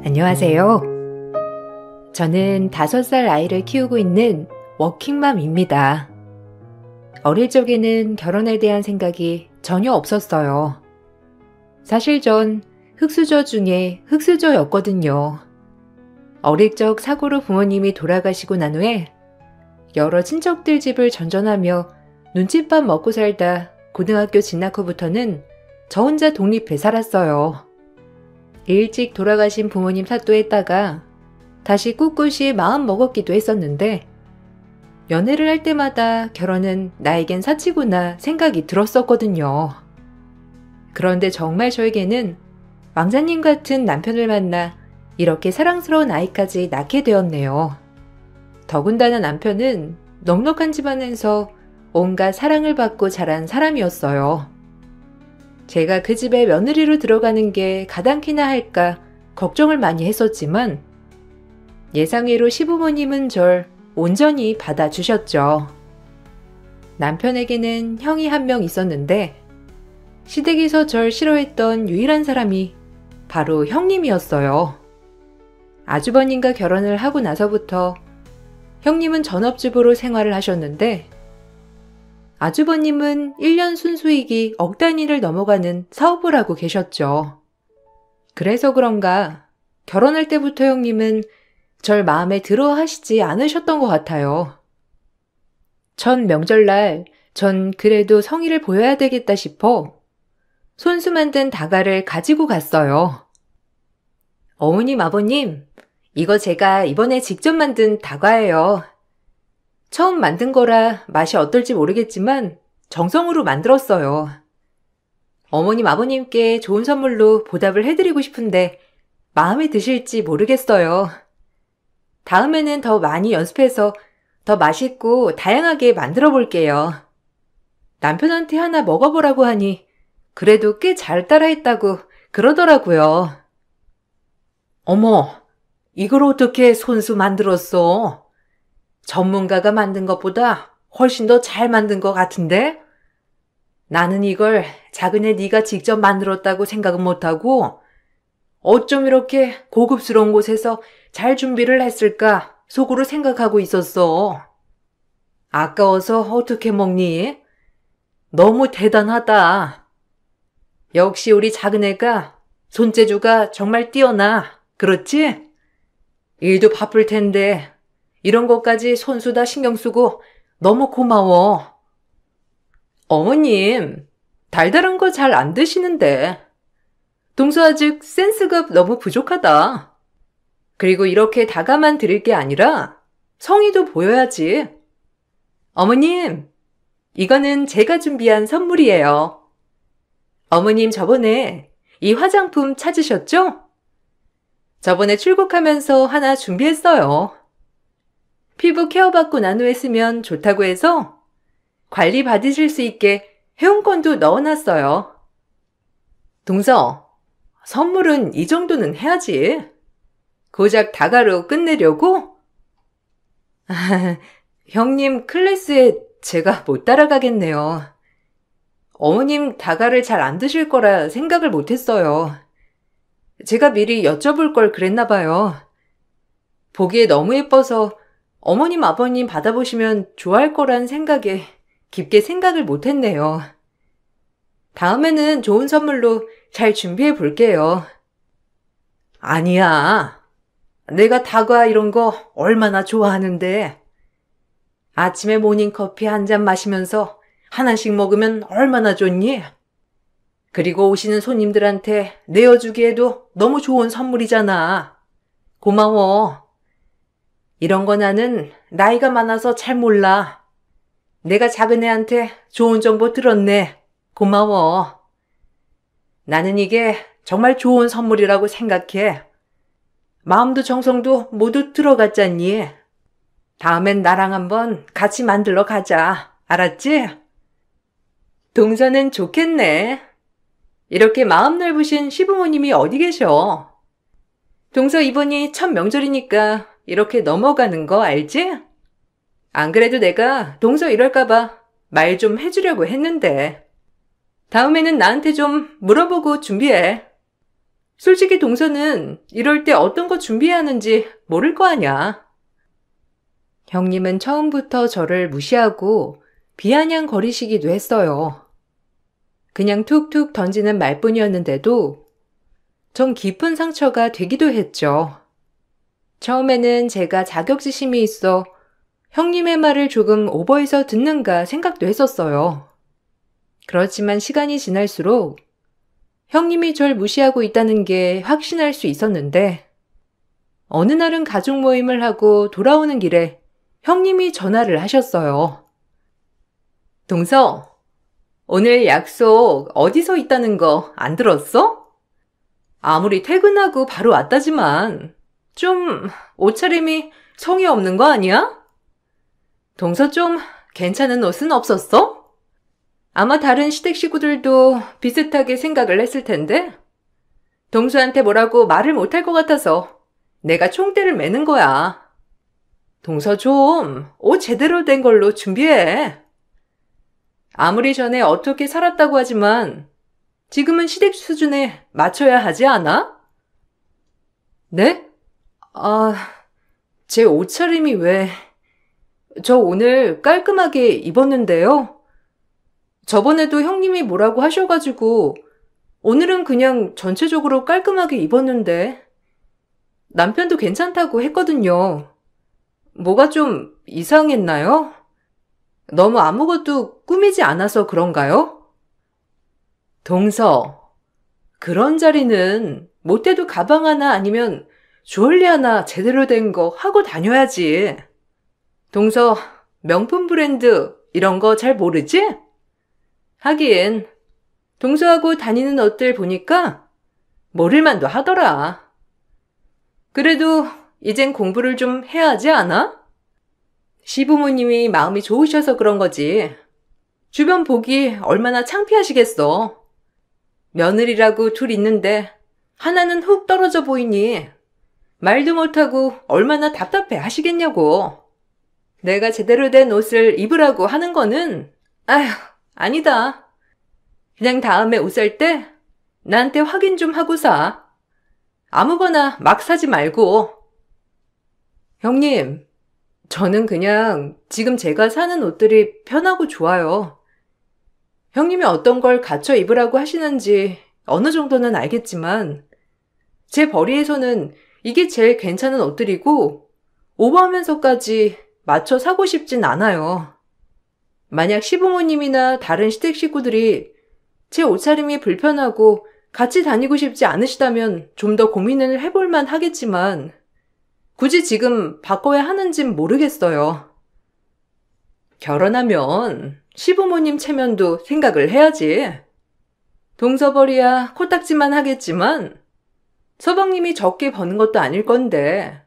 안녕하세요. 저는 5살 아이를 키우고 있는 워킹맘입니다. 어릴 적에는 결혼에 대한 생각이 전혀 없었어요. 사실 전 흙수저 중에 흙수저였거든요. 어릴 적 사고로 부모님이 돌아가시고 난 후에 여러 친척들 집을 전전하며 눈칫밥 먹고 살다 고등학교 진학 후부터는 저 혼자 독립해 살았어요. 일찍 돌아가신 부모님 탓도 했다가 다시 꿋꿋이 마음 먹었기도 했었는데 연애를 할 때마다 결혼은 나에겐 사치구나 생각이 들었었거든요. 그런데 정말 저에게는 왕자님 같은 남편을 만나 이렇게 사랑스러운 아이까지 낳게 되었네요. 더군다나 남편은 넉넉한 집안에서 온갖 사랑을 받고 자란 사람이었어요. 제가 그 집에 며느리로 들어가는 게 가당키나 할까 걱정을 많이 했었지만 예상외로 시부모님은 절 온전히 받아주셨죠. 남편에게는 형이 한 명 있었는데 시댁에서 절 싫어했던 유일한 사람이 바로 형님이었어요. 아주버님과 결혼을 하고 나서부터 형님은 전업주부로 생활을 하셨는데 아주버님은 1년 순수익이 억 단위를 넘어가는 사업을 하고 계셨죠. 그래서 그런가 결혼할 때부터 형님은 절 마음에 들어 하시지 않으셨던 것 같아요. 첫 명절날 전 그래도 성의를 보여야 되겠다 싶어 손수 만든 다가를 가지고 갔어요. 어머님, 아버님, 이거 제가 이번에 직접 만든 다과예요. 처음 만든 거라 맛이 어떨지 모르겠지만 정성으로 만들었어요. 어머님, 아버님께 좋은 선물로 보답을 해드리고 싶은데 마음에 드실지 모르겠어요. 다음에는 더 많이 연습해서 더 맛있고 다양하게 만들어 볼게요. 남편한테 하나 먹어보라고 하니 그래도 꽤 잘 따라했다고 그러더라고요. 어머, 이걸 어떻게 손수 만들었어? 전문가가 만든 것보다 훨씬 더 잘 만든 것 같은데? 나는 이걸 작은애 네가 직접 만들었다고 생각은 못하고 어쩜 이렇게 고급스러운 곳에서 잘 준비를 했을까 속으로 생각하고 있었어. 아까워서 어떻게 먹니? 너무 대단하다. 역시 우리 작은애가 손재주가 정말 뛰어나. 그렇지? 일도 바쁠 텐데 이런 것까지 손수 다 신경 쓰고 너무 고마워. 어머님, 달달한 거 잘 안 드시는데. 동서 아직 센스가 너무 부족하다. 그리고 이렇게 다가만 드릴 게 아니라 성의도 보여야지. 어머님, 이거는 제가 준비한 선물이에요. 어머님 저번에 이 화장품 찾으셨죠? 저번에 출국하면서 하나 준비했어요. 피부 케어받고 난 후에 쓰면 좋다고 해서 관리 받으실 수 있게 회원권도 넣어놨어요. 동서, 선물은 이 정도는 해야지. 고작 다가로 끝내려고? 형님 클래스에 제가 못 따라가겠네요. 어머님 다가를 잘 안 드실 거라 생각을 못했어요. 제가 미리 여쭤볼 걸 그랬나 봐요. 보기에 너무 예뻐서 어머님, 아버님 받아보시면 좋아할 거란 생각에 깊게 생각을 못했네요. 다음에는 좋은 선물로 잘 준비해 볼게요. 아니야. 내가 다과 이런 거 얼마나 좋아하는데. 아침에 모닝커피 한 잔 마시면서 하나씩 먹으면 얼마나 좋니? 그리고 오시는 손님들한테 내어주기에도 너무 좋은 선물이잖아. 고마워. 이런 거 나는 나이가 많아서 잘 몰라. 내가 작은 애한테 좋은 정보 들었네. 고마워. 나는 이게 정말 좋은 선물이라고 생각해. 마음도 정성도 모두 들어갔잖니. 다음엔 나랑 한번 같이 만들러 가자. 알았지? 동서는 좋겠네. 이렇게 마음 넓으신 시부모님이 어디 계셔? 동서 이번이 첫 명절이니까 이렇게 넘어가는 거 알지? 안 그래도 내가 동서 이럴까봐 말 좀 해주려고 했는데. 다음에는 나한테 좀 물어보고 준비해. 솔직히 동서는 이럴 때 어떤 거 준비해야 하는지 모를 거 아냐. 형님은 처음부터 저를 무시하고 비아냥거리시기도 했어요. 그냥 툭툭 던지는 말뿐이었는데도 전 깊은 상처가 되기도 했죠. 처음에는 제가 자격지심이 있어 형님의 말을 조금 오버해서 듣는가 생각도 했었어요. 그렇지만 시간이 지날수록 형님이 절 무시하고 있다는 게 확신할 수 있었는데 어느 날은 가족 모임을 하고 돌아오는 길에 형님이 전화를 하셨어요. 동서, 오늘 약속 어디서 있다는 거 안 들었어? 아무리 퇴근하고 바로 왔다지만 좀 옷차림이 성의 없는 거 아니야? 동서 좀 괜찮은 옷은 없었어? 아마 다른 시댁 식구들도 비슷하게 생각을 했을 텐데 동서한테 뭐라고 말을 못할 것 같아서 내가 총대를 매는 거야. 동서 좀 옷 제대로 된 걸로 준비해. 아무리 전에 어떻게 살았다고 하지만 지금은 시댁 수준에 맞춰야 하지 않아? 네? 제 옷차림이 왜... 저 오늘 깔끔하게 입었는데요. 저번에도 형님이 뭐라고 하셔가지고 오늘은 그냥 전체적으로 깔끔하게 입었는데 남편도 괜찮다고 했거든요. 뭐가 좀 이상했나요? 너무 아무것도 꾸미지 않아서 그런가요? 동서, 그런 자리는 못해도 가방 하나 아니면 주얼리 하나 제대로 된 거 하고 다녀야지. 동서, 명품 브랜드 이런 거 잘 모르지? 하긴 동서하고 다니는 옷들 보니까 모를만도 하더라. 그래도 이젠 공부를 좀 해야 하지 않아? 시부모님이 마음이 좋으셔서 그런 거지. 주변 보기 얼마나 창피하시겠어. 며느리라고 둘 있는데 하나는 훅 떨어져 보이니 말도 못하고 얼마나 답답해 하시겠냐고. 내가 제대로 된 옷을 입으라고 하는 거는 아휴, 아니다. 그냥 다음에 옷 살 때 나한테 확인 좀 하고 사. 아무거나 막 사지 말고. 형님, 저는 그냥 지금 제가 사는 옷들이 편하고 좋아요. 형님이 어떤 걸 갖춰 입으라고 하시는지 어느 정도는 알겠지만 제 벌이에서는 이게 제일 괜찮은 옷들이고 오버하면서까지 맞춰 사고 싶진 않아요. 만약 시부모님이나 다른 시댁 식구들이 제 옷차림이 불편하고 같이 다니고 싶지 않으시다면 좀 더 고민을 해볼만 하겠지만 굳이 지금 바꿔야 하는진 모르겠어요. 결혼하면 시부모님 체면도 생각을 해야지. 동서벌이야 코딱지만 하겠지만 서방님이 적게 버는 것도 아닐 건데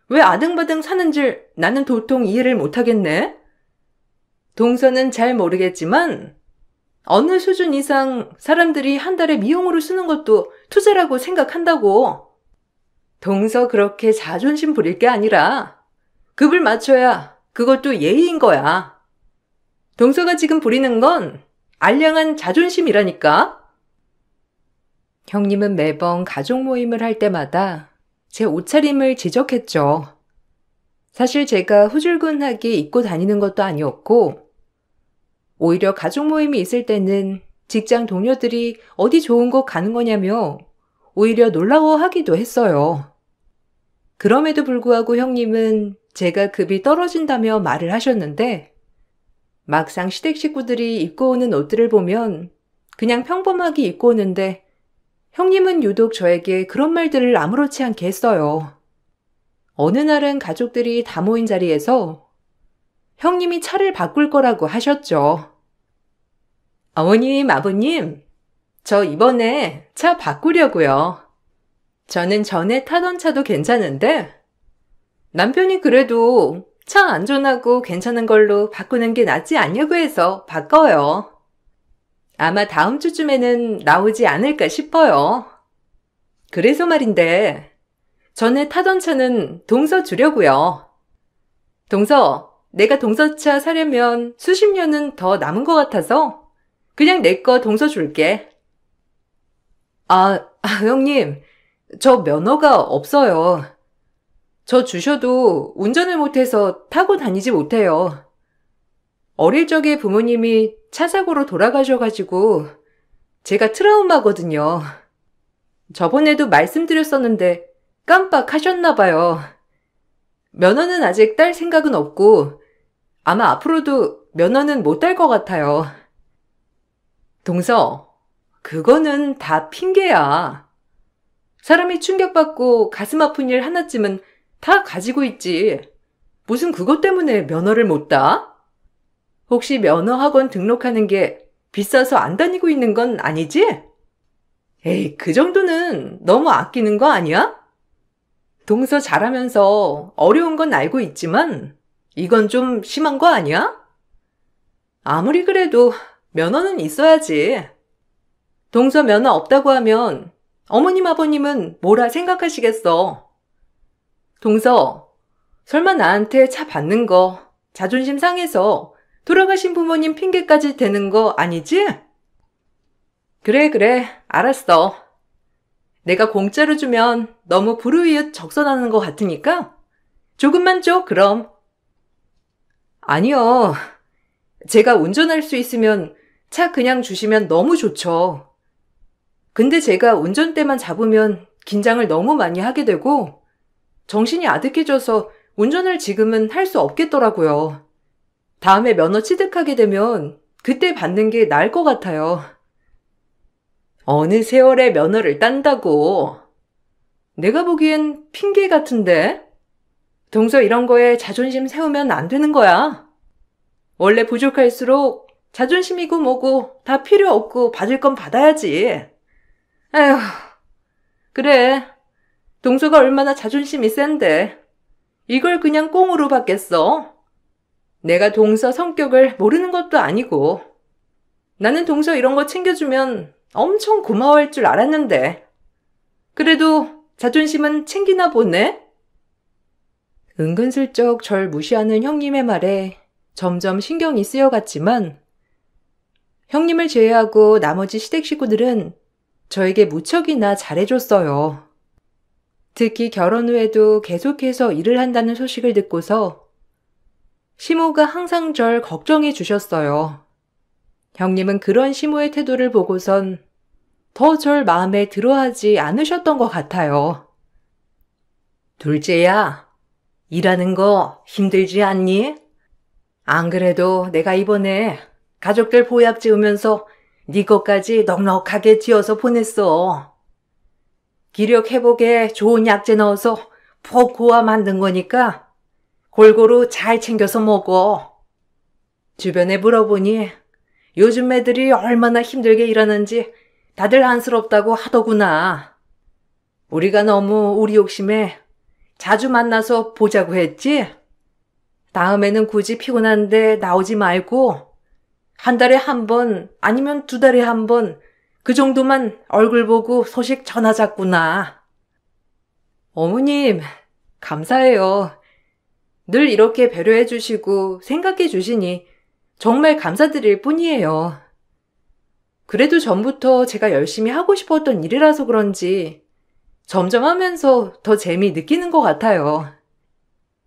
왜 아등바등 사는 줄 나는 도통 이해를 못하겠네? 동서는 잘 모르겠지만 어느 수준 이상 사람들이 한 달에 미용으로 쓰는 것도 투자라고 생각한다고. 동서 그렇게 자존심 부릴 게 아니라 급을 맞춰야 그것도 예의인 거야. 동서가 지금 부리는 건 알량한 자존심이라니까. 형님은 매번 가족 모임을 할 때마다 제 옷차림을 지적했죠. 사실 제가 후줄근하게 입고 다니는 것도 아니었고 오히려 가족 모임이 있을 때는 직장 동료들이 어디 좋은 곳 가는 거냐며 오히려 놀라워하기도 했어요. 그럼에도 불구하고 형님은 제가 급이 떨어진다며 말을 하셨는데 막상 시댁 식구들이 입고 오는 옷들을 보면 그냥 평범하게 입고 오는데 형님은 유독 저에게 그런 말들을 아무렇지 않게 했어요. 어느 날은 가족들이 다 모인 자리에서 형님이 차를 바꿀 거라고 하셨죠. 어머님, 아버님, 저 이번에 차 바꾸려고요. 저는 전에 타던 차도 괜찮은데 남편이 그래도 차 안전하고 괜찮은 걸로 바꾸는 게 낫지 않냐고 해서 바꿔요. 아마 다음 주쯤에는 나오지 않을까 싶어요. 그래서 말인데 전에 타던 차는 동서 주려고요. 동서, 내가 동서차 사려면 수십 년은 더 남은 것 같아서 그냥 내 거 동서 줄게. 형님, 저 면허가 없어요. 저 주셔도 운전을 못해서 타고 다니지 못해요. 어릴 적에 부모님이 차 사고로 돌아가셔가지고 제가 트라우마거든요. 저번에도 말씀드렸었는데 깜빡하셨나봐요. 면허는 아직 딸 생각은 없고 아마 앞으로도 면허는 못 딸 것 같아요. 동서, 그거는 다 핑계야. 사람이 충격받고 가슴 아픈 일 하나쯤은 다 가지고 있지. 무슨 그것 때문에 면허를 못 따? 혹시 면허학원 등록하는 게 비싸서 안 다니고 있는 건 아니지? 에이, 그 정도는 너무 아끼는 거 아니야? 동서 잘하면서 어려운 건 알고 있지만 이건 좀 심한 거 아니야? 아무리 그래도 면허는 있어야지. 동서 면허 없다고 하면 어머님 아버님은 뭐라 생각하시겠어? 동서, 설마 나한테 차 받는 거 자존심 상해서 돌아가신 부모님 핑계까지 대는 거 아니지? 그래, 알았어. 내가 공짜로 주면 너무 불우이웃 적선하는 것 같으니까 조금만 줘, 그럼. 아니요. 제가 운전할 수 있으면 차 그냥 주시면 너무 좋죠. 근데 제가 운전대만 잡으면 긴장을 너무 많이 하게 되고 정신이 아득해져서 운전을 지금은 할 수 없겠더라고요. 다음에 면허 취득하게 되면 그때 받는 게 나을 것 같아요. 어느 세월에 면허를 딴다고. 내가 보기엔 핑계 같은데? 동서 이런 거에 자존심 세우면 안 되는 거야. 원래 부족할수록 자존심이고 뭐고 다 필요 없고 받을 건 받아야지. 에휴, 그래. 동서가 얼마나 자존심이 센데. 이걸 그냥 꽁으로 받겠어. 내가 동서 성격을 모르는 것도 아니고. 나는 동서 이런 거 챙겨주면 엄청 고마워할 줄 알았는데. 그래도 자존심은 챙기나 보네? 은근슬쩍 절 무시하는 형님의 말에 점점 신경이 쓰여갔지만 형님을 제외하고 나머지 시댁 식구들은 저에게 무척이나 잘해줬어요. 특히 결혼 후에도 계속해서 일을 한다는 소식을 듣고서 시모가 항상 절 걱정해 주셨어요. 형님은 그런 시모의 태도를 보고선 더 절 마음에 들어하지 않으셨던 것 같아요. 둘째야, 일하는 거 힘들지 않니? 안 그래도 내가 이번에 가족들 보약 지으면서 네 것까지 넉넉하게 지어서 보냈어. 기력 회복에 좋은 약재 넣어서 푹 고아 만든 거니까 골고루 잘 챙겨서 먹어. 주변에 물어보니 요즘 애들이 얼마나 힘들게 일하는지 다들 안쓰럽다고 하더구나. 우리가 너무 우리 욕심에 자주 만나서 보자고 했지? 다음에는 굳이 피곤한데 나오지 말고 한 달에 한 번 아니면 두 달에 한 번 그 정도만 얼굴 보고 소식 전하자꾸나. 어머님, 감사해요. 늘 이렇게 배려해 주시고 생각해 주시니 정말 감사드릴 뿐이에요. 그래도 전부터 제가 열심히 하고 싶었던 일이라서 그런지 점점 하면서 더 재미 느끼는 것 같아요.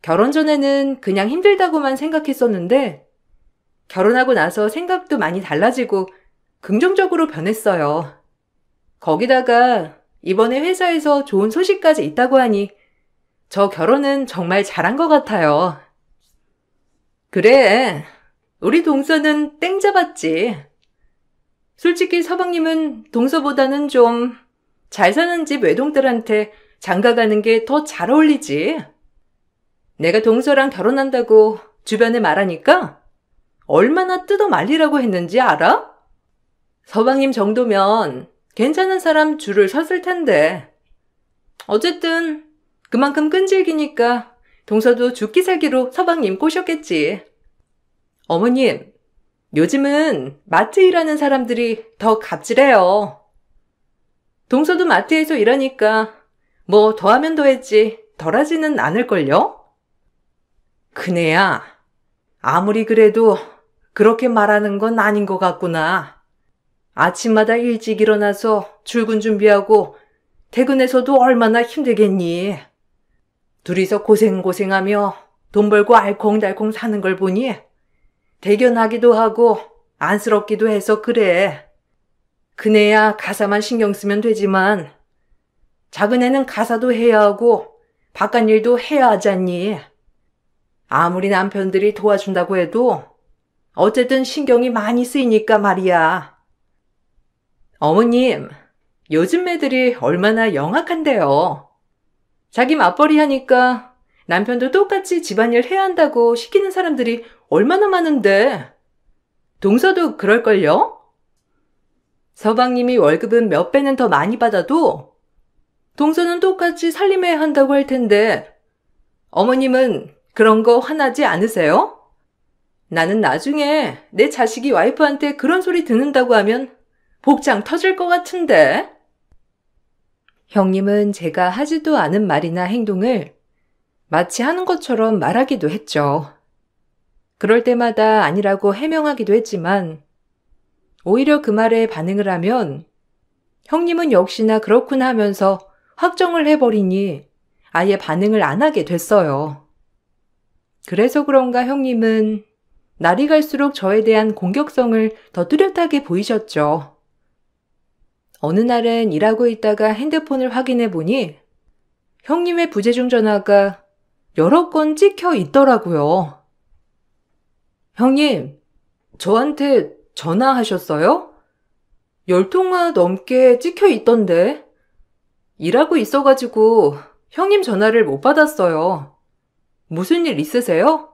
결혼 전에는 그냥 힘들다고만 생각했었는데 결혼하고 나서 생각도 많이 달라지고 긍정적으로 변했어요. 거기다가 이번에 회사에서 좋은 소식까지 있다고 하니 저 결혼은 정말 잘한 것 같아요. 그래, 우리 동서는 땡 잡았지. 솔직히 서방님은 동서보다는 좀 잘 사는 집 외동딸한테 장가가는 게 더 잘 어울리지. 내가 동서랑 결혼한다고 주변에 말하니까 얼마나 뜯어 말리라고 했는지 알아? 서방님 정도면 괜찮은 사람 줄을 섰을 텐데. 어쨌든 그만큼 끈질기니까 동서도 죽기 살기로 서방님 꼬셨겠지. 어머님, 요즘은 마트 일하는 사람들이 더 갑질해요. 동서도 마트에서 일하니까 뭐 더하면 더했지 덜하지는 않을걸요? 그네야, 아무리 그래도 그렇게 말하는 건 아닌 것 같구나. 아침마다 일찍 일어나서 출근 준비하고 퇴근해서도 얼마나 힘들겠니? 둘이서 고생고생하며 돈 벌고 알콩달콩 사는 걸 보니 대견하기도 하고 안쓰럽기도 해서 그래. 큰애야 가사만 신경 쓰면 되지만 작은애는 가사도 해야 하고 바깥일도 해야 하잖니. 아무리 남편들이 도와준다고 해도 어쨌든 신경이 많이 쓰이니까 말이야. 어머님, 요즘 애들이 얼마나 영악한데요. 자기 맞벌이 하니까 남편도 똑같이 집안일 해야 한다고 시키는 사람들이 얼마나 많은데. 동서도 그럴걸요? 서방님이 월급은 몇 배는 더 많이 받아도 동서는 똑같이 살림해야 한다고 할 텐데 어머님은 그런 거 화나지 않으세요? 나는 나중에 내 자식이 와이프한테 그런 소리 듣는다고 하면 복장 터질 것 같은데. 형님은 제가 하지도 않은 말이나 행동을 마치 하는 것처럼 말하기도 했죠. 그럴 때마다 아니라고 해명하기도 했지만 오히려 그 말에 반응을 하면 형님은 역시나 그렇구나 하면서 확정을 해버리니 아예 반응을 안 하게 됐어요. 그래서 그런가 형님은 날이 갈수록 저에 대한 공격성을 더 뚜렷하게 보이셨죠. 어느 날은 일하고 있다가 핸드폰을 확인해 보니 형님의 부재중 전화가 여러 건 찍혀 있더라고요. 형님, 저한테 전화하셨어요? 10통화 넘게 찍혀 있던데. 일하고 있어가지고 형님 전화를 못 받았어요. 무슨 일 있으세요?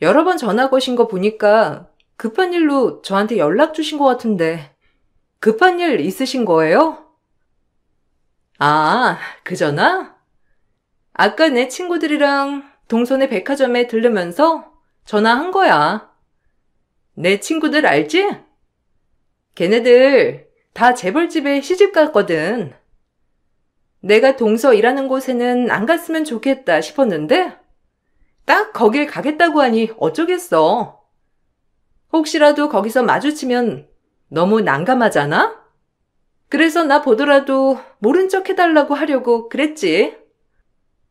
여러 번 전화 거신 거 보니까 급한 일로 저한테 연락 주신 것 같은데 급한 일 있으신 거예요? 아, 그 전화? 아까 내 친구들이랑 동선의 백화점에 들르면서 전화한 거야. 내 친구들 알지? 걔네들 다 재벌집에 시집 갔거든. 내가 동서 일하는 곳에는 안 갔으면 좋겠다 싶었는데 딱 거길 가겠다고 하니 어쩌겠어. 혹시라도 거기서 마주치면 너무 난감하잖아? 그래서 나 보더라도 모른 척 해달라고 하려고 그랬지.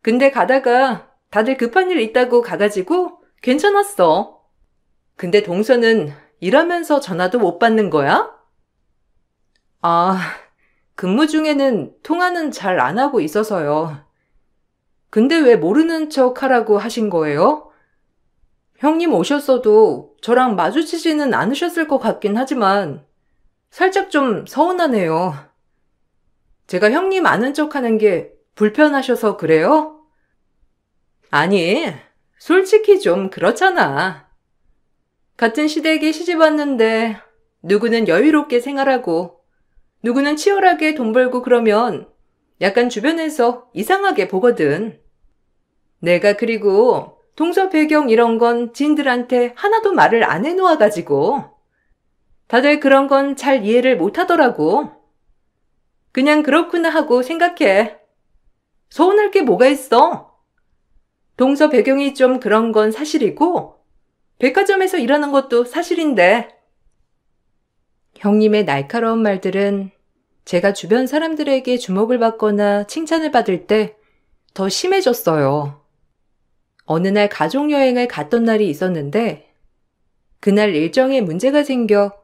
근데 가다가 다들 급한 일 있다고 가가지고 괜찮았어. 근데 동서는 일하면서 전화도 못 받는 거야? 아, 근무 중에는 통화는 잘 안 하고 있어서요. 근데 왜 모르는 척 하라고 하신 거예요? 형님 오셨어도 저랑 마주치지는 않으셨을 것 같긴 하지만 살짝 좀 서운하네요. 제가 형님 아는 척 하는 게 불편하셔서 그래요? 아니, 솔직히 좀 그렇잖아. 같은 시댁에 시집 왔는데 누구는 여유롭게 생활하고 누구는 치열하게 돈 벌고 그러면 약간 주변에서 이상하게 보거든. 내가 그리고 동서 배경 이런 건 지인들한테 하나도 말을 안 해놓아가지고 다들 그런 건 잘 이해를 못하더라고. 그냥 그렇구나 하고 생각해. 서운할 게 뭐가 있어? 동서 배경이 좀 그런 건 사실이고 백화점에서 일하는 것도 사실인데. 형님의 날카로운 말들은 제가 주변 사람들에게 주목을 받거나 칭찬을 받을 때 더 심해졌어요. 어느 날 가족여행을 갔던 날이 있었는데 그날 일정에 문제가 생겨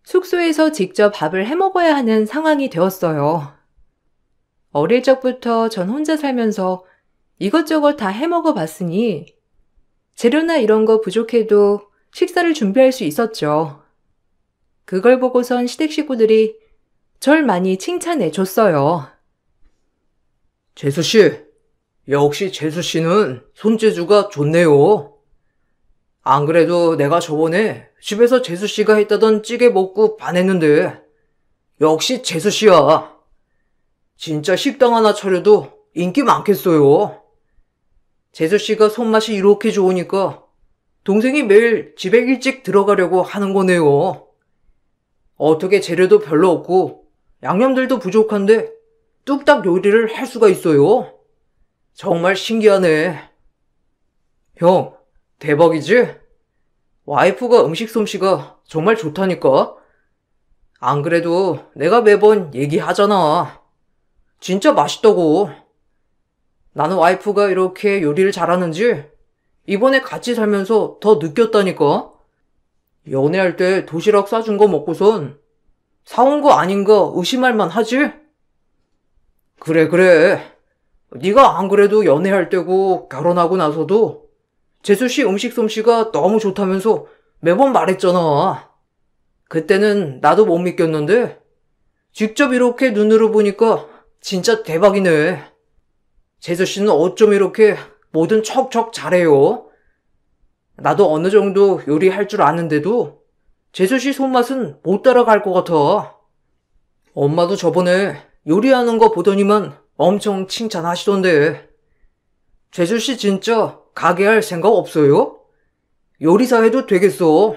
숙소에서 직접 밥을 해먹어야 하는 상황이 되었어요. 어릴 적부터 전 혼자 살면서 이것저것 다 해먹어 봤으니 재료나 이런 거 부족해도 식사를 준비할 수 있었죠. 그걸 보고선 시댁 식구들이 절 많이 칭찬해 줬어요. 재수씨, 역시 재수씨는 손재주가 좋네요. 안 그래도 내가 저번에 집에서 재수씨가 했다던 찌개 먹고 반했는데 역시 재수씨야. 진짜 식당 하나 차려도 인기 많겠어요. 재수씨가 손맛이 이렇게 좋으니까 동생이 매일 집에 일찍 들어가려고 하는 거네요. 어떻게 재료도 별로 없고 양념들도 부족한데 뚝딱 요리를 할 수가 있어요. 정말 신기하네. 형, 대박이지? 와이프가 음식 솜씨가 정말 좋다니까. 안 그래도 내가 매번 얘기하잖아. 진짜 맛있다고. 나는 와이프가 이렇게 요리를 잘하는지 이번에 같이 살면서 더 느꼈다니까. 연애할 때 도시락 싸준 거 먹고선 사온 거 아닌가 의심할 만하지? 그래. 네가 안 그래도 연애할 때고 결혼하고 나서도 재수씨 음식 솜씨가 너무 좋다면서 매번 말했잖아. 그때는 나도 못 믿겼는데 직접 이렇게 눈으로 보니까 진짜 대박이네. 재수씨는 어쩜 이렇게 뭐든 척척 잘해요. 나도 어느 정도 요리할 줄 아는데도 재수씨 손맛은 못 따라갈 것 같아. 엄마도 저번에 요리하는 거 보더니만 엄청 칭찬하시던데. 재수씨 진짜 가게 할 생각 없어요? 요리사 해도 되겠어.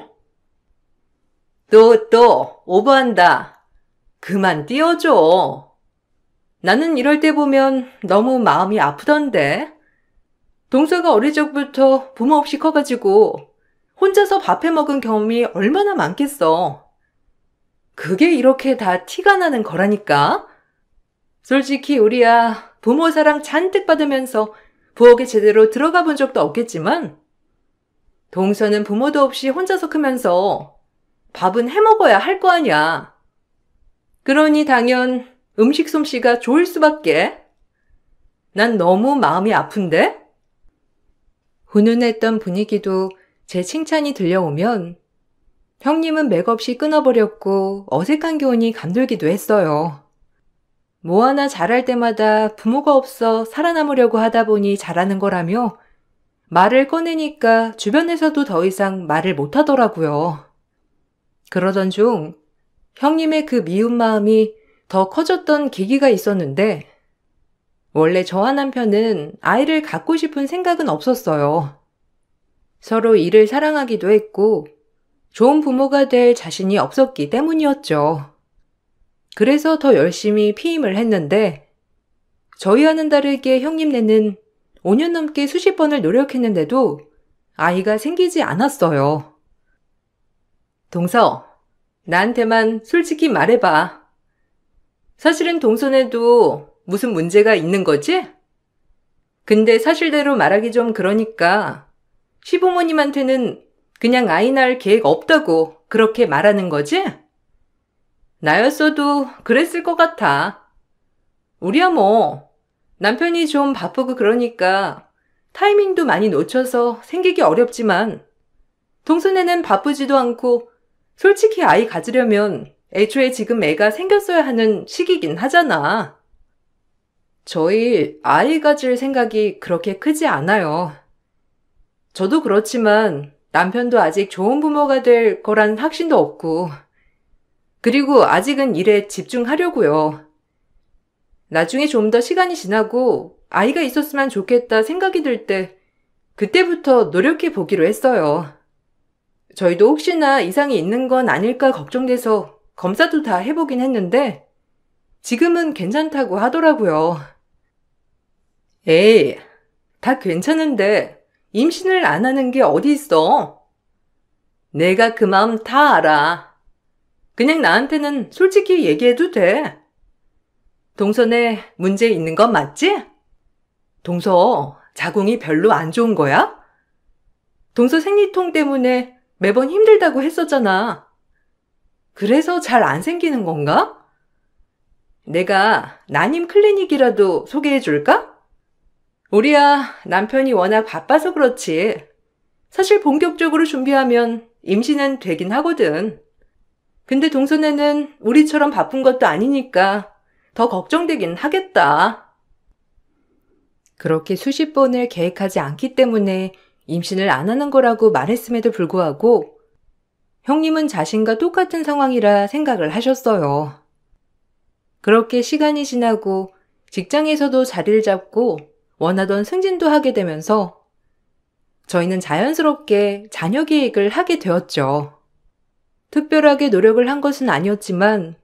또, 오버한다. 그만 띄워줘. 나는 이럴 때 보면 너무 마음이 아프던데. 동서가 어릴 적부터 부모 없이 커가지고 혼자서 밥해 먹은 경험이 얼마나 많겠어. 그게 이렇게 다 티가 나는 거라니까. 솔직히 우리야 부모 사랑 잔뜩 받으면서 부엌에 제대로 들어가 본 적도 없겠지만 동서는 부모도 없이 혼자서 크면서 밥은 해 먹어야 할 거 아니야. 그러니 당연 음식 솜씨가 좋을 수밖에. 난 너무 마음이 아픈데? 훈훈했던 분위기도 제 칭찬이 들려오면 형님은 맥없이 끊어버렸고 어색한 기운이 감돌기도 했어요. 뭐 하나 잘할 때마다 부모가 없어 살아남으려고 하다 보니 잘하는 거라며 말을 꺼내니까 주변에서도 더 이상 말을 못하더라고요. 그러던 중 형님의 그 미운 마음이 더 커졌던 계기가 있었는데 원래 저와 남편은 아이를 갖고 싶은 생각은 없었어요. 서로 이를 사랑하기도 했고 좋은 부모가 될 자신이 없었기 때문이었죠. 그래서 더 열심히 피임을 했는데 저희와는 다르게 형님네는 5년 넘게 수십 번을 노력했는데도 아이가 생기지 않았어요. 동서, 나한테만 솔직히 말해봐. 사실은 동서네도 무슨 문제가 있는 거지? 근데 사실대로 말하기 좀 그러니까 시부모님한테는 그냥 아이 낳을 계획 없다고 그렇게 말하는 거지? 나였어도 그랬을 것 같아. 우리야 뭐 남편이 좀 바쁘고 그러니까 타이밍도 많이 놓쳐서 생기기 어렵지만 동서네는 바쁘지도 않고 솔직히 아이 가지려면 애초에 지금 애가 생겼어야 하는 시기긴 하잖아. 저희 아이 가질 생각이 그렇게 크지 않아요. 저도 그렇지만 남편도 아직 좋은 부모가 될 거란 확신도 없고 그리고 아직은 일에 집중하려고요. 나중에 좀 더 시간이 지나고 아이가 있었으면 좋겠다 생각이 들 때 그때부터 노력해 보기로 했어요. 저희도 혹시나 이상이 있는 건 아닐까 걱정돼서 검사도 다 해보긴 했는데 지금은 괜찮다고 하더라고요. 에이, 다 괜찮은데 임신을 안 하는 게 어디 있어? 내가 그 마음 다 알아. 그냥 나한테는 솔직히 얘기해도 돼. 동서네 문제 있는 건 맞지? 동서 자궁이 별로 안 좋은 거야? 동서 생리통 때문에 매번 힘들다고 했었잖아. 그래서 잘 안 생기는 건가? 내가 난임 클리닉이라도 소개해 줄까? 우리야 남편이 워낙 바빠서 그렇지. 사실 본격적으로 준비하면 임신은 되긴 하거든. 근데 동서네는 우리처럼 바쁜 것도 아니니까 더 걱정되긴 하겠다. 그렇게 수십 번을 계획하지 않기 때문에 임신을 안 하는 거라고 말했음에도 불구하고 형님은 자신과 똑같은 상황이라 생각을 하셨어요. 그렇게 시간이 지나고 직장에서도 자리를 잡고 원하던 승진도 하게 되면서 저희는 자연스럽게 자녀 계획을 하게 되었죠. 특별하게 노력을 한 것은 아니었지만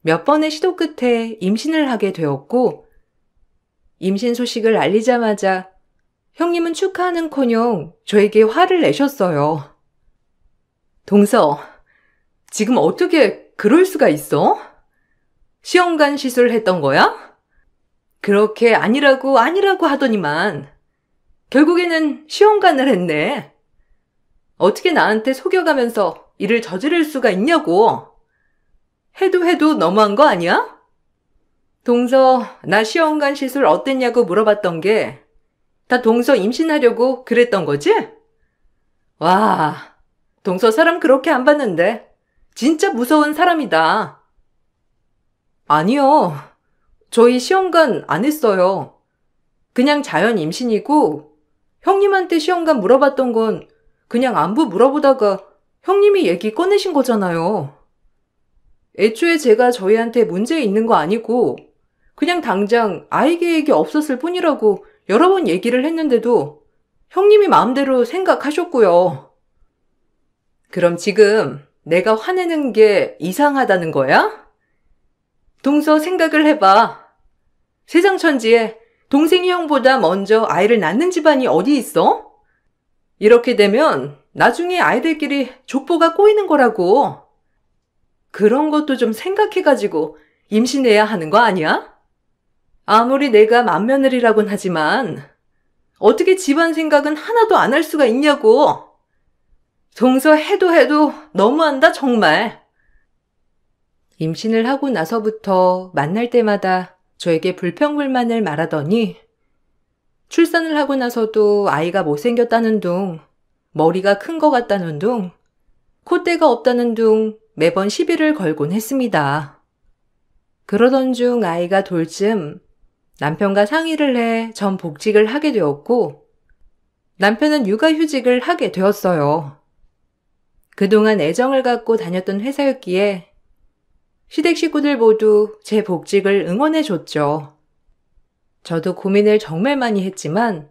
몇 번의 시도 끝에 임신을 하게 되었고 임신 소식을 알리자마자 형님은 축하하는커녕 저에게 화를 내셨어요. 동서, 지금 어떻게 그럴 수가 있어? 시험관 시술을 했던 거야? 그렇게 아니라고 아니라고 하더니만 결국에는 시험관을 했네. 어떻게 나한테 속여가면서 일을 저지를 수가 있냐고. 해도 너무한 거 아니야? 동서, 나 시험관 시술 어땠냐고 물어봤던 게 다 동서 임신하려고 그랬던 거지? 와, 동서 사람 그렇게 안 봤는데 진짜 무서운 사람이다. 아니요. 저희 시험관 안 했어요. 그냥 자연 임신이고 형님한테 시험관 물어봤던 건 그냥 안부 물어보다가 형님이 얘기 꺼내신 거잖아요. 애초에 제가 저희한테 문제 있는 거 아니고 그냥 당장 아이 계획이 없었을 뿐이라고 여러 번 얘기를 했는데도 형님이 마음대로 생각하셨고요. 그럼 지금 내가 화내는 게 이상하다는 거야? 동서 생각을 해봐. 세상 천지에 동생이 형보다 먼저 아이를 낳는 집안이 어디 있어? 이렇게 되면 나중에 아이들끼리 족보가 꼬이는 거라고. 그런 것도 좀 생각해가지고 임신해야 하는 거 아니야? 아무리 내가 맏며느리라곤 하지만 어떻게 집안 생각은 하나도 안 할 수가 있냐고. 동서 해도 너무한다 정말. 임신을 하고 나서부터 만날 때마다 저에게 불평불만을 말하더니 출산을 하고 나서도 아이가 못생겼다는 둥, 머리가 큰 것 같다는 둥, 콧대가 없다는 둥 매번 시비를 걸곤 했습니다. 그러던 중 아이가 돌 즈음 남편과 상의를 해 전 복직을 하게 되었고 남편은 육아휴직을 하게 되었어요. 그동안 애정을 갖고 다녔던 회사였기에 시댁 식구들 모두 제 복직을 응원해줬죠. 저도 고민을 정말 많이 했지만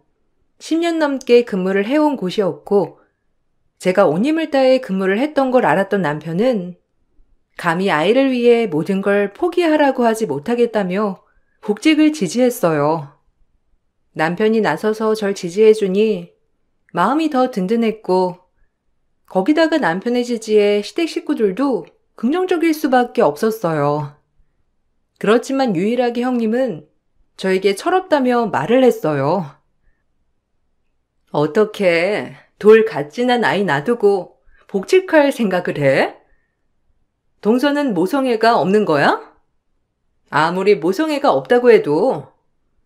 10년 넘게 근무를 해온 곳이었고 제가 온 힘을 다해 근무를 했던 걸 알았던 남편은 감히 아이를 위해 모든 걸 포기하라고 하지 못하겠다며 복직을 지지했어요. 남편이 나서서 절 지지해주니 마음이 더 든든했고 거기다가 남편의 지지에 시댁 식구들도 긍정적일 수밖에 없었어요. 그렇지만 유일하게 형님은 저에게 철없다며 말을 했어요. 어떻게 돌 갓진한 아이 놔두고 복직할 생각을 해? 동서는 모성애가 없는 거야? 아무리 모성애가 없다고 해도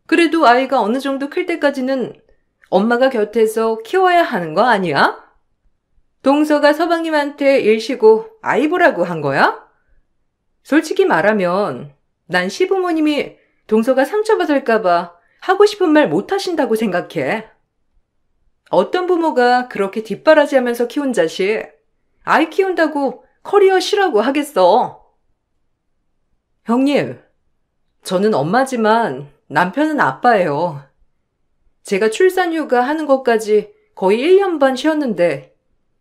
그래도 아이가 어느 정도 클 때까지는 엄마가 곁에서 키워야 하는 거 아니야? 동서가 서방님한테 일 쉬고 아이 보라고 한 거야? 솔직히 말하면 난 시부모님이 동서가 상처받을까봐 하고 싶은 말 못하신다고 생각해. 어떤 부모가 그렇게 뒷바라지하면서 키운 자식, 아이 키운다고 커리어 쉬라고 하겠어. 형님, 저는 엄마지만 남편은 아빠예요. 제가 출산휴가 하는 것까지 거의 1년 반 쉬었는데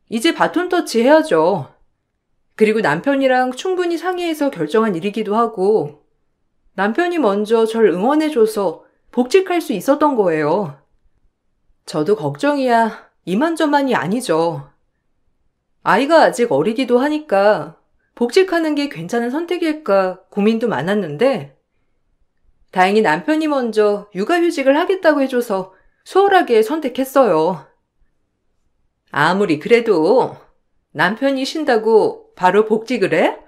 이제 바톤 터치 해야죠. 그리고 남편이랑 충분히 상의해서 결정한 일이기도 하고 남편이 먼저 절 응원해줘서 복직할 수 있었던 거예요. 저도 걱정이야 이만저만이 아니죠. 아이가 아직 어리기도 하니까 복직하는 게 괜찮은 선택일까 고민도 많았는데 다행히 남편이 먼저 육아휴직을 하겠다고 해줘서 수월하게 선택했어요. 아무리 그래도 남편이 쉰다고 바로 복직을 해?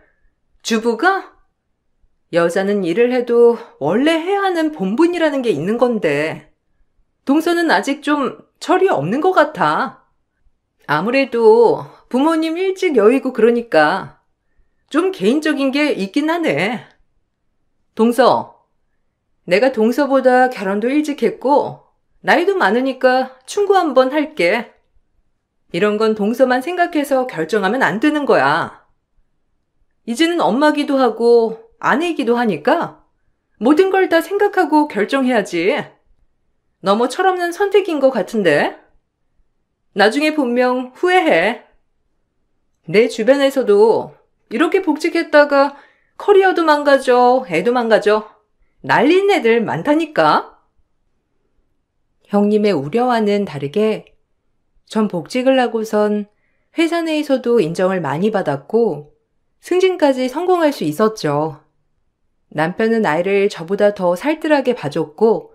주부가? 여자는 일을 해도 원래 해야 하는 본분이라는 게 있는 건데 동서는 아직 좀 철이 없는 것 같아. 아무래도 부모님 일찍 여의고 그러니까 좀 개인적인 게 있긴 하네. 동서, 내가 동서보다 결혼도 일찍 했고 나이도 많으니까 충고 한번 할게. 이런 건 동서만 생각해서 결정하면 안 되는 거야. 이제는 엄마기도 하고 아내이기도 하니까 모든 걸 다 생각하고 결정해야지. 너무 철없는 선택인 것 같은데? 나중에 분명 후회해. 내 주변에서도 이렇게 복직했다가 커리어도 망가져, 애도 망가져. 난리인 애들 많다니까? 형님의 우려와는 다르게 전 복직을 하고선 회사 내에서도 인정을 많이 받았고 승진까지 성공할 수 있었죠. 남편은 아이를 저보다 더 살뜰하게 봐줬고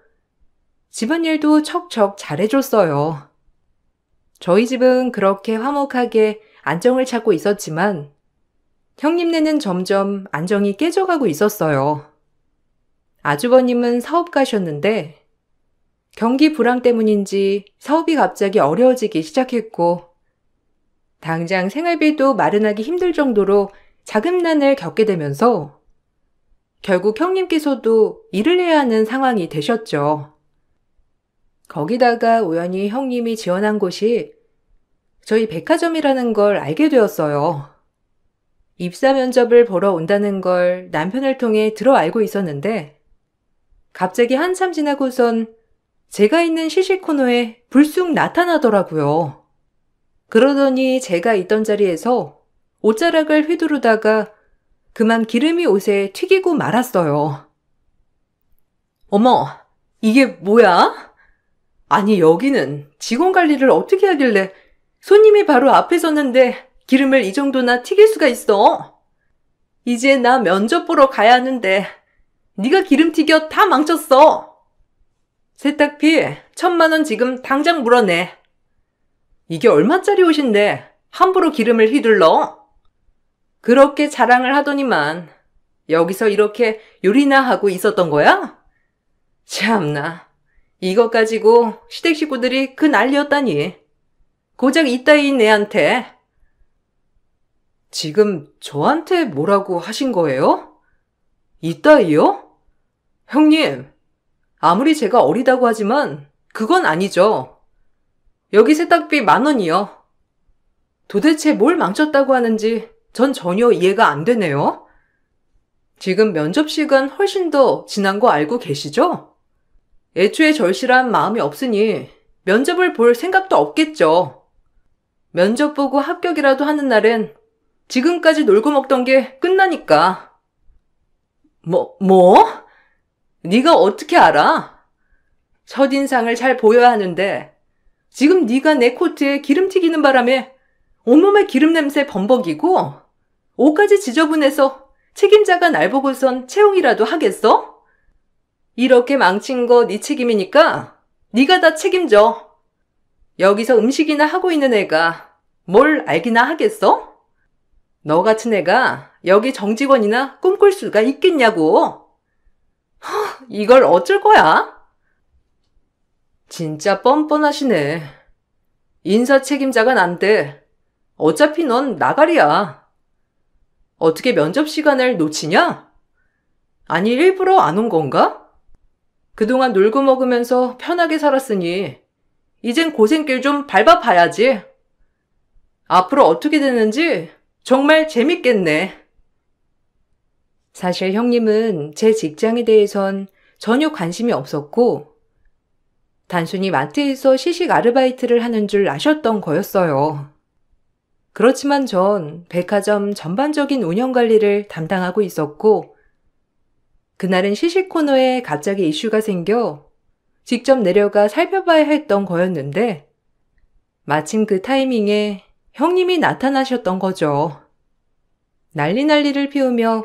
집안일도 척척 잘해줬어요. 저희 집은 그렇게 화목하게 안정을 찾고 있었지만 형님네는 점점 안정이 깨져가고 있었어요. 아주버님은 사업가셨는데 경기 불황 때문인지 사업이 갑자기 어려워지기 시작했고 당장 생활비도 마련하기 힘들 정도로 자금난을 겪게 되면서 결국 형님께서도 일을 해야 하는 상황이 되셨죠. 거기다가 우연히 형님이 지원한 곳이 저희 백화점이라는 걸 알게 되었어요. 입사 면접을 보러 온다는 걸 남편을 통해 들어 알고 있었는데 갑자기 한참 지나고선 제가 있는 시식 코너에 불쑥 나타나더라고요. 그러더니 제가 있던 자리에서 옷자락을 휘두르다가 그만 기름이 옷에 튀기고 말았어요. 어머, 이게 뭐야? 아니, 여기는 직원 관리를 어떻게 하길래 손님이 바로 앞에 섰는데 기름을 이 정도나 튀길 수가 있어? 이제 나 면접 보러 가야 하는데 네가 기름 튀겨 다 망쳤어. 세탁비 1,000만 원 지금 당장 물어내. 이게 얼마짜리 옷인데 함부로 기름을 휘둘러? 그렇게 자랑을 하더니만 여기서 이렇게 요리나 하고 있었던 거야? 참나, 이것 가지고 시댁 식구들이 그 난리였다니. 고작 이따위인 애한테. 지금 저한테 뭐라고 하신 거예요? 이따위요? 형님, 아무리 제가 어리다고 하지만 그건 아니죠. 여기 세탁비 10,000원이요. 도대체 뭘 망쳤다고 하는지 전 전혀 이해가 안 되네요. 지금 면접 시간 훨씬 더 지난 거 알고 계시죠? 애초에 절실한 마음이 없으니 면접을 볼 생각도 없겠죠. 면접 보고 합격이라도 하는 날엔 지금까지 놀고 먹던 게 끝나니까. 뭐? 네가 어떻게 알아? 첫인상을 잘 보여야 하는데 지금 네가 내 코트에 기름 튀기는 바람에 온몸에 기름 냄새 범벅이고 옷까지 지저분해서 책임자가 날 보고선 채용이라도 하겠어? 이렇게 망친 거 네 책임이니까 네가 다 책임져. 여기서 음식이나 하고 있는 애가 뭘 알기나 하겠어? 너 같은 애가 여기 정직원이나 꿈꿀 수가 있겠냐고. 이걸 어쩔 거야? 진짜 뻔뻔하시네. 인사 책임자가 난데 어차피 넌 나가리야. 어떻게 면접 시간을 놓치냐? 아니, 일부러 안 온 건가? 그동안 놀고 먹으면서 편하게 살았으니 이젠 고생길 좀 밟아봐야지. 앞으로 어떻게 되는지 정말 재밌겠네. 사실 형님은 제 직장에 대해선 전혀 관심이 없었고 단순히 마트에서 시식 아르바이트를 하는 줄 아셨던 거였어요. 그렇지만 전 백화점 전반적인 운영 관리를 담당하고 있었고 그날은 시식 코너에 갑자기 이슈가 생겨 직접 내려가 살펴봐야 했던 거였는데 마침 그 타이밍에 형님이 나타나셨던 거죠. 난리를 피우며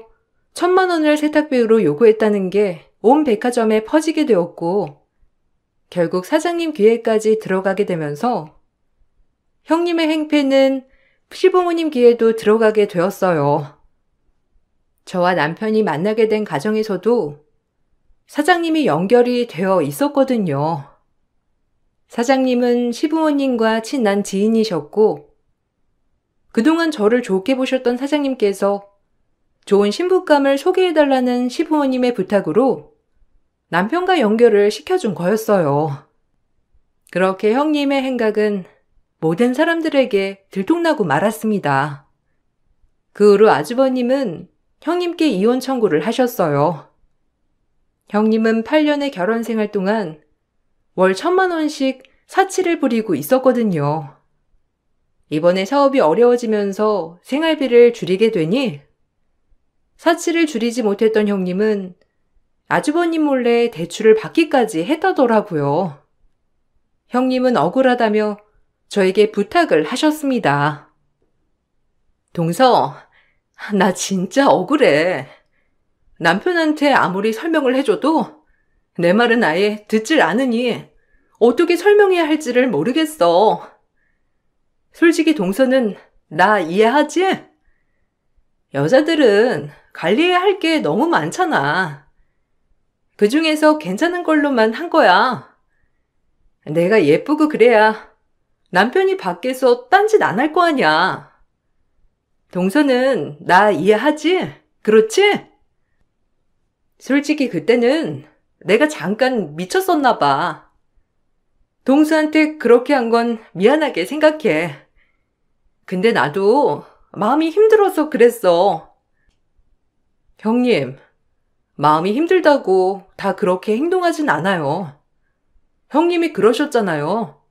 1,000만 원을 세탁비로 요구했다는 게 온 백화점에 퍼지게 되었고 결국 사장님 귀에까지 들어가게 되면서 형님의 행패는 시부모님 귀에도 들어가게 되었어요. 저와 남편이 만나게 된 가정에서도 사장님이 연결이 되어 있었거든요. 사장님은 시부모님과 친한 지인이셨고 그동안 저를 좋게 보셨던 사장님께서 좋은 신부감을 소개해달라는 시부모님의 부탁으로 남편과 연결을 시켜준 거였어요. 그렇게 형님의 행각은 모든 사람들에게 들통나고 말았습니다. 그 후로 아주버님은 형님께 이혼 청구를 하셨어요. 형님은 8년의 결혼 생활 동안 월 1,000만 원씩 사치를 부리고 있었거든요. 이번에 사업이 어려워지면서 생활비를 줄이게 되니 사치를 줄이지 못했던 형님은 아주버님 몰래 대출을 받기까지 했다더라고요. 형님은 억울하다며 저에게 부탁을 하셨습니다. 동서, 나 진짜 억울해. 남편한테 아무리 설명을 해줘도 내 말은 아예 듣질 않으니 어떻게 설명해야 할지를 모르겠어. 솔직히 동서는 나 이해하지? 여자들은 관리해야 할 게 너무 많잖아. 그중에서 괜찮은 걸로만 한 거야. 내가 예쁘고 그래야 남편이 밖에서 딴짓 안 할 거 아니야. 동서는 나 이해하지? 그렇지? 솔직히 그때는 내가 잠깐 미쳤었나 봐. 동서한테 그렇게 한 건 미안하게 생각해. 근데 나도 마음이 힘들어서 그랬어. 형님, 마음이 힘들다고 다 그렇게 행동하진 않아요. 형님이 그러셨잖아요.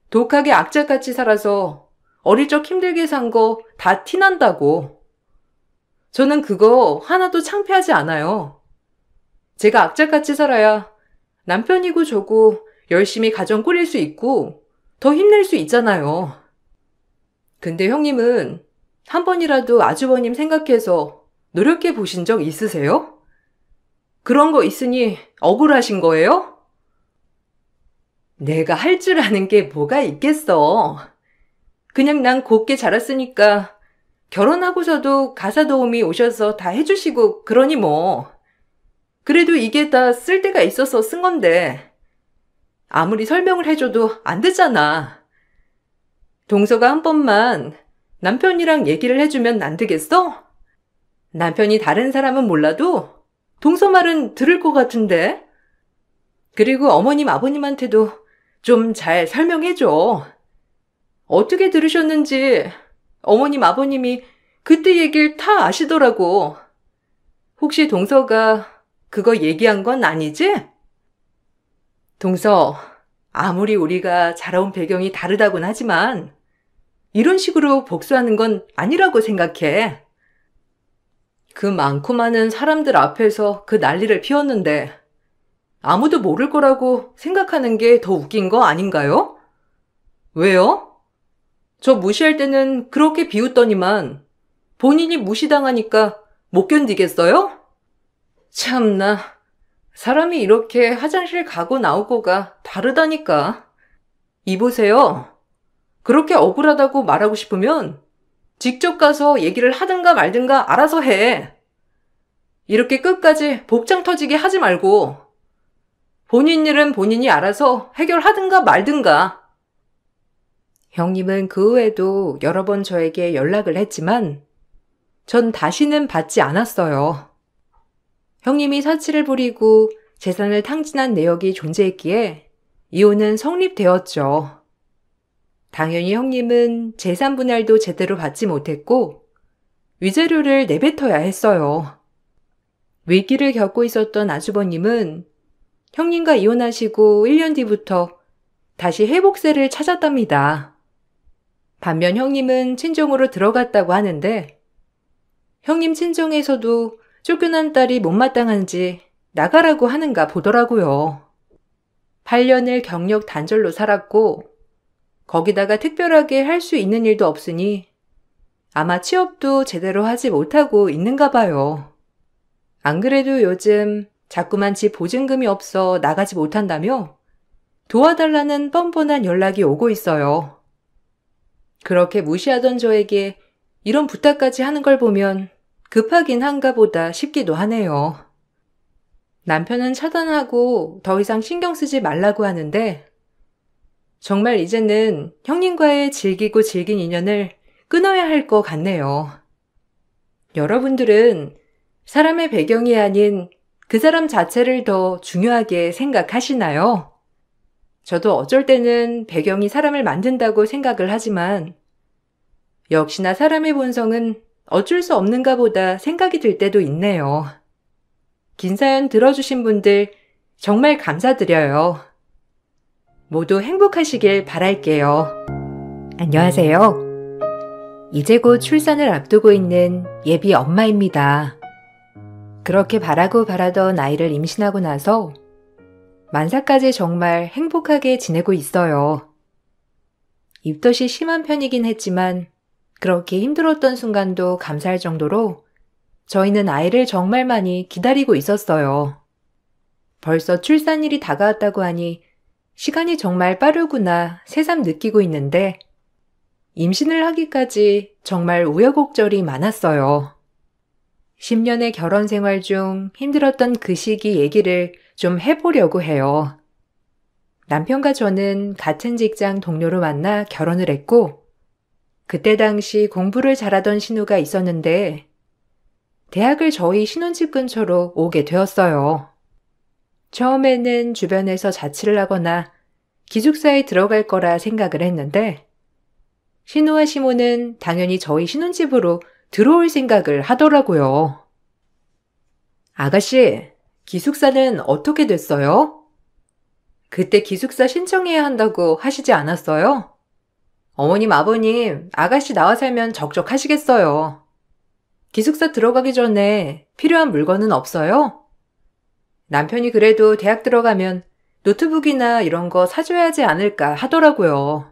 독하게 악착같이 살아서 어릴 적 힘들게 산 거 다 티난다고. 저는 그거 하나도 창피하지 않아요. 제가 악착같이 살아야 남편이고 저고 열심히 가정 꾸릴 수 있고 더 힘낼 수 있잖아요. 근데 형님은 한 번이라도 아주버님 생각해서 노력해 보신 적 있으세요? 그런 거 있으니 억울하신 거예요? 내가 할 줄 아는 게 뭐가 있겠어. 그냥 난 곱게 자랐으니까 결혼하고서도 가사 도우미 오셔서 다 해주시고 그러니 뭐. 그래도 이게 다 쓸데가 있어서 쓴 건데 아무리 설명을 해줘도 안 듣잖아. 동서가 한 번만 남편이랑 얘기를 해주면 안 되겠어? 남편이 다른 사람은 몰라도 동서 말은 들을 것 같은데. 그리고 어머님 아버님한테도 좀 잘 설명해줘. 어떻게 들으셨는지 어머님 아버님이 그때 얘기를 다 아시더라고. 혹시 동서가 그거 얘기한 건 아니지? 동서, 아무리 우리가 자라온 배경이 다르다곤 하지만 이런 식으로 복수하는 건 아니라고 생각해. 그 많고 많은 사람들 앞에서 그 난리를 피웠는데 아무도 모를 거라고 생각하는 게 더 웃긴 거 아닌가요? 왜요? 저 무시할 때는 그렇게 비웃더니만 본인이 무시당하니까 못 견디겠어요? 참나, 사람이 이렇게 화장실 가고 나오고가 다르다니까. 이보세요. 그렇게 억울하다고 말하고 싶으면 직접 가서 얘기를 하든가 말든가 알아서 해. 이렇게 끝까지 복장 터지게 하지 말고 본인 일은 본인이 알아서 해결하든가 말든가. 형님은 그 후에도 여러 번 저에게 연락을 했지만 전 다시는 받지 않았어요. 형님이 사치를 부리고 재산을 탕진한 내역이 존재했기에 이혼은 성립되었죠. 당연히 형님은 재산 분할도 제대로 받지 못했고 위자료를 내뱉어야 했어요. 위기를 겪고 있었던 아주버님은 형님과 이혼하시고 1년 뒤부터 다시 회복세를 찾았답니다. 반면 형님은 친정으로 들어갔다고 하는데 형님 친정에서도 쫓겨난 딸이 못마땅한지 나가라고 하는가 보더라고요. 8년을 경력 단절로 살았고 거기다가 특별하게 할 수 있는 일도 없으니 아마 취업도 제대로 하지 못하고 있는가 봐요. 안 그래도 요즘 자꾸만 집 보증금이 없어 나가지 못한다며 도와달라는 뻔뻔한 연락이 오고 있어요. 그렇게 무시하던 저에게 이런 부탁까지 하는 걸 보면 급하긴 한가 보다 싶기도 하네요. 남편은 차단하고 더 이상 신경 쓰지 말라고 하는데 정말 이제는 형님과의 질기고 질긴 인연을 끊어야 할 것 같네요. 여러분들은 사람의 배경이 아닌 그 사람 자체를 더 중요하게 생각하시나요? 저도 어쩔 때는 배경이 사람을 만든다고 생각을 하지만 역시나 사람의 본성은 어쩔 수 없는가 보다 생각이 들 때도 있네요. 긴 사연 들어주신 분들 정말 감사드려요. 모두 행복하시길 바랄게요. 안녕하세요. 이제 곧 출산을 앞두고 있는 예비 엄마입니다. 그렇게 바라고 바라던 아이를 임신하고 나서 만사까지 정말 행복하게 지내고 있어요. 입덧이 심한 편이긴 했지만 그렇게 힘들었던 순간도 감사할 정도로 저희는 아이를 정말 많이 기다리고 있었어요. 벌써 출산일이 다가왔다고 하니 시간이 정말 빠르구나 새삼 느끼고 있는데 임신을 하기까지 정말 우여곡절이 많았어요. 10년의 결혼 생활 중 힘들었던 그 시기 얘기를 좀 해보려고 해요. 남편과 저는 같은 직장 동료로 만나 결혼을 했고 그때 당시 공부를 잘하던 신우가 있었는데 대학을 저희 신혼집 근처로 오게 되었어요. 처음에는 주변에서 자취를 하거나 기숙사에 들어갈 거라 생각을 했는데 신우와 시모는 당연히 저희 신혼집으로 들어올 생각을 하더라고요. 아가씨, 기숙사는 어떻게 됐어요? 그때 기숙사 신청해야 한다고 하시지 않았어요? 어머님, 아버님, 아가씨 나와 살면 적적하시겠어요. 기숙사 들어가기 전에 필요한 물건은 없어요? 남편이 그래도 대학 들어가면 노트북이나 이런 거 사줘야 하지 않을까 하더라고요.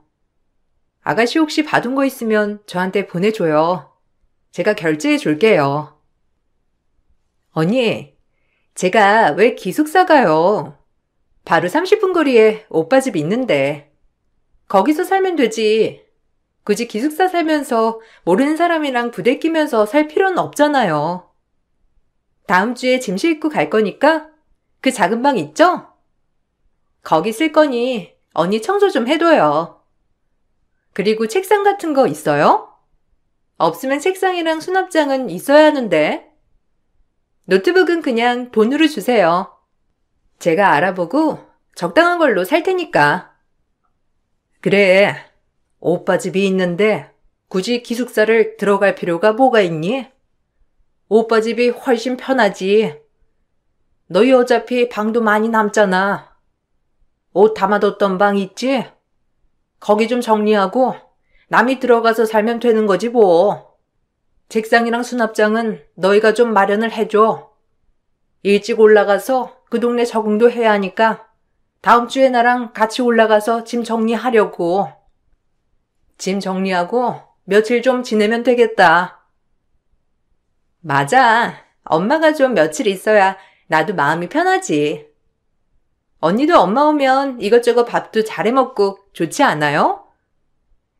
아가씨 혹시 받은 거 있으면 저한테 보내줘요. 제가 결제해 줄게요. 언니, 제가 왜 기숙사 가요? 바로 30분 거리에 오빠 집 있는데. 거기서 살면 되지. 굳이 기숙사 살면서 모르는 사람이랑 부대끼면서 살 필요는 없잖아요. 다음 주에 짐 싣고 갈 거니까 그 작은 방 있죠? 거기 쓸 거니 언니 청소 좀 해둬요. 그리고 책상 같은 거 있어요? 없으면 책상이랑 수납장은 있어야 하는데. 노트북은 그냥 돈으로 주세요. 제가 알아보고 적당한 걸로 살 테니까. 그래, 오빠 집이 있는데 굳이 기숙사를 들어갈 필요가 뭐가 있니? 오빠 집이 훨씬 편하지. 너희 어차피 방도 많이 남잖아. 옷 담아뒀던 방 있지? 거기 좀 정리하고 남이 들어가서 살면 되는 거지 뭐. 책상이랑 수납장은 너희가 좀 마련을 해줘. 일찍 올라가서 그 동네 적응도 해야 하니까 다음 주에 나랑 같이 올라가서 짐 정리하려고. 짐 정리하고 며칠 좀 지내면 되겠다. 맞아. 엄마가 좀 며칠 있어야 나도 마음이 편하지. 언니도 엄마 오면 이것저것 밥도 잘해 먹고 좋지 않아요?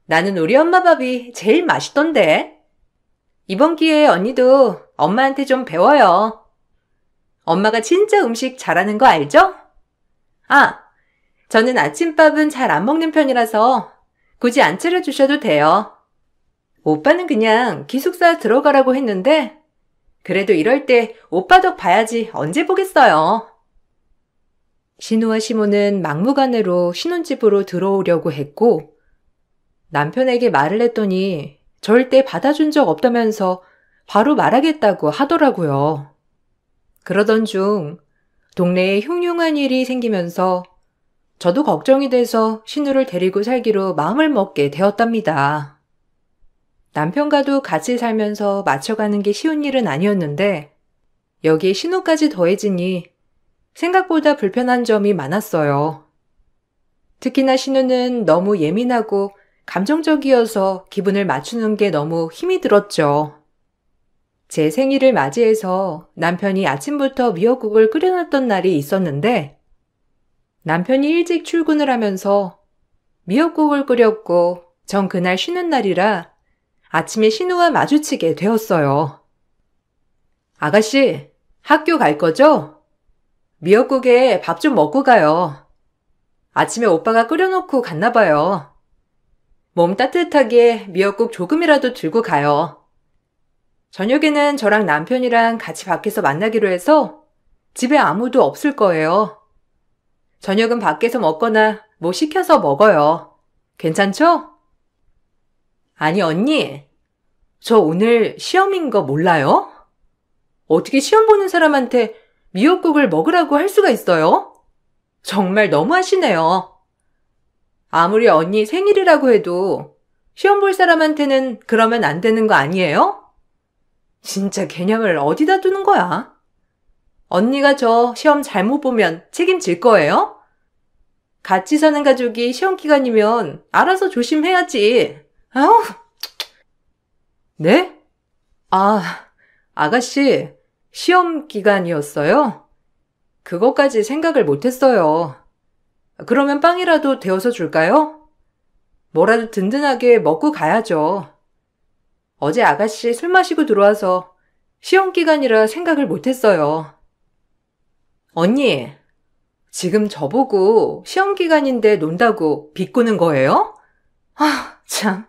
나는 우리 엄마 밥이 제일 맛있던데. 이번 기회에 언니도 엄마한테 좀 배워요. 엄마가 진짜 음식 잘하는 거 알죠? 아, 저는 아침밥은 잘 안 먹는 편이라서 굳이 안 차려주셔도 돼요. 오빠는 그냥 기숙사 들어가라고 했는데 그래도 이럴 때 오빠 덕 봐야지 언제 보겠어요. 신우와 시모는 막무가내로 신혼집으로 들어오려고 했고 남편에게 말을 했더니 절대 받아준 적 없다면서 바로 말하겠다고 하더라고요. 그러던 중 동네에 흉흉한 일이 생기면서 저도 걱정이 돼서 신우를 데리고 살기로 마음을 먹게 되었답니다. 남편과도 같이 살면서 맞춰가는 게 쉬운 일은 아니었는데 여기에 신우까지 더해지니 생각보다 불편한 점이 많았어요. 특히나 신우는 너무 예민하고 감정적이어서 기분을 맞추는 게 너무 힘이 들었죠. 제 생일을 맞이해서 남편이 아침부터 미역국을 끓여놨던 날이 있었는데 남편이 일찍 출근을 하면서 미역국을 끓였고 전 그날 쉬는 날이라 아침에 신우와 마주치게 되었어요. 아가씨, 학교 갈 거죠? 미역국에 밥 좀 먹고 가요. 아침에 오빠가 끓여놓고 갔나 봐요. 몸 따뜻하게 미역국 조금이라도 들고 가요. 저녁에는 저랑 남편이랑 같이 밖에서 만나기로 해서 집에 아무도 없을 거예요. 저녁은 밖에서 먹거나 뭐 시켜서 먹어요. 괜찮죠? 아니 언니, 저 오늘 시험인 거 몰라요? 어떻게 시험 보는 사람한테 미역국을 먹으라고 할 수가 있어요? 정말 너무하시네요. 아무리 언니 생일이라고 해도 시험 볼 사람한테는 그러면 안 되는 거 아니에요? 진짜 개념을 어디다 두는 거야? 언니가 저 시험 잘못 보면 책임질 거예요? 같이 사는 가족이 시험 기간이면 알아서 조심해야지. 아우. 네? 아가씨, 시험 기간이었어요? 그것까지 생각을 못했어요. 그러면 빵이라도 데워서 줄까요? 뭐라도 든든하게 먹고 가야죠. 어제 아가씨 술 마시고 들어와서 시험 기간이라 생각을 못했어요. 언니, 지금 저보고 시험 기간인데 논다고 비꼬는 거예요? 아, 참.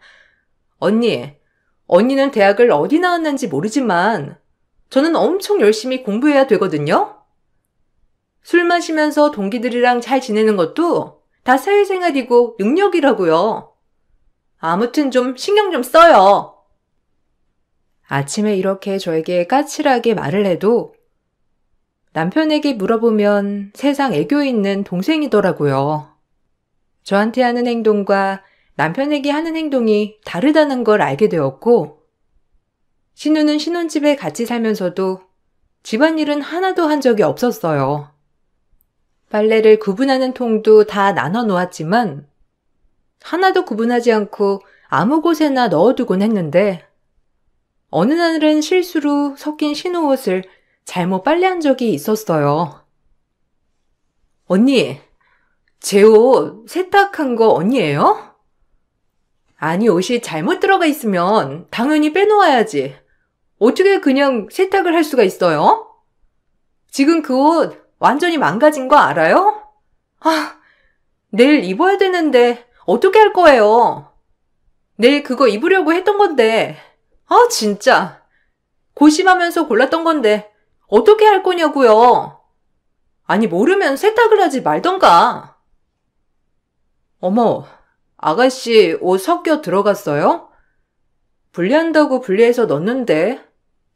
언니는 대학을 어디 나왔는지 모르지만 저는 엄청 열심히 공부해야 되거든요? 술 마시면서 동기들이랑 잘 지내는 것도 다 사회생활이고 능력이라고요. 아무튼 좀 신경 좀 써요. 아침에 이렇게 저에게 까칠하게 말을 해도 남편에게 물어보면 세상 애교 있는 동생이더라고요. 저한테 하는 행동과 남편에게 하는 행동이 다르다는 걸 알게 되었고, 신우는 신혼집에 같이 살면서도 집안일은 하나도 한 적이 없었어요. 빨래를 구분하는 통도 다 나눠 놓았지만 하나도 구분하지 않고 아무 곳에나 넣어두곤 했는데 어느 날은 실수로 섞인 신우 옷을 잘못 빨래한 적이 있었어요. 언니, 제 옷 세탁한 거 언니예요? 아니, 옷이 잘못 들어가 있으면 당연히 빼놓아야지. 어떻게 그냥 세탁을 할 수가 있어요? 지금 그 옷 완전히 망가진 거 알아요? 아, 내일 입어야 되는데 어떻게 할 거예요? 내일 그거 입으려고 했던 건데. 아, 진짜. 고심하면서 골랐던 건데 어떻게 할 거냐고요? 아니, 모르면 세탁을 하지 말던가. 어머, 아가씨 옷 섞여 들어갔어요? 분리한다고 분리해서 넣었는데.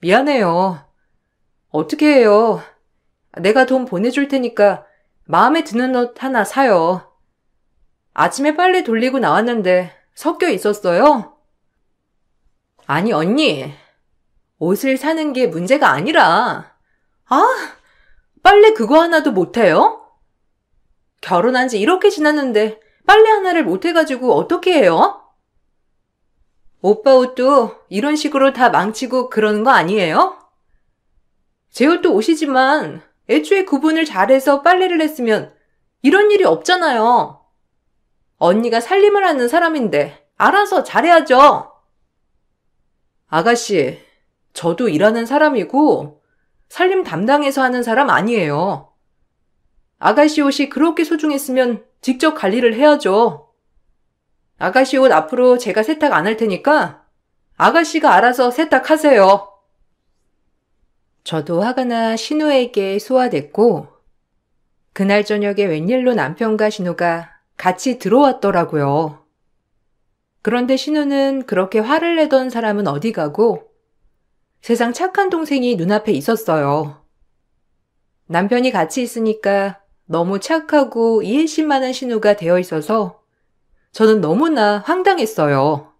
미안해요. 어떻게 해요? 내가 돈 보내줄 테니까 마음에 드는 옷 하나 사요. 아침에 빨래 돌리고 나왔는데 섞여 있었어요? 아니, 언니. 옷을 사는 게 문제가 아니라. 아, 빨래 그거 하나도 못해요? 결혼한 지 이렇게 지났는데 빨래 하나를 못해가지고 어떻게 해요? 오빠 옷도 이런 식으로 다 망치고 그러는 거 아니에요? 제 옷도 옷이지만 애초에 구분을 잘해서 빨래를 했으면 이런 일이 없잖아요. 언니가 살림을 하는 사람인데 알아서 잘해야죠. 아가씨, 저도 일하는 사람이고 살림 담당해서 하는 사람 아니에요. 아가씨 옷이 그렇게 소중했으면 직접 관리를 해야죠. 아가씨 옷 앞으로 제가 세탁 안 할 테니까 아가씨가 알아서 세탁하세요. 저도 화가 나 신우에게 소화됐고 그날 저녁에 웬일로 남편과 신우가 같이 들어왔더라고요. 그런데 신우는 그렇게 화를 내던 사람은 어디 가고 세상 착한 동생이 눈앞에 있었어요. 남편이 같이 있으니까 너무 착하고 이해심 많은 신우가 되어 있어서 저는 너무나 황당했어요.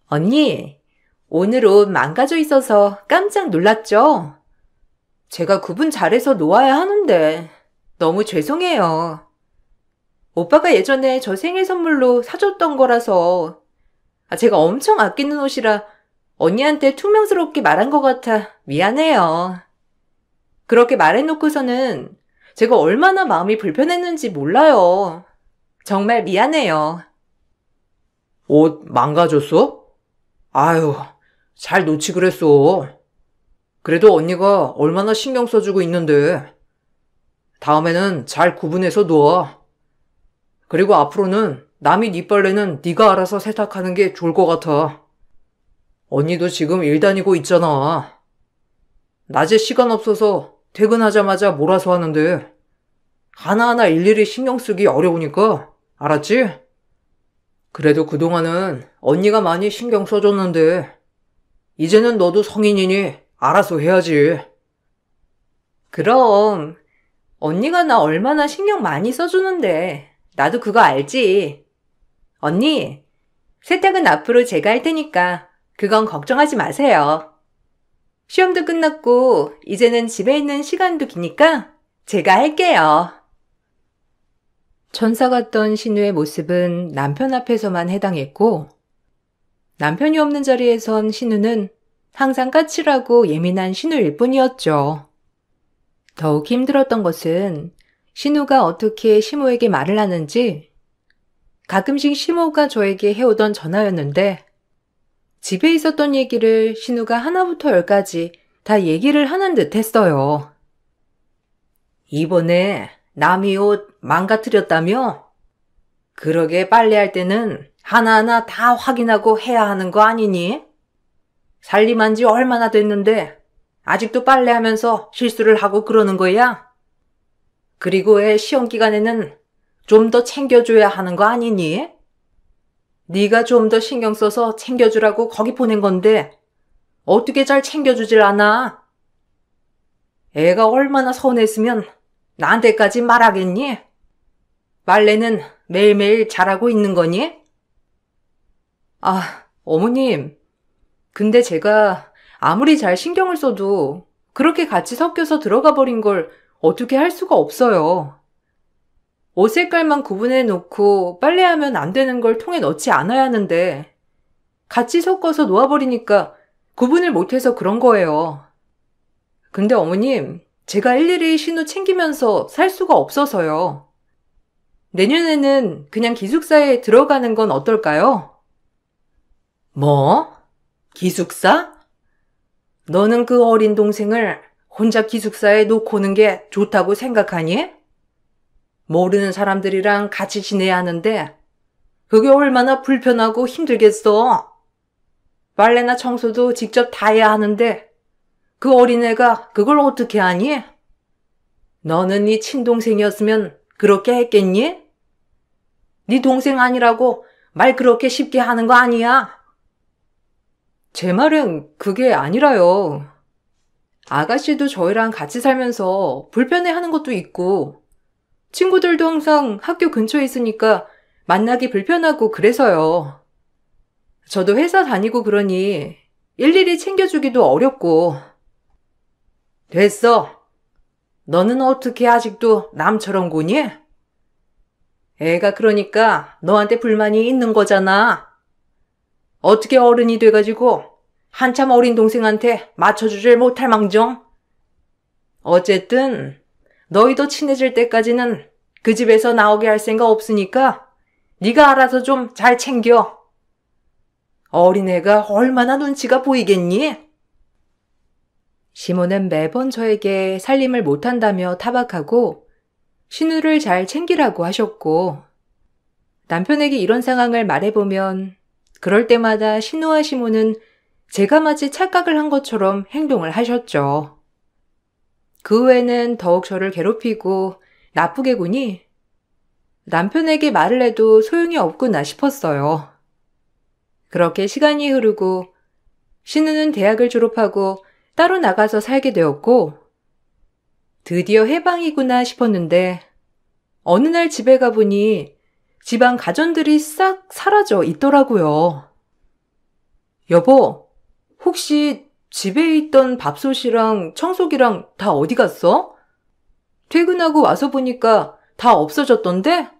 언니, 오늘 옷 망가져 있어서 깜짝 놀랐죠? 제가 구분 잘해서 놓아야 하는데 너무 죄송해요. 오빠가 예전에 저 생일 선물로 사줬던 거라서 제가 엄청 아끼는 옷이라 언니한테 퉁명스럽게 말한 것 같아 미안해요. 그렇게 말해놓고서는 제가 얼마나 마음이 불편했는지 몰라요. 정말 미안해요. 옷 망가졌어? 아유, 잘 놓지 그랬어. 그래도 언니가 얼마나 신경 써주고 있는데. 다음에는 잘 구분해서 놓아. 그리고 앞으로는 남이 네 빨래는 네가 알아서 세탁하는 게 좋을 것 같아. 언니도 지금 일 다니고 있잖아. 낮에 시간 없어서 퇴근하자마자 몰아서 하는데 하나하나 일일이 신경 쓰기 어려우니까 알았지? 그래도 그동안은 언니가 많이 신경 써줬는데 이제는 너도 성인이니 알아서 해야지. 그럼 언니가 나 얼마나 신경 많이 써주는데 나도 그거 알지. 언니, 세탁은 앞으로 제가 할 테니까 그건 걱정하지 마세요. 시험도 끝났고 이제는 집에 있는 시간도 기니까 제가 할게요. 천사 같던 신우의 모습은 남편 앞에서만 해당했고 남편이 없는 자리에선 신우는 항상 까칠하고 예민한 신우일 뿐이었죠. 더욱 힘들었던 것은 신우가 어떻게 시모에게 말을 하는지 가끔씩 시모가 저에게 해오던 전화였는데 집에 있었던 얘기를 신우가 하나부터 열까지 다 얘기를 하는 듯 했어요. 이번에 남이 옷 망가뜨렸다며? 그러게 빨래할 때는 하나하나 다 확인하고 해야 하는 거 아니니? 살림한 지 얼마나 됐는데 아직도 빨래하면서 실수를 하고 그러는 거야? 그리고 애 시험 기간에는 좀 더 챙겨줘야 하는 거 아니니? 네가 좀 더 신경 써서 챙겨주라고 거기 보낸 건데 어떻게 잘 챙겨주질 않아? 애가 얼마나 서운했으면 나한테까지 말하겠니? 빨래는 매일매일 잘하고 있는 거니? 아, 어머님. 근데 제가 아무리 잘 신경을 써도 그렇게 같이 섞여서 들어가 버린 걸 어떻게 할 수가 없어요. 옷 색깔만 구분해 놓고 빨래하면 안 되는 걸 통에 넣지 않아야 하는데 같이 섞어서 놓아버리니까 구분을 못해서 그런 거예요. 근데 어머님, 제가 일일이 신우 챙기면서 살 수가 없어서요. 내년에는 그냥 기숙사에 들어가는 건 어떨까요? 뭐? 기숙사? 너는 그 어린 동생을 혼자 기숙사에 놓고 오는 게 좋다고 생각하니? 모르는 사람들이랑 같이 지내야 하는데 그게 얼마나 불편하고 힘들겠어. 빨래나 청소도 직접 다 해야 하는데 그 어린애가 그걸 어떻게 하니? 너는 네 친동생이었으면 그렇게 했겠니? 네 동생 아니라고 말 그렇게 쉽게 하는 거 아니야? 제 말은 그게 아니라요. 아가씨도 저희랑 같이 살면서 불편해하는 것도 있고 친구들도 항상 학교 근처에 있으니까 만나기 불편하고 그래서요. 저도 회사 다니고 그러니 일일이 챙겨주기도 어렵고. 됐어. 너는 어떻게 아직도 남처럼 구니? 애가 그러니까 너한테 불만이 있는 거잖아. 어떻게 어른이 돼가지고 한참 어린 동생한테 맞춰주질 못할 망정? 어쨌든 너희도 친해질 때까지는 그 집에서 나오게 할 생각 없으니까 네가 알아서 좀 잘 챙겨. 어린애가 얼마나 눈치가 보이겠니? 시모는 매번 저에게 살림을 못한다며 타박하고 신우를 잘 챙기라고 하셨고 남편에게 이런 상황을 말해보면 그럴 때마다 신우와 시모는 제가 마치 착각을 한 것처럼 행동을 하셨죠. 그 후에는 더욱 저를 괴롭히고 나쁘게 구니 남편에게 말을 해도 소용이 없구나 싶었어요. 그렇게 시간이 흐르고 신우는 대학을 졸업하고 따로 나가서 살게 되었고 드디어 해방이구나 싶었는데 어느 날 집에 가보니 집안 가전들이 싹 사라져 있더라고요. 여보, 혹시 집에 있던 밥솥이랑 청소기랑 다 어디 갔어? 퇴근하고 와서 보니까 다 없어졌던데?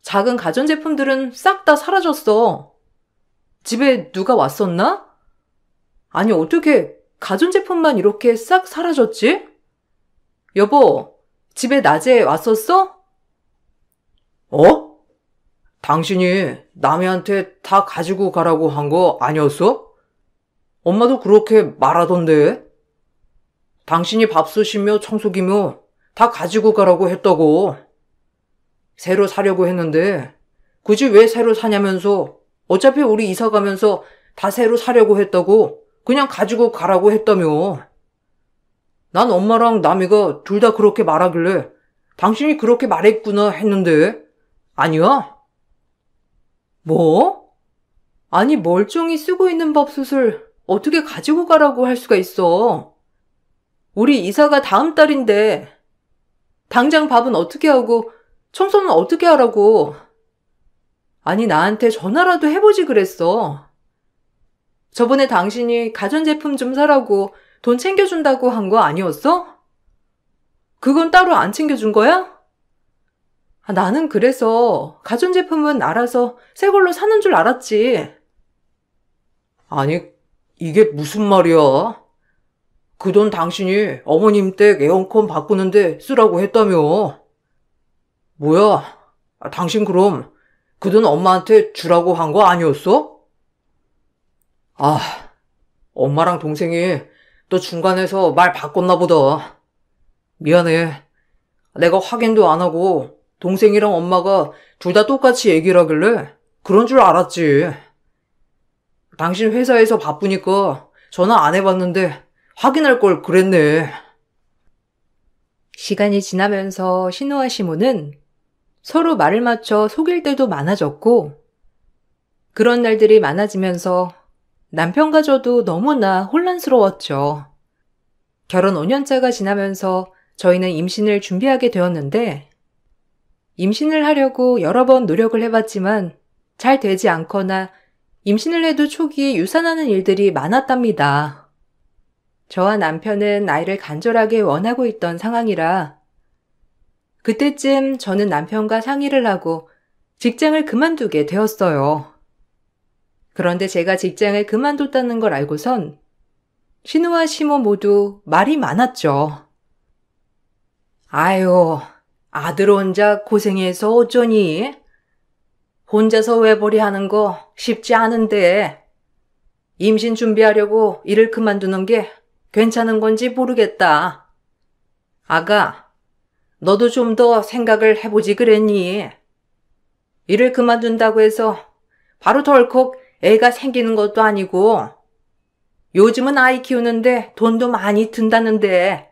작은 가전제품들은 싹 다 사라졌어. 집에 누가 왔었나? 아니, 어떻게 가전제품만 이렇게 싹 사라졌지? 여보, 집에 낮에 왔었어? 어? 당신이 남이한테 다 가지고 가라고 한 거 아니었어? 엄마도 그렇게 말하던데. 당신이 밥솥이며 청소기며 다 가지고 가라고 했다고. 새로 사려고 했는데 굳이 왜 새로 사냐면서 어차피 우리 이사 가면서 다 새로 사려고 했다고 그냥 가지고 가라고 했다며. 난 엄마랑 남이가 둘 다 그렇게 말하길래 당신이 그렇게 말했구나 했는데 아니야? 뭐? 아니 멀쩡히 쓰고 있는 밥솥을 어떻게 가지고 가라고 할 수가 있어. 우리 이사가 다음 달인데 당장 밥은 어떻게 하고 청소는 어떻게 하라고. 아니 나한테 전화라도 해보지 그랬어. 저번에 당신이 가전제품 좀 사라고 돈 챙겨준다고 한 거 아니었어? 그건 따로 안 챙겨준 거야? 나는 그래서 가전제품은 알아서 새 걸로 사는 줄 알았지. 아니, 이게 무슨 말이야? 그 돈 당신이 어머님 댁 에어컨 바꾸는데 쓰라고 했다며. 뭐야? 당신 그럼 그 돈 엄마한테 주라고 한 거 아니었어? 아, 엄마랑 동생이 또 중간에서 말 바꿨나 보다. 미안해. 내가 확인도 안 하고 동생이랑 엄마가 둘 다 똑같이 얘기를 하길래 그런 줄 알았지. 당신 회사에서 바쁘니까 전화 안 해봤는데 확인할 걸 그랬네. 시간이 지나면서 신우와 시모는 서로 말을 맞춰 속일 때도 많아졌고, 그런 날들이 많아지면서 남편과 저도 너무나 혼란스러웠죠. 결혼 5년차가 지나면서 저희는 임신을 준비하게 되었는데, 임신을 하려고 여러 번 노력을 해봤지만 잘 되지 않거나 임신을 해도 초기에 유산하는 일들이 많았답니다. 저와 남편은 아이를 간절하게 원하고 있던 상황이라 그때쯤 저는 남편과 상의를 하고 직장을 그만두게 되었어요. 그런데 제가 직장을 그만뒀다는 걸 알고선 신우와 시모 모두 말이 많았죠. 아유, 아들 혼자 고생해서 어쩌니? 혼자서 외벌이 하는 거 쉽지 않은데 임신 준비하려고 일을 그만두는 게 괜찮은 건지 모르겠다. 아가, 너도 좀 더 생각을 해보지 그랬니? 일을 그만둔다고 해서 바로 덜컥 애가 생기는 것도 아니고 요즘은 아이 키우는데 돈도 많이 든다는데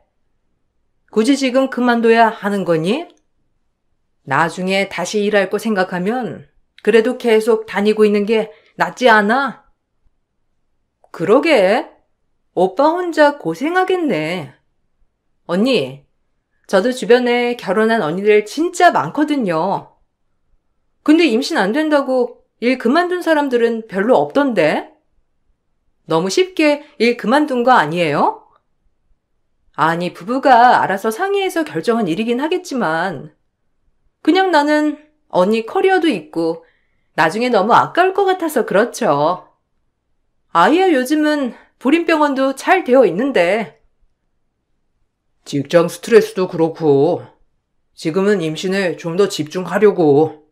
굳이 지금 그만둬야 하는 거니? 나중에 다시 일할 거 생각하면 그래도 계속 다니고 있는 게 낫지 않아? 그러게. 오빠 혼자 고생하겠네. 언니, 저도 주변에 결혼한 언니들 진짜 많거든요. 근데 임신 안 된다고 일 그만둔 사람들은 별로 없던데? 너무 쉽게 일 그만둔 거 아니에요? 아니, 부부가 알아서 상의해서 결정한 일이긴 하겠지만 그냥 나는 언니 커리어도 있고 나중에 너무 아까울 것 같아서 그렇죠. 아이야 요즘은 불임병원도 잘 되어 있는데. 직장 스트레스도 그렇고 지금은 임신에 좀 더 집중하려고.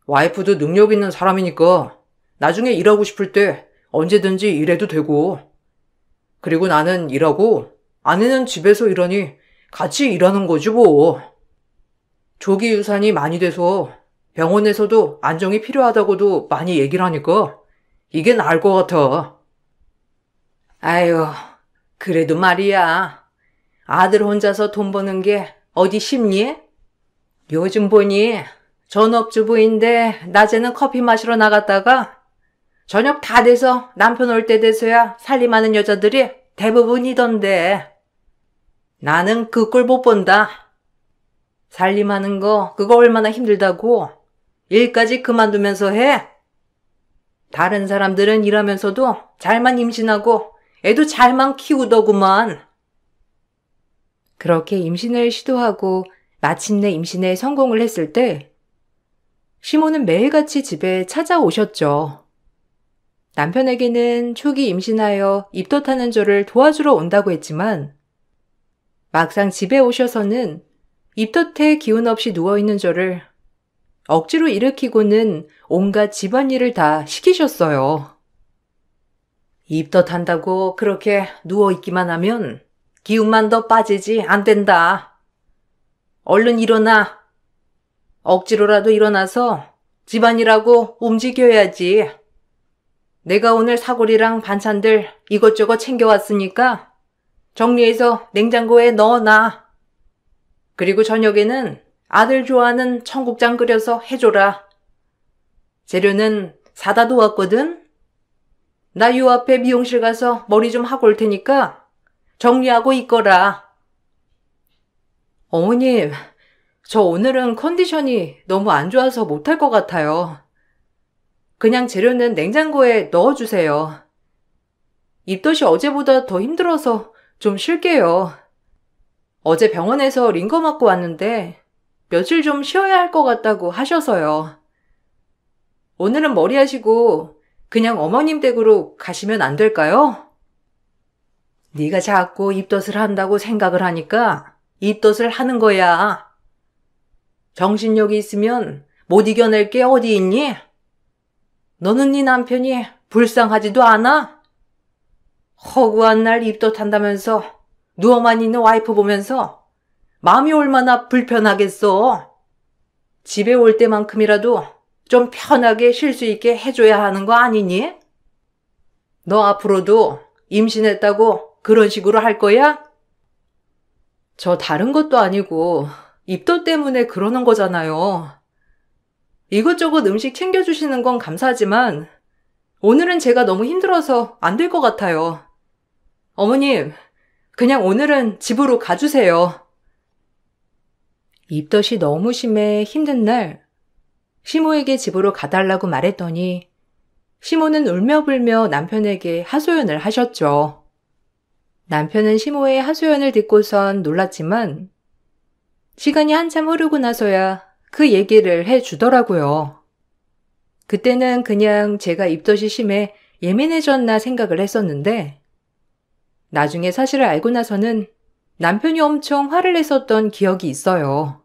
와이프도 능력 있는 사람이니까 나중에 일하고 싶을 때 언제든지 일해도 되고. 그리고 나는 일하고 아내는 집에서 일하니 같이 일하는 거지 뭐. 조기 유산이 많이 돼서 병원에서도 안정이 필요하다고도 많이 얘기를 하니까 이게 나을 것 같아. 아유, 그래도 말이야. 아들 혼자서 돈 버는 게 어디 쉽니? 요즘 보니 전업주부인데 낮에는 커피 마시러 나갔다가 저녁 다 돼서 남편 올 때 돼서야 살림하는 여자들이 대부분이던데. 나는 그 꼴 못 본다. 살림하는 거 그거 얼마나 힘들다고. 일까지 그만두면서 해. 다른 사람들은 일하면서도 잘만 임신하고 애도 잘만 키우더구만. 그렇게 임신을 시도하고 마침내 임신에 성공을 했을 때 시모는 매일같이 집에 찾아오셨죠. 남편에게는 초기 임신하여 입덧하는 저를 도와주러 온다고 했지만 막상 집에 오셔서는 입덧에 기운 없이 누워있는 저를 억지로 일으키고는 온갖 집안일을 다 시키셨어요. 입덧한다고 그렇게 누워있기만 하면 기운만 더 빠지지 안 된다. 얼른 일어나. 억지로라도 일어나서 집안일하고 움직여야지. 내가 오늘 사골이랑 반찬들 이것저것 챙겨왔으니까 정리해서 냉장고에 넣어놔. 그리고 저녁에는 아들 좋아하는 청국장 끓여서 해줘라. 재료는 사다 놓았거든. 나 요 앞에 미용실 가서 머리 좀 하고 올 테니까 정리하고 있거라. 어머님, 저 오늘은 컨디션이 너무 안 좋아서 못할 것 같아요. 그냥 재료는 냉장고에 넣어주세요. 입덧이 어제보다 더 힘들어서 좀 쉴게요. 어제 병원에서 링거 맞고 왔는데 며칠 좀 쉬어야 할 것 같다고 하셔서요. 오늘은 머리 하시고 그냥 어머님 댁으로 가시면 안 될까요? 네가 자꾸 입덧을 한다고 생각을 하니까 입덧을 하는 거야. 정신력이 있으면 못 이겨낼 게 어디 있니? 너는 네 남편이 불쌍하지도 않아? 허구한 날 입덧한다면서 누워만 있는 와이프 보면서 마음이 얼마나 불편하겠어. 집에 올 때만큼이라도 좀 편하게 쉴 수 있게 해줘야 하는 거 아니니? 너 앞으로도 임신했다고 그런 식으로 할 거야? 저 다른 것도 아니고 입덧 때문에 그러는 거잖아요. 이것저것 음식 챙겨주시는 건 감사하지만 오늘은 제가 너무 힘들어서 안 될 것 같아요. 어머님, 그냥 오늘은 집으로 가주세요. 입덧이 너무 심해 힘든 날 시모에게 집으로 가달라고 말했더니 시모는 울며불며 남편에게 하소연을 하셨죠. 남편은 시모의 하소연을 듣고선 놀랐지만 시간이 한참 흐르고 나서야 그 얘기를 해주더라고요. 그때는 그냥 제가 입덧이 심해 예민해졌나 생각을 했었는데 나중에 사실을 알고 나서는 남편이 엄청 화를 냈었던 기억이 있어요.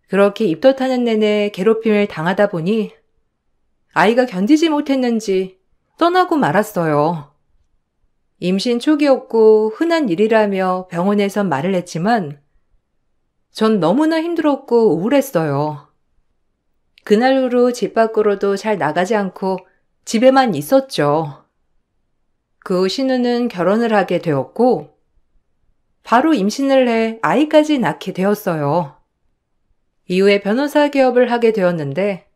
그렇게 입덧하는 내내 괴롭힘을 당하다 보니 아이가 견디지 못했는지 떠나고 말았어요. 임신 초기였고 흔한 일이라며 병원에선 말을 했지만 전 너무나 힘들었고 우울했어요. 그날 후로 집 밖으로도 잘 나가지 않고 집에만 있었죠. 그 후 신우는 결혼을 하게 되었고 바로 임신을 해 아이까지 낳게 되었어요. 이후에 변호사 개업을 하게 되었는데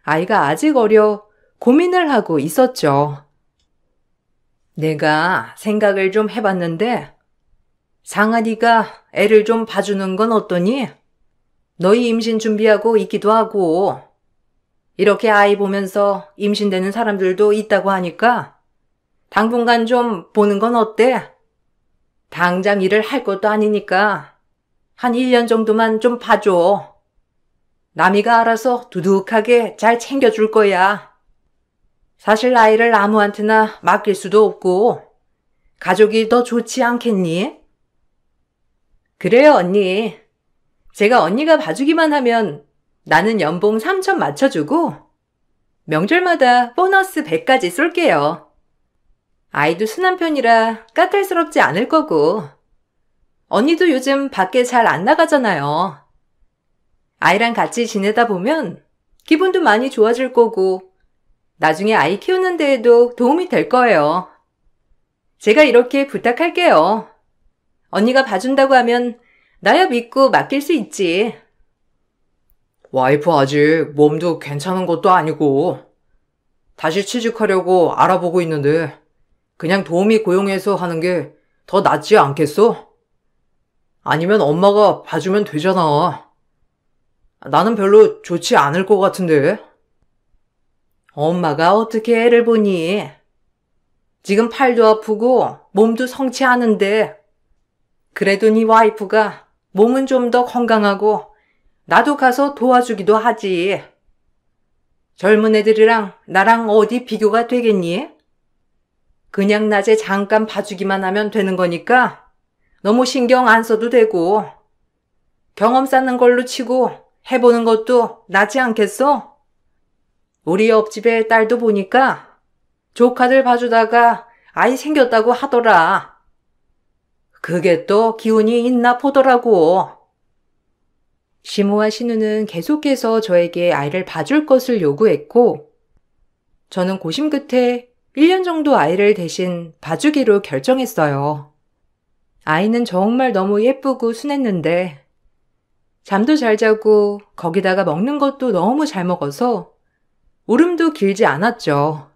아이가 아직 어려 고민을 하고 있었죠. 내가 생각을 좀 해봤는데 상아리가 애를 좀 봐주는 건 어떠니? 너희 임신 준비하고 있기도 하고 이렇게 아이 보면서 임신되는 사람들도 있다고 하니까 당분간 좀 보는 건 어때? 당장 일을 할 것도 아니니까 한 1년 정도만 좀 봐줘. 남이가 알아서 두둑하게 잘 챙겨줄 거야. 사실 아이를 아무한테나 맡길 수도 없고 가족이 더 좋지 않겠니? 그래요, 언니. 제가 언니가 봐주기만 하면 나는 연봉 3천 맞춰주고 명절마다 보너스 100까지 쏠게요. 아이도 순한 편이라 까탈스럽지 않을 거고 언니도 요즘 밖에 잘 안 나가잖아요. 아이랑 같이 지내다 보면 기분도 많이 좋아질 거고 나중에 아이 키우는 데에도 도움이 될 거예요. 제가 이렇게 부탁할게요. 언니가 봐준다고 하면 나야 믿고 맡길 수 있지. 와이프 아직 몸도 괜찮은 것도 아니고 다시 취직하려고 알아보고 있는데 그냥 도우미 고용해서 하는 게 더 낫지 않겠어? 아니면 엄마가 봐주면 되잖아. 나는 별로 좋지 않을 것 같은데. 엄마가 어떻게 애를 보니? 지금 팔도 아프고 몸도 성치 않은데 그래도 네 와이프가 몸은 좀 더 건강하고 나도 가서 도와주기도 하지. 젊은 애들이랑 나랑 어디 비교가 되겠니? 그냥 낮에 잠깐 봐주기만 하면 되는 거니까 너무 신경 안 써도 되고 경험 쌓는 걸로 치고 해보는 것도 낫지 않겠어? 우리 옆집에 딸도 보니까 조카들 봐주다가 아이 생겼다고 하더라. 그게 또 기운이 있나 보더라고. 시모와 신우는 계속해서 저에게 아이를 봐줄 것을 요구했고 저는 고심 끝에 1년 정도 아이를 대신 봐주기로 결정했어요. 아이는 정말 너무 예쁘고 순했는데 잠도 잘 자고 거기다가 먹는 것도 너무 잘 먹어서 울음도 길지 않았죠.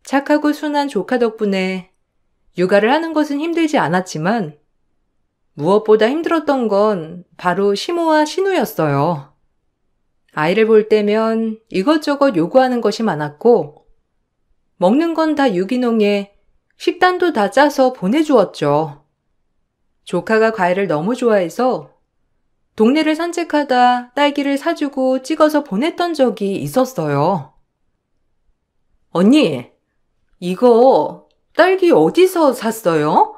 착하고 순한 조카 덕분에 육아를 하는 것은 힘들지 않았지만 무엇보다 힘들었던 건 바로 시모와 신우였어요. 아이를 볼 때면 이것저것 요구하는 것이 많았고 먹는 건 다 유기농에 식단도 다 짜서 보내주었죠. 조카가 과일을 너무 좋아해서 동네를 산책하다 딸기를 사주고 찍어서 보냈던 적이 있었어요. 언니, 이거 딸기 어디서 샀어요?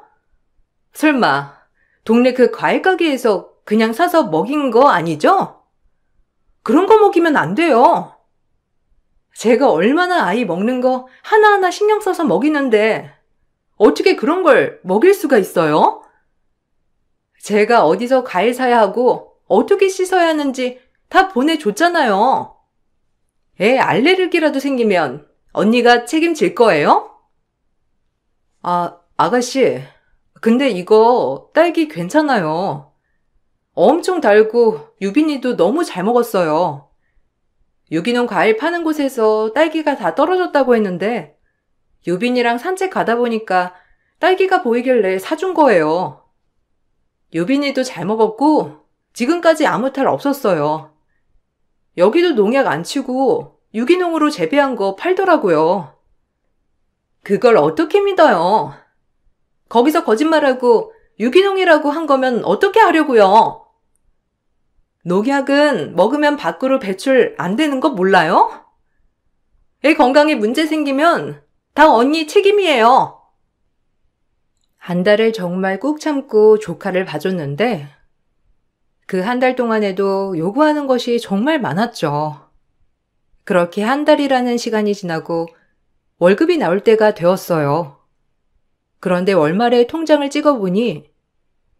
설마 동네 그 과일 가게에서 그냥 사서 먹인 거 아니죠? 그런 거 먹이면 안 돼요. 제가 얼마나 아이 먹는 거 하나하나 신경 써서 먹이는데 어떻게 그런 걸 먹일 수가 있어요? 제가 어디서 과일 사야 하고 어떻게 씻어야 하는지 다 보내줬잖아요. 애 알레르기라도 생기면 언니가 책임질 거예요? 아가씨, 근데 이거 딸기 괜찮아요. 엄청 달고 유빈이도 너무 잘 먹었어요. 유기농 과일 파는 곳에서 딸기가 다 떨어졌다고 했는데 유빈이랑 산책 가다 보니까 딸기가 보이길래 사준 거예요. 유빈이도 잘 먹었고 지금까지 아무 탈 없었어요. 여기도 농약 안 치고 유기농으로 재배한 거 팔더라고요. 그걸 어떻게 믿어요? 거기서 거짓말하고 유기농이라고 한 거면 어떻게 하려고요? 농약은 먹으면 밖으로 배출 안 되는 거 몰라요? 애 건강에 문제 생기면 다 언니 책임이에요. 한 달을 정말 꾹 참고 조카를 봐줬는데 그 한 달 동안에도 요구하는 것이 정말 많았죠. 그렇게 한 달이라는 시간이 지나고 월급이 나올 때가 되었어요. 그런데 월말에 통장을 찍어보니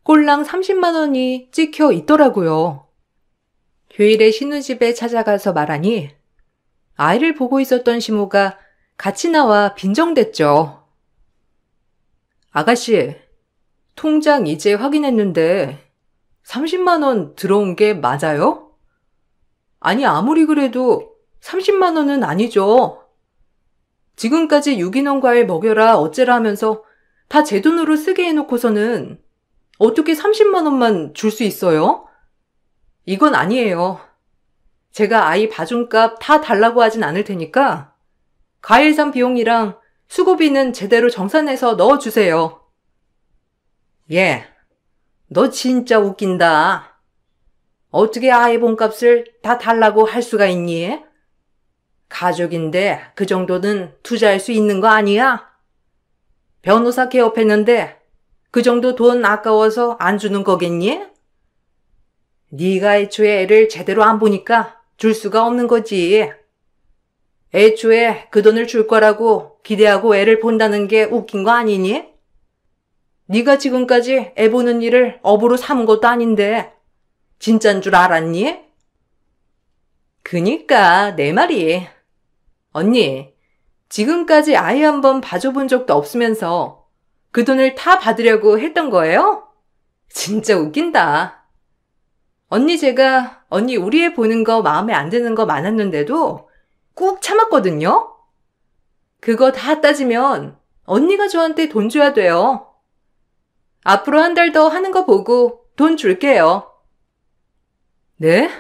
꼴랑 30만 원이 찍혀 있더라고요. 휴일에 신우집에 찾아가서 말하니 아이를 보고 있었던 시모가 같이 나와 빈정댔죠. 아가씨, 통장 이제 확인했는데 30만 원 들어온 게 맞아요? 아니, 아무리 그래도 30만 원은 아니죠. 지금까지 유기농 과일 먹여라 어째라 하면서 다 제 돈으로 쓰게 해놓고서는 어떻게 30만 원만 줄 수 있어요? 이건 아니에요. 제가 아이 봐준값 다 달라고 하진 않을 테니까 과일산 비용이랑 수고비는 제대로 정산해서 넣어주세요. 예, 너 진짜 웃긴다. 어떻게 아이 몸값을 다 달라고 할 수가 있니? 가족인데 그 정도는 투자할 수 있는 거 아니야? 변호사 개업했는데 그 정도 돈 아까워서 안 주는 거겠니? 네가 애초에 애를 제대로 안 보니까 줄 수가 없는 거지. 애초에 그 돈을 줄 거라고 기대하고 애를 본다는 게 웃긴 거 아니니? 네가 지금까지 애 보는 일을 업으로 삼은 것도 아닌데 진짠 줄 알았니? 그니까 내 말이. 언니, 지금까지 아이 한 번 봐줘본 적도 없으면서 그 돈을 다 받으려고 했던 거예요? 진짜 웃긴다. 언니 제가 언니 우리 애 보는 거 마음에 안 드는 거 많았는데도 꾹 참았거든요? 그거 다 따지면 언니가 저한테 돈 줘야 돼요. 앞으로 한 달 더 하는 거 보고 돈 줄게요. 네?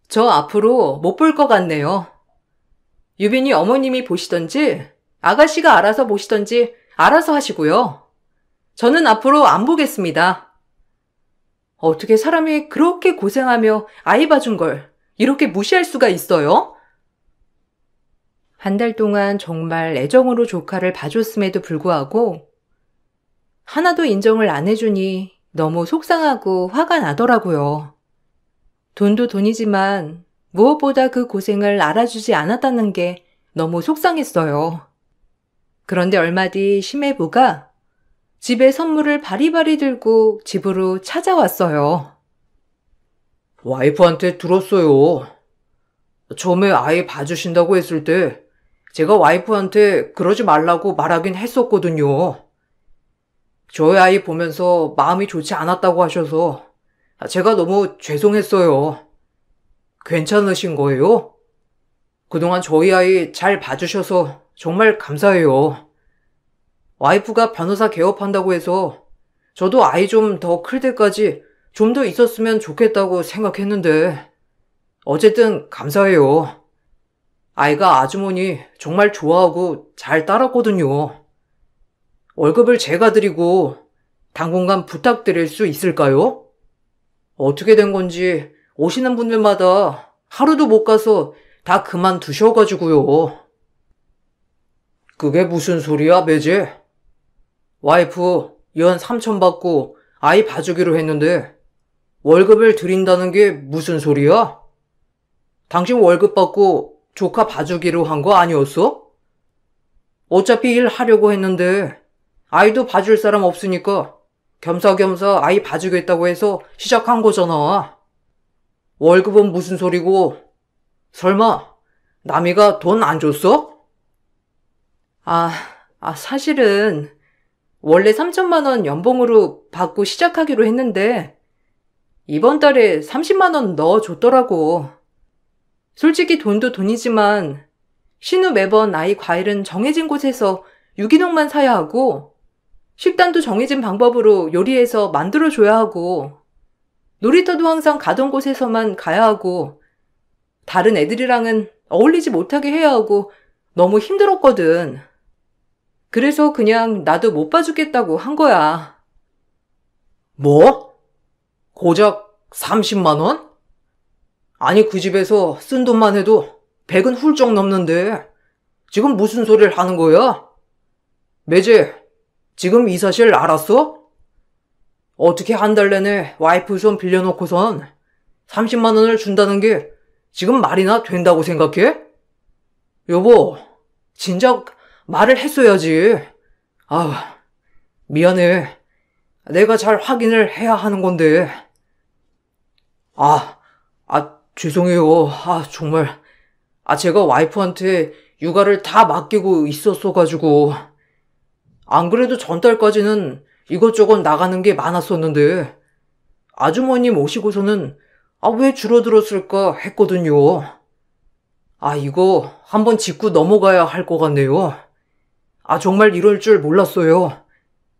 저 앞으로 못 볼 것 같네요. 유빈이 어머님이 보시던지 아가씨가 알아서 보시던지 알아서 하시고요. 저는 앞으로 안 보겠습니다. 어떻게 사람이 그렇게 고생하며 아이 봐준 걸 이렇게 무시할 수가 있어요? 한 달 동안 정말 애정으로 조카를 봐줬음에도 불구하고 하나도 인정을 안 해주니 너무 속상하고 화가 나더라고요. 돈도 돈이지만 무엇보다 그 고생을 알아주지 않았다는 게 너무 속상했어요. 그런데 얼마 뒤 심해부가 집에 선물을 바리바리 들고 집으로 찾아왔어요. 와이프한테 들었어요. 처음에 아이 봐주신다고 했을 때 제가 와이프한테 그러지 말라고 말하긴 했었거든요. 저희 아이 보면서 마음이 좋지 않았다고 하셔서 제가 너무 죄송했어요. 괜찮으신 거예요? 그동안 저희 아이 잘 봐주셔서 정말 감사해요. 와이프가 변호사 개업한다고 해서 저도 아이 좀 더 클 때까지 좀 더 있었으면 좋겠다고 생각했는데 어쨌든 감사해요. 아이가 아주머니 정말 좋아하고 잘 따랐거든요. 월급을 제가 드리고 당분간 부탁드릴 수 있을까요? 어떻게 된 건지 오시는 분들마다 하루도 못 가서 다 그만두셔가지고요. 그게 무슨 소리야, 매제? 와이프 연 3천 받고 아이 봐주기로 했는데 월급을 드린다는 게 무슨 소리야? 당신 월급 받고 조카 봐주기로 한 거 아니었어? 어차피 일하려고 했는데 아이도 봐줄 사람 없으니까 겸사겸사 아이 봐주겠다고 해서 시작한 거잖아. 월급은 무슨 소리고, 설마 남이가 돈 안 줬어? 사실은 원래 3천만 원 연봉으로 받고 시작하기로 했는데 이번 달에 30만 원 넣어줬더라고. 솔직히 돈도 돈이지만 신우 매번 아이 과일은 정해진 곳에서 유기농만 사야 하고 식단도 정해진 방법으로 요리해서 만들어줘야 하고 놀이터도 항상 가던 곳에서만 가야 하고 다른 애들이랑은 어울리지 못하게 해야 하고 너무 힘들었거든. 그래서 그냥 나도 못 봐주겠다고 한 거야. 뭐? 고작 30만 원? 아니 그 집에서 쓴 돈만 해도 100은 훌쩍 넘는데 지금 무슨 소리를 하는 거야? 매제, 지금 이 사실 알았어? 어떻게 한 달 내내 와이프 손 빌려놓고선 30만 원을 준다는 게 지금 말이나 된다고 생각해? 여보, 진작 말을 했어야지. 미안해. 내가 잘 확인을 해야 하는 건데. 죄송해요. 정말. 제가 와이프한테 육아를 다 맡기고 있었어가지고. 안 그래도 전달까지는 이것저것 나가는 게 많았었는데, 아주머님 오시고서는 왜 줄어들었을까 했거든요. 이거 한번 짚고 넘어가야 할 것 같네요. 정말 이럴 줄 몰랐어요.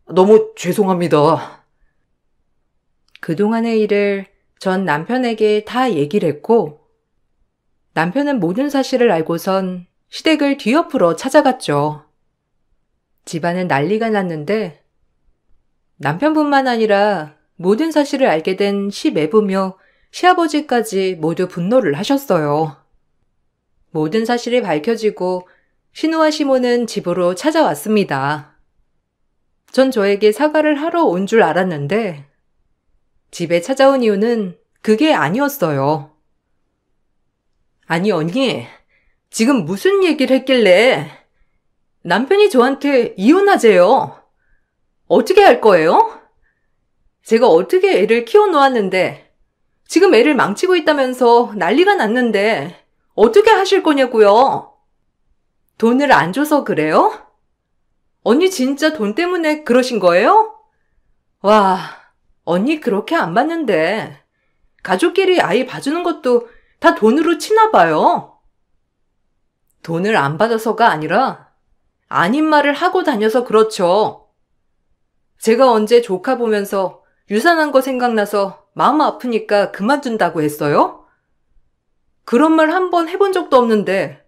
너무 죄송합니다. 그동안의 일을 전 남편에게 다 얘기를 했고 남편은 모든 사실을 알고선 시댁을 뒤엎으러 찾아갔죠. 집안은 난리가 났는데 남편뿐만 아니라 모든 사실을 알게 된 시매부며 시아버지까지 모두 분노를 하셨어요. 모든 사실이 밝혀지고 신우와 시모는 집으로 찾아왔습니다. 전 저에게 사과를 하러 온 줄 알았는데 집에 찾아온 이유는 그게 아니었어요. 아니 언니, 지금 무슨 얘기를 했길래 남편이 저한테 이혼하재요. 어떻게 할 거예요? 제가 어떻게 애를 키워놓았는데 지금 애를 망치고 있다면서 난리가 났는데 어떻게 하실 거냐고요? 돈을 안 줘서 그래요? 언니 진짜 돈 때문에 그러신 거예요? 와, 언니 그렇게 안 받는데 가족끼리 아이 봐주는 것도 다 돈으로 치나 봐요. 돈을 안 받아서가 아니라 아닌 말을 하고 다녀서 그렇죠. 제가 언제 조카 보면서 유산한 거 생각나서 마음 아프니까 그만둔다고 했어요? 그런 말 한 번 해본 적도 없는데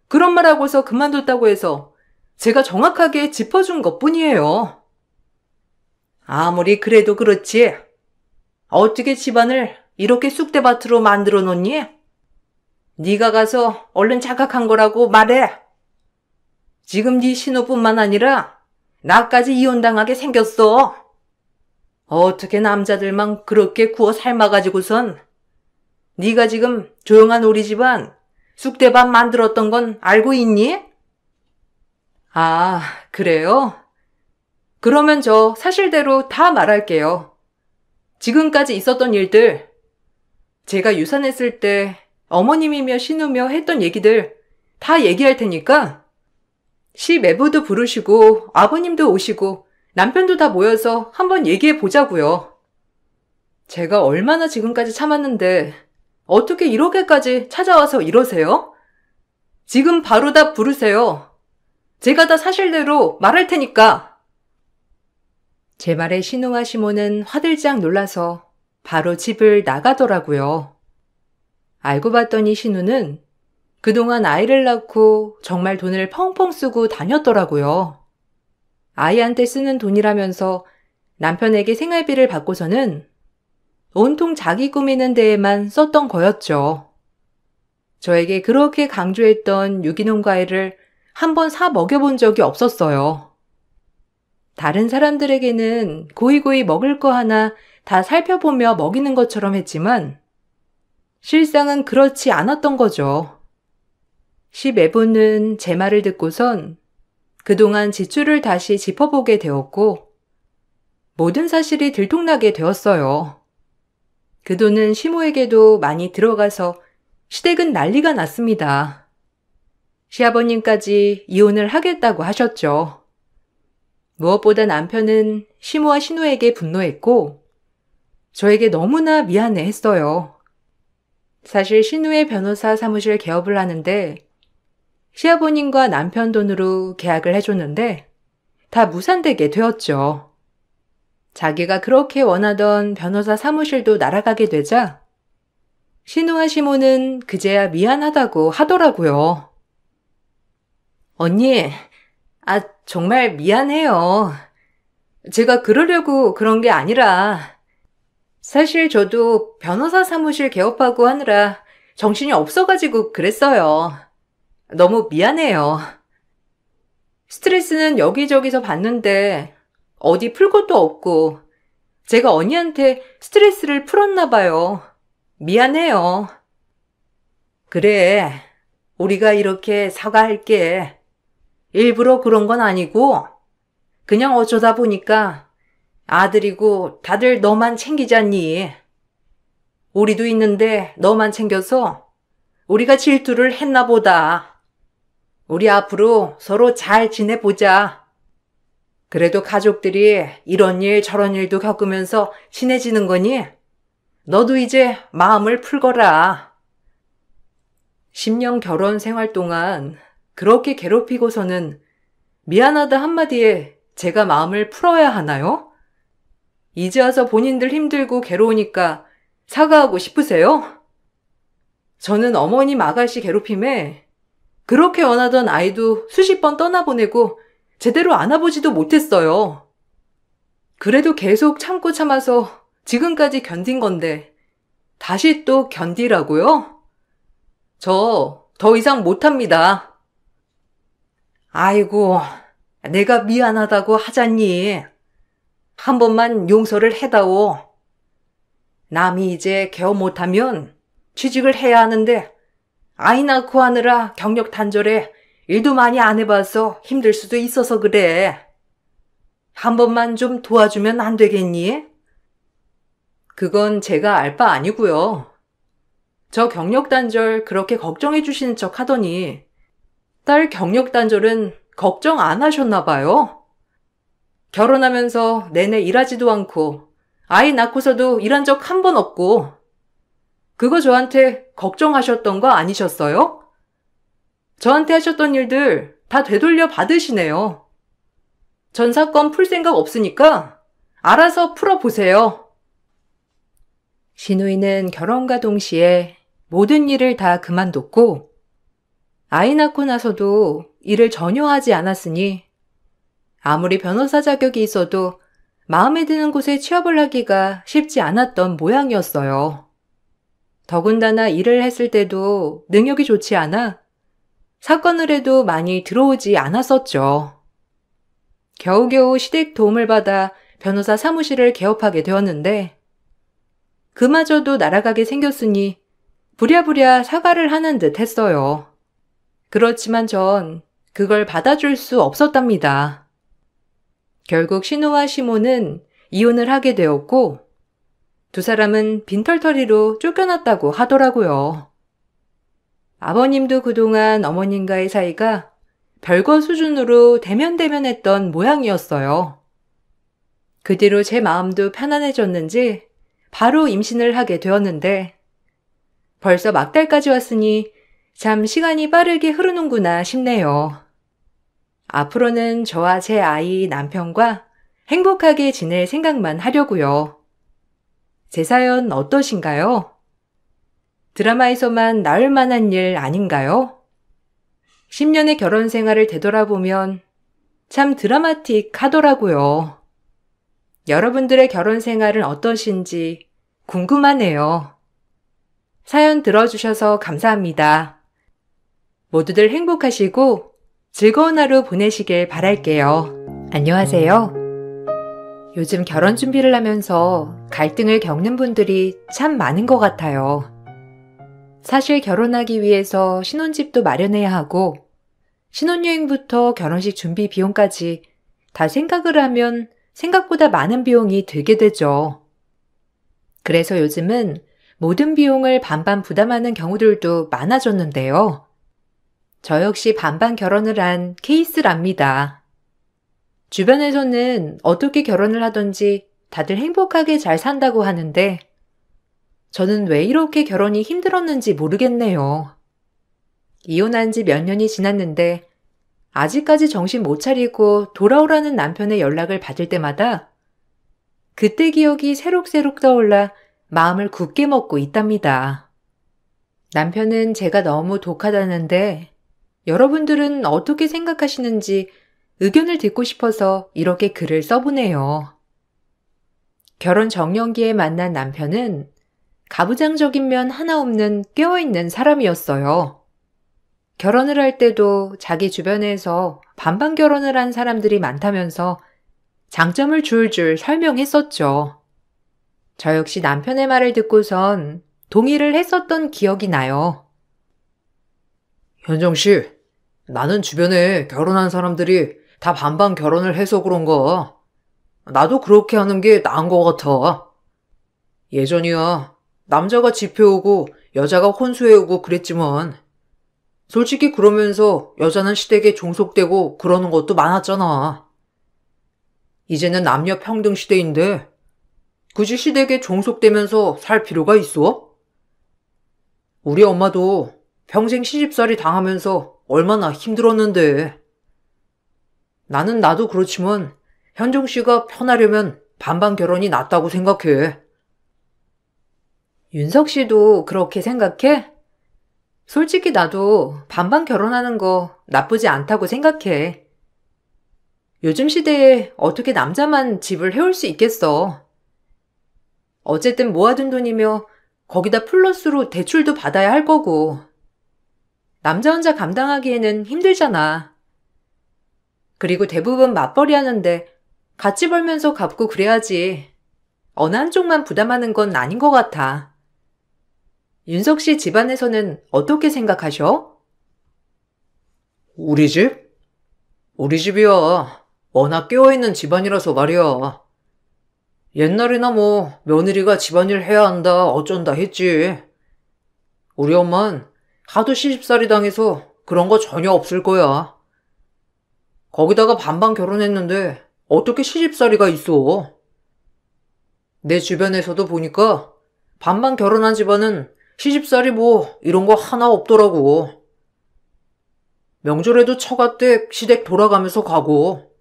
그런 말 하고서 그만뒀다고 해서 제가 정확하게 짚어준 것뿐이에요. 아무리 그래도 그렇지. 어떻게 집안을 이렇게 쑥대밭으로 만들어 놓니? 네가 가서 얼른 자각한 거라고 말해. 지금 네 신우뿐만 아니라 나까지 이혼당하게 생겼어. 어떻게 남자들만 그렇게 구워 삶아가지고선 네가 지금 조용한 우리 집안 쑥대밭 만들었던 건 알고 있니? 그래요? 그러면 저 사실대로 다 말할게요. 지금까지 있었던 일들, 제가 유산했을 때 어머님이며 신우며 했던 얘기들 다 얘기할 테니까 시매부도 부르시고 아버님도 오시고 남편도 다 모여서 한번 얘기해 보자고요. 제가 얼마나 지금까지 참았는데 어떻게 이렇게까지 찾아와서 이러세요? 지금 바로 다 부르세요. 제가 다 사실대로 말할 테니까. 제 말에 신우와 시모는 화들짝 놀라서 바로 집을 나가더라고요. 알고 봤더니 신우는 그동안 아이를 낳고 정말 돈을 펑펑 쓰고 다녔더라고요. 아이한테 쓰는 돈이라면서 남편에게 생활비를 받고서는 온통 자기 꾸미는 데에만 썼던 거였죠. 저에게 그렇게 강조했던 유기농 과일을 한 번 사 먹여본 적이 없었어요. 다른 사람들에게는 고이고이 먹을 거 하나 다 살펴보며 먹이는 것처럼 했지만 실상은 그렇지 않았던 거죠. 시매부는 제 말을 듣고선 그동안 지출을 다시 짚어보게 되었고 모든 사실이 들통나게 되었어요. 그 돈은 시모에게도 많이 들어가서 시댁은 난리가 났습니다. 시아버님까지 이혼을 하겠다고 하셨죠. 무엇보다 남편은 시모와 신우에게 분노했고 저에게 너무나 미안해 했어요. 사실 신우의 변호사 사무실 개업을 하는데 시아버님과 남편 돈으로 계약을 해줬는데 다 무산되게 되었죠. 자기가 그렇게 원하던 변호사 사무실도 날아가게 되자 신우와 시모는 그제야 미안하다고 하더라고요. 언니, 정말 미안해요. 제가 그러려고 그런 게 아니라 사실 저도 변호사 사무실 개업하고 하느라 정신이 없어가지고 그랬어요. 너무 미안해요. 스트레스는 여기저기서 받는데 어디 풀 것도 없고 제가 언니한테 스트레스를 풀었나 봐요. 미안해요. 그래, 우리가 이렇게 사과할게. 일부러 그런 건 아니고 그냥 어쩌다 보니까 아들이고 다들 너만 챙기잖니. 우리도 있는데 너만 챙겨서 우리가 질투를 했나 보다. 우리 앞으로 서로 잘 지내보자. 그래도 가족들이 이런 일 저런 일도 겪으면서 친해지는 거니 너도 이제 마음을 풀거라. 10년 결혼 생활 동안 그렇게 괴롭히고서는 미안하다 한마디에 제가 마음을 풀어야 하나요? 이제 와서 본인들 힘들고 괴로우니까 사과하고 싶으세요? 저는 어머님 아가씨 괴롭힘에 그렇게 원하던 아이도 수십 번 떠나보내고 제대로 안아보지도 못했어요. 그래도 계속 참고 참아서 지금까지 견딘 건데 다시 또 견디라고요? 저 더 이상 못합니다. 아이고, 내가 미안하다고 하잖니. 한 번만 용서를 해다오. 남이 이제 개업 못하면 취직을 해야 하는데 아이 낳고 하느라 경력 단절에 일도 많이 안 해봐서 힘들 수도 있어서 그래. 한 번만 좀 도와주면 안 되겠니? 그건 제가 알 바 아니고요. 저 경력 단절 그렇게 걱정해 주시는 척 하더니 딸 경력 단절은 걱정 안 하셨나 봐요. 결혼하면서 내내 일하지도 않고 아이 낳고서도 일한 적 한 번 없고 그거 저한테 걱정하셨던 거 아니셨어요? 저한테 하셨던 일들 다 되돌려 받으시네요. 전 사건 풀 생각 없으니까 알아서 풀어보세요. 신우이는 결혼과 동시에 모든 일을 다 그만뒀고 아이 낳고 나서도 일을 전혀 하지 않았으니 아무리 변호사 자격이 있어도 마음에 드는 곳에 취업을 하기가 쉽지 않았던 모양이었어요. 더군다나 일을 했을 때도 능력이 좋지 않아 사건을 해도 많이 들어오지 않았었죠. 겨우겨우 시댁 도움을 받아 변호사 사무실을 개업하게 되었는데 그마저도 날아가게 생겼으니 부랴부랴 사과를 하는 듯 했어요. 그렇지만 전 그걸 받아줄 수 없었답니다. 결국 신우와 시모는 이혼을 하게 되었고 두 사람은 빈털터리로 쫓겨났다고 하더라고요. 아버님도 그동안 어머님과의 사이가 별거 수준으로 대면대면했던 모양이었어요. 그 뒤로 제 마음도 편안해졌는지 바로 임신을 하게 되었는데 벌써 막달까지 왔으니 참 시간이 빠르게 흐르는구나 싶네요. 앞으로는 저와 제 아이 남편과 행복하게 지낼 생각만 하려고요. 제 사연 어떠신가요? 드라마에서만 나올 만한 일 아닌가요? 10년의 결혼 생활을 되돌아보면 참 드라마틱 하더라고요. 여러분들의 결혼 생활은 어떠신지 궁금하네요. 사연 들어주셔서 감사합니다. 모두들 행복하시고 즐거운 하루 보내시길 바랄게요. 안녕하세요. 요즘 결혼 준비를 하면서 갈등을 겪는 분들이 참 많은 것 같아요. 사실 결혼하기 위해서 신혼집도 마련해야 하고, 신혼여행부터 결혼식 준비 비용까지 다 생각을 하면 생각보다 많은 비용이 들게 되죠. 그래서 요즘은 모든 비용을 반반 부담하는 경우들도 많아졌는데요. 저 역시 반반 결혼을 한 케이스랍니다. 주변에서는 어떻게 결혼을 하든지 다들 행복하게 잘 산다고 하는데 저는 왜 이렇게 결혼이 힘들었는지 모르겠네요. 이혼한 지 몇 년이 지났는데 아직까지 정신 못 차리고 돌아오라는 남편의 연락을 받을 때마다 그때 기억이 새록새록 떠올라 마음을 굳게 먹고 있답니다. 남편은 제가 너무 독하다는데 여러분들은 어떻게 생각하시는지 의견을 듣고 싶어서 이렇게 글을 써보네요. 결혼 정년기에 만난 남편은 가부장적인 면 하나 없는 깨어있는 사람이었어요. 결혼을 할 때도 자기 주변에서 반반 결혼을 한 사람들이 많다면서 장점을 줄줄 설명했었죠. 저 역시 남편의 말을 듣고선 동의를 했었던 기억이 나요. 현정 씨, 나는 주변에 결혼한 사람들이 다 반반 결혼을 해서 그런가. 나도 그렇게 하는 게 나은 것 같아. 예전이야 남자가 집해오고 여자가 혼수해오고 그랬지만 솔직히 그러면서 여자는 시댁에 종속되고 그러는 것도 많았잖아. 이제는 남녀 평등 시대인데 굳이 시댁에 종속되면서 살 필요가 있어? 우리 엄마도 평생 시집살이 당하면서 얼마나 힘들었는데. 나는 나도 그렇지만 현정 씨가 편하려면 반반 결혼이 낫다고 생각해. 윤석 씨도 그렇게 생각해? 솔직히 나도 반반 결혼하는 거 나쁘지 않다고 생각해. 요즘 시대에 어떻게 남자만 집을 해올 수 있겠어. 어쨌든 모아둔 돈이며 거기다 플러스로 대출도 받아야 할 거고. 남자 혼자 감당하기에는 힘들잖아. 그리고 대부분 맞벌이 하는데 같이 벌면서 갚고 그래야지. 어느 한쪽만 부담하는 건 아닌 것 같아. 윤석 씨 집안에서는 어떻게 생각하셔? 우리 집? 우리 집이야. 워낙 깨어있는 집안이라서 말이야. 옛날에나 뭐 며느리가 집안일 해야 한다 어쩐다 했지. 우리 엄만 하도 시집살이 당해서 그런 거 전혀 없을 거야. 거기다가 반반 결혼했는데 어떻게 시집살이가 있어. 내 주변에서도 보니까 반반 결혼한 집안은 시집살이 뭐 이런 거 하나 없더라고. 명절에도 처가 댁 시댁 돌아가면서 가고.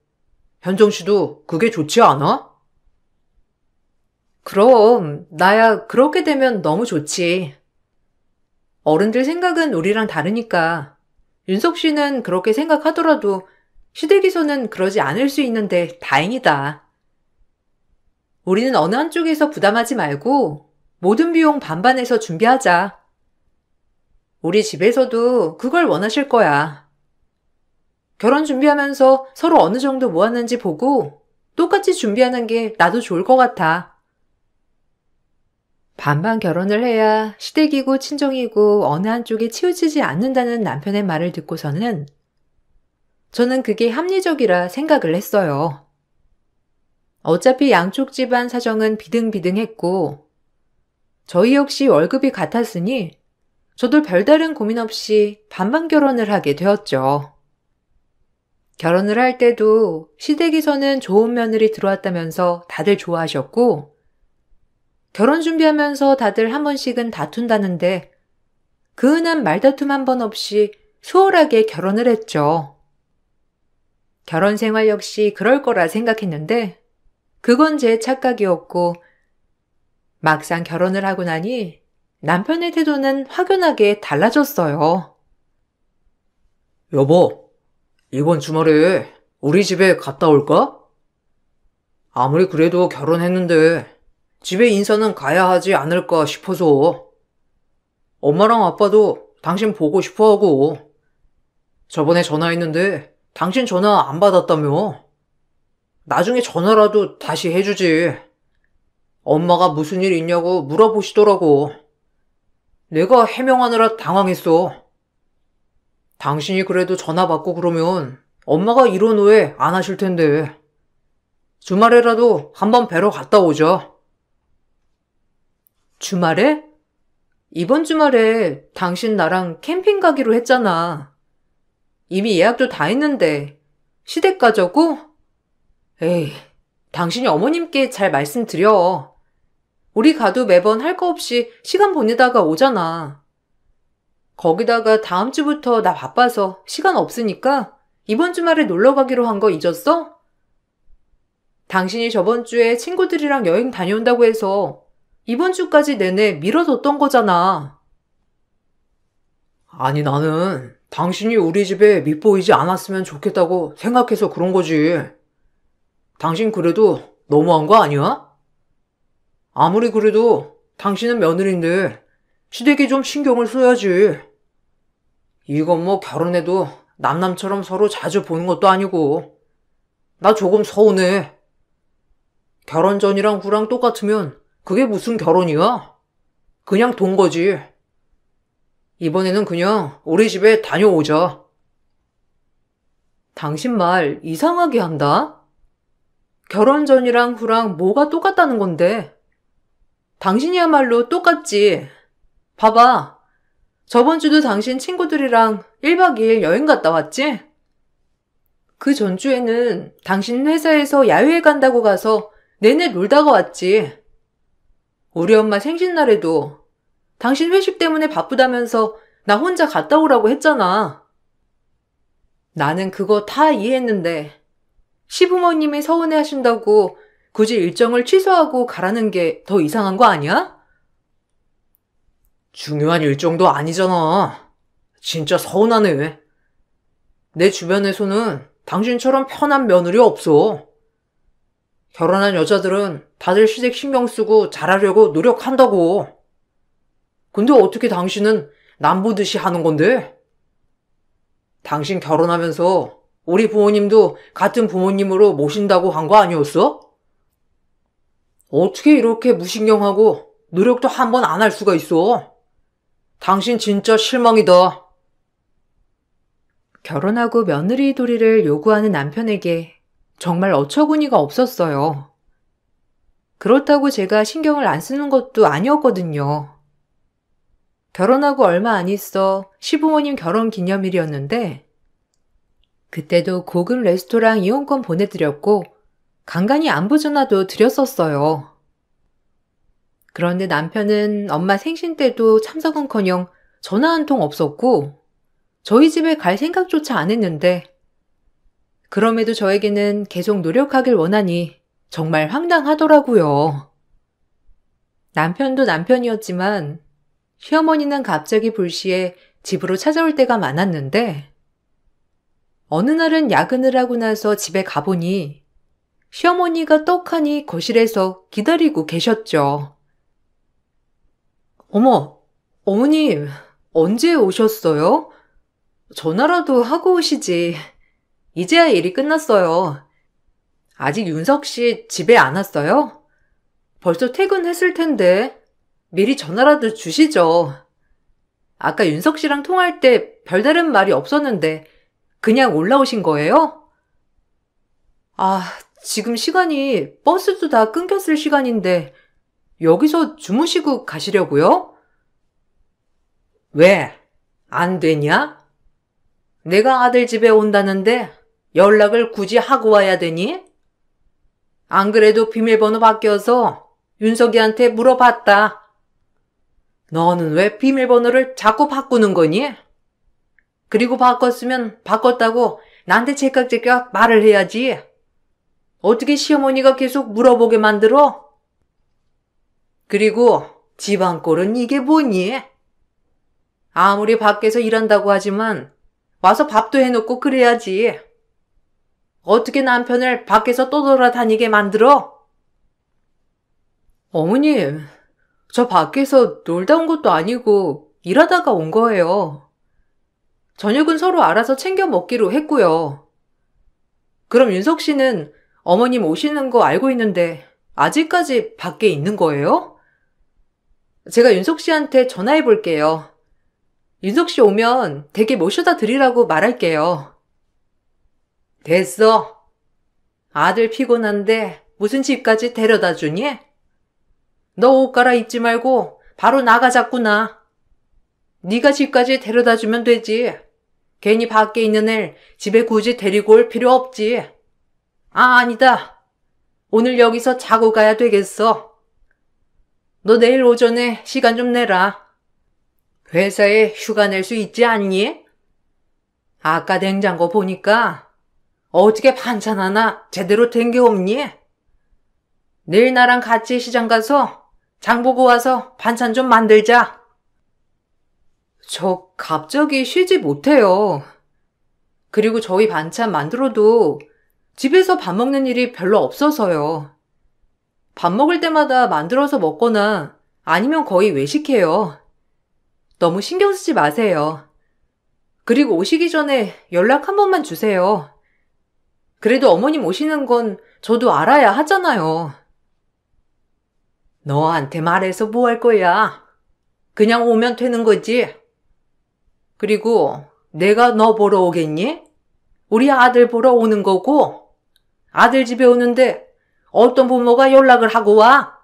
현정 씨도 그게 좋지 않아? 그럼 나야 그렇게 되면 너무 좋지. 어른들 생각은 우리랑 다르니까 윤석 씨는 그렇게 생각하더라도 시댁에서는 그러지 않을 수 있는데 다행이다. 우리는 어느 한쪽에서 부담하지 말고 모든 비용 반반해서 준비하자. 우리 집에서도 그걸 원하실 거야. 결혼 준비하면서 서로 어느 정도 모았는지 보고 똑같이 준비하는 게 나도 좋을 것 같아. 반반 결혼을 해야 시댁이고 친정이고 어느 한쪽에 치우치지 않는다는 남편의 말을 듣고서는 저는 그게 합리적이라 생각을 했어요. 어차피 양쪽 집안 사정은 비등비등했고 저희 역시 월급이 같았으니 저도 별다른 고민 없이 반반 결혼을 하게 되었죠. 결혼을 할 때도 시댁에서는 좋은 며느리 들어왔다면서 다들 좋아하셨고 결혼 준비하면서 다들 한 번씩은 다툰다는데 그 흔한 말다툼 한 번 없이 수월하게 결혼을 했죠. 결혼 생활 역시 그럴 거라 생각했는데 그건 제 착각이었고 막상 결혼을 하고 나니 남편의 태도는 확연하게 달라졌어요. 여보, 이번 주말에 우리 집에 갔다 올까? 아무리 그래도 결혼했는데 집에 인사는 가야 하지 않을까 싶어서. 엄마랑 아빠도 당신 보고 싶어 하고. 저번에 전화했는데 당신 전화 안 받았다며. 나중에 전화라도 다시 해주지. 엄마가 무슨 일 있냐고 물어보시더라고. 내가 해명하느라 당황했어. 당신이 그래도 전화 받고 그러면 엄마가 이런 후회 안 하실 텐데. 주말에라도 한번 뵈러 갔다 오자. 주말에? 이번 주말에 당신 나랑 캠핑 가기로 했잖아. 이미 예약도 다 했는데 시댁 가자고? 에이, 당신이 어머님께 잘 말씀드려. 우리 가도 매번 할 거 없이 시간 보내다가 오잖아. 거기다가 다음 주부터 나 바빠서 시간 없으니까 이번 주말에 놀러 가기로 한 거 잊었어? 당신이 저번 주에 친구들이랑 여행 다녀온다고 해서 이번 주까지 내내 미뤄뒀던 거잖아. 아니, 나는 당신이 우리 집에 밉보이지 않았으면 좋겠다고 생각해서 그런 거지. 당신 그래도 너무한 거 아니야? 아무리 그래도 당신은 며느리인데 시댁이 좀 신경을 써야지. 이건 뭐 결혼해도 남남처럼 서로 자주 보는 것도 아니고. 나 조금 서운해. 결혼 전이랑 후랑 똑같으면 그게 무슨 결혼이야? 그냥 돈 거지. 이번에는 그냥 우리 집에 다녀오자. 당신 말 이상하게 한다? 결혼 전이랑 후랑 뭐가 똑같다는 건데? 당신이야말로 똑같지. 봐봐. 저번 주도 당신 친구들이랑 1박 2일 여행 갔다 왔지? 그 전주에는 당신 회사에서 야유회 간다고 가서 내내 놀다가 왔지. 우리 엄마 생신날에도 당신 회식 때문에 바쁘다면서 나 혼자 갔다 오라고 했잖아. 나는 그거 다 이해했는데 시부모님이 서운해 하신다고 굳이 일정을 취소하고 가라는 게 더 이상한 거 아니야? 중요한 일정도 아니잖아. 진짜 서운하네. 내 주변에서는 당신처럼 편한 며느리 없어. 결혼한 여자들은 다들 시댁 신경 쓰고 잘하려고 노력한다고. 근데 어떻게 당신은 남 보듯이 하는 건데? 당신 결혼하면서 우리 부모님도 같은 부모님으로 모신다고 한 거 아니었어? 어떻게 이렇게 무신경하고 노력도 한 번 안 할 수가 있어? 당신 진짜 실망이다. 결혼하고 며느리 도리를 요구하는 남편에게 정말 어처구니가 없었어요. 그렇다고 제가 신경을 안 쓰는 것도 아니었거든요. 결혼하고 얼마 안 있어 시부모님 결혼 기념일이었는데 그때도 고급 레스토랑 이용권 보내드렸고 간간히 안부 전화도 드렸었어요. 그런데 남편은 엄마 생신 때도 참석은커녕 전화 한 통 없었고 저희 집에 갈 생각조차 안 했는데 그럼에도 저에게는 계속 노력하길 원하니 정말 황당하더라고요. 남편도 남편이었지만 시어머니는 갑자기 불시에 집으로 찾아올 때가 많았는데 어느 날은 야근을 하고 나서 집에 가보니 시어머니가 떡하니 거실에서 기다리고 계셨죠. 어머, 어머님, 언제 오셨어요? 전화라도 하고 오시지. 이제야 일이 끝났어요. 아직 윤석 씨 집에 안 왔어요? 벌써 퇴근했을 텐데 미리 전화라도 주시죠. 아까 윤석 씨랑 통화할 때 별다른 말이 없었는데 그냥 올라오신 거예요? 아, 지금 시간이 버스도 다 끊겼을 시간인데 여기서 주무시고 가시려고요? 왜? 안 되냐? 내가 아들 집에 온다는데 연락을 굳이 하고 와야 되니? 안 그래도 비밀번호 바뀌어서 윤석이한테 물어봤다. 너는 왜 비밀번호를 자꾸 바꾸는 거니? 그리고 바꿨으면 바꿨다고 나한테 제깍제깍 말을 해야지. 어떻게 시어머니가 계속 물어보게 만들어? 그리고 집안 꼴은 이게 뭐니? 아무리 밖에서 일한다고 하지만 와서 밥도 해놓고 그래야지. 어떻게 남편을 밖에서 떠돌아다니게 만들어? 어머님, 저 밖에서 놀다 온 것도 아니고 일하다가 온 거예요. 저녁은 서로 알아서 챙겨 먹기로 했고요. 그럼 윤석 씨는 어머님 오시는 거 알고 있는데 아직까지 밖에 있는 거예요? 제가 윤석 씨한테 전화해 볼게요. 윤석 씨 오면 댁에 모셔다 드리라고 말할게요. 됐어. 아들 피곤한데 무슨 집까지 데려다 주니? 너 옷 갈아입지 말고 바로 나가자꾸나. 네가 집까지 데려다 주면 되지. 괜히 밖에 있는 애 집에 굳이 데리고 올 필요 없지. 아니다. 오늘 여기서 자고 가야 되겠어. 너 내일 오전에 시간 좀 내라. 회사에 휴가 낼 수 있지 않니? 아까 냉장고 보니까 어떻게 반찬 하나 제대로 된 게 없니? 내일 나랑 같이 시장 가서 장 보고 와서 반찬 좀 만들자. 저 갑자기 쉬지 못해요. 그리고 저희 반찬 만들어도 집에서 밥 먹는 일이 별로 없어서요. 밥 먹을 때마다 만들어서 먹거나 아니면 거의 외식해요. 너무 신경 쓰지 마세요. 그리고 오시기 전에 연락 한 번만 주세요. 그래도 어머님 오시는 건 저도 알아야 하잖아요. 너한테 말해서 뭐 할 거야? 그냥 오면 되는 거지. 그리고 내가 너 보러 오겠니? 우리 아들 보러 오는 거고, 아들 집에 오는데 어떤 부모가 연락을 하고 와?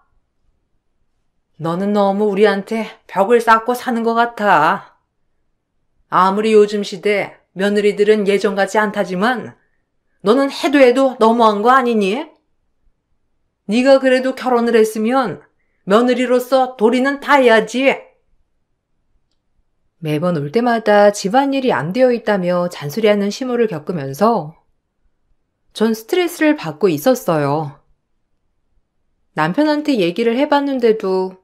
너는 너무 우리한테 벽을 쌓고 사는 것 같아. 아무리 요즘 시대 며느리들은 예전 같지 않다지만 너는 해도 해도 너무한 거 아니니? 네가 그래도 결혼을 했으면 며느리로서 도리는 다 해야지. 매번 올 때마다 집안일이 안 되어 있다며 잔소리하는 시모를 겪으면서 전 스트레스를 받고 있었어요. 남편한테 얘기를 해봤는데도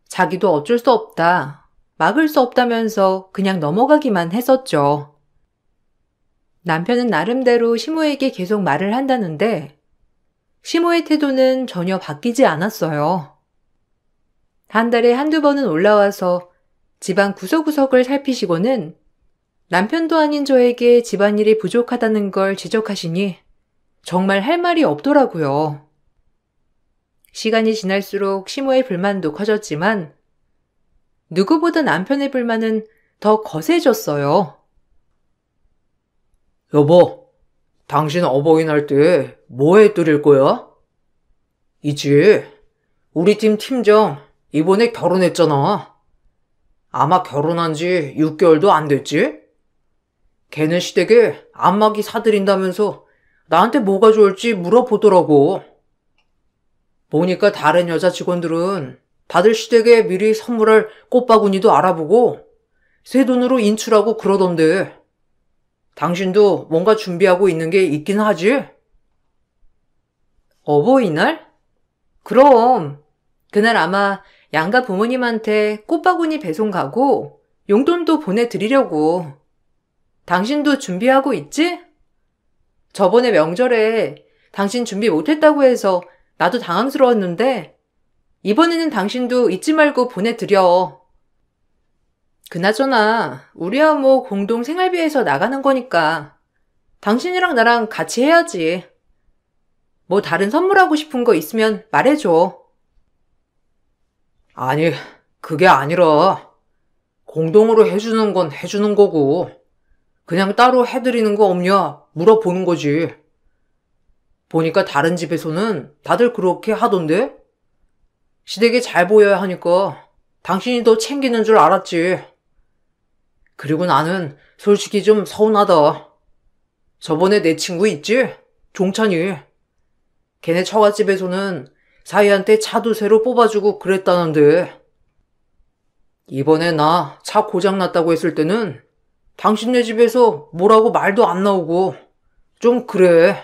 자기도 어쩔 수 없다, 막을 수 없다면서 그냥 넘어가기만 했었죠. 남편은 나름대로 시모에게 계속 말을 한다는데 시모의 태도는 전혀 바뀌지 않았어요. 한 달에 한두 번은 올라와서 집안 구석구석을 살피시고는 남편도 아닌 저에게 집안일이 부족하다는 걸 지적하시니 정말 할 말이 없더라고요. 시간이 지날수록 시모의 불만도 커졌지만 누구보다 남편의 불만은 더 거세졌어요. 여보, 당신 어버이날 때 뭐 해드릴 거야? 있지. 우리 팀 팀장 이번에 결혼했잖아. 아마 결혼한 지 6개월도 안 됐지? 걔는 시댁에 안마기 사드린다면서 나한테 뭐가 좋을지 물어보더라고. 보니까 다른 여자 직원들은 다들 시댁에 미리 선물할 꽃바구니도 알아보고 새 돈으로 인출하고 그러던데 당신도 뭔가 준비하고 있는 게 있긴 하지? 어버이날? 그럼 그날 아마 양가 부모님한테 꽃바구니 배송 가고 용돈도 보내드리려고. 당신도 준비하고 있지? 저번에 명절에 당신 준비 못했다고 해서 나도 당황스러웠는데 이번에는 당신도 잊지 말고 보내드려. 그나저나 우리야 뭐 공동 생활비에서 나가는 거니까 당신이랑 나랑 같이 해야지. 뭐 다른 선물하고 싶은 거 있으면 말해줘. 아니, 그게 아니라 공동으로 해주는 건 해주는 거고 그냥 따로 해드리는 거 없냐 물어보는 거지. 보니까 다른 집에서는 다들 그렇게 하던데? 시댁에 잘 보여야 하니까 당신이 더 챙기는 줄 알았지. 그리고 나는 솔직히 좀 서운하다. 저번에 내 친구 있지? 종찬이. 걔네 처갓집에서는 사위한테 차도 새로 뽑아주고 그랬다는데 이번에 나 차 고장났다고 했을 때는 당신네 집에서 뭐라고 말도 안 나오고 좀 그래.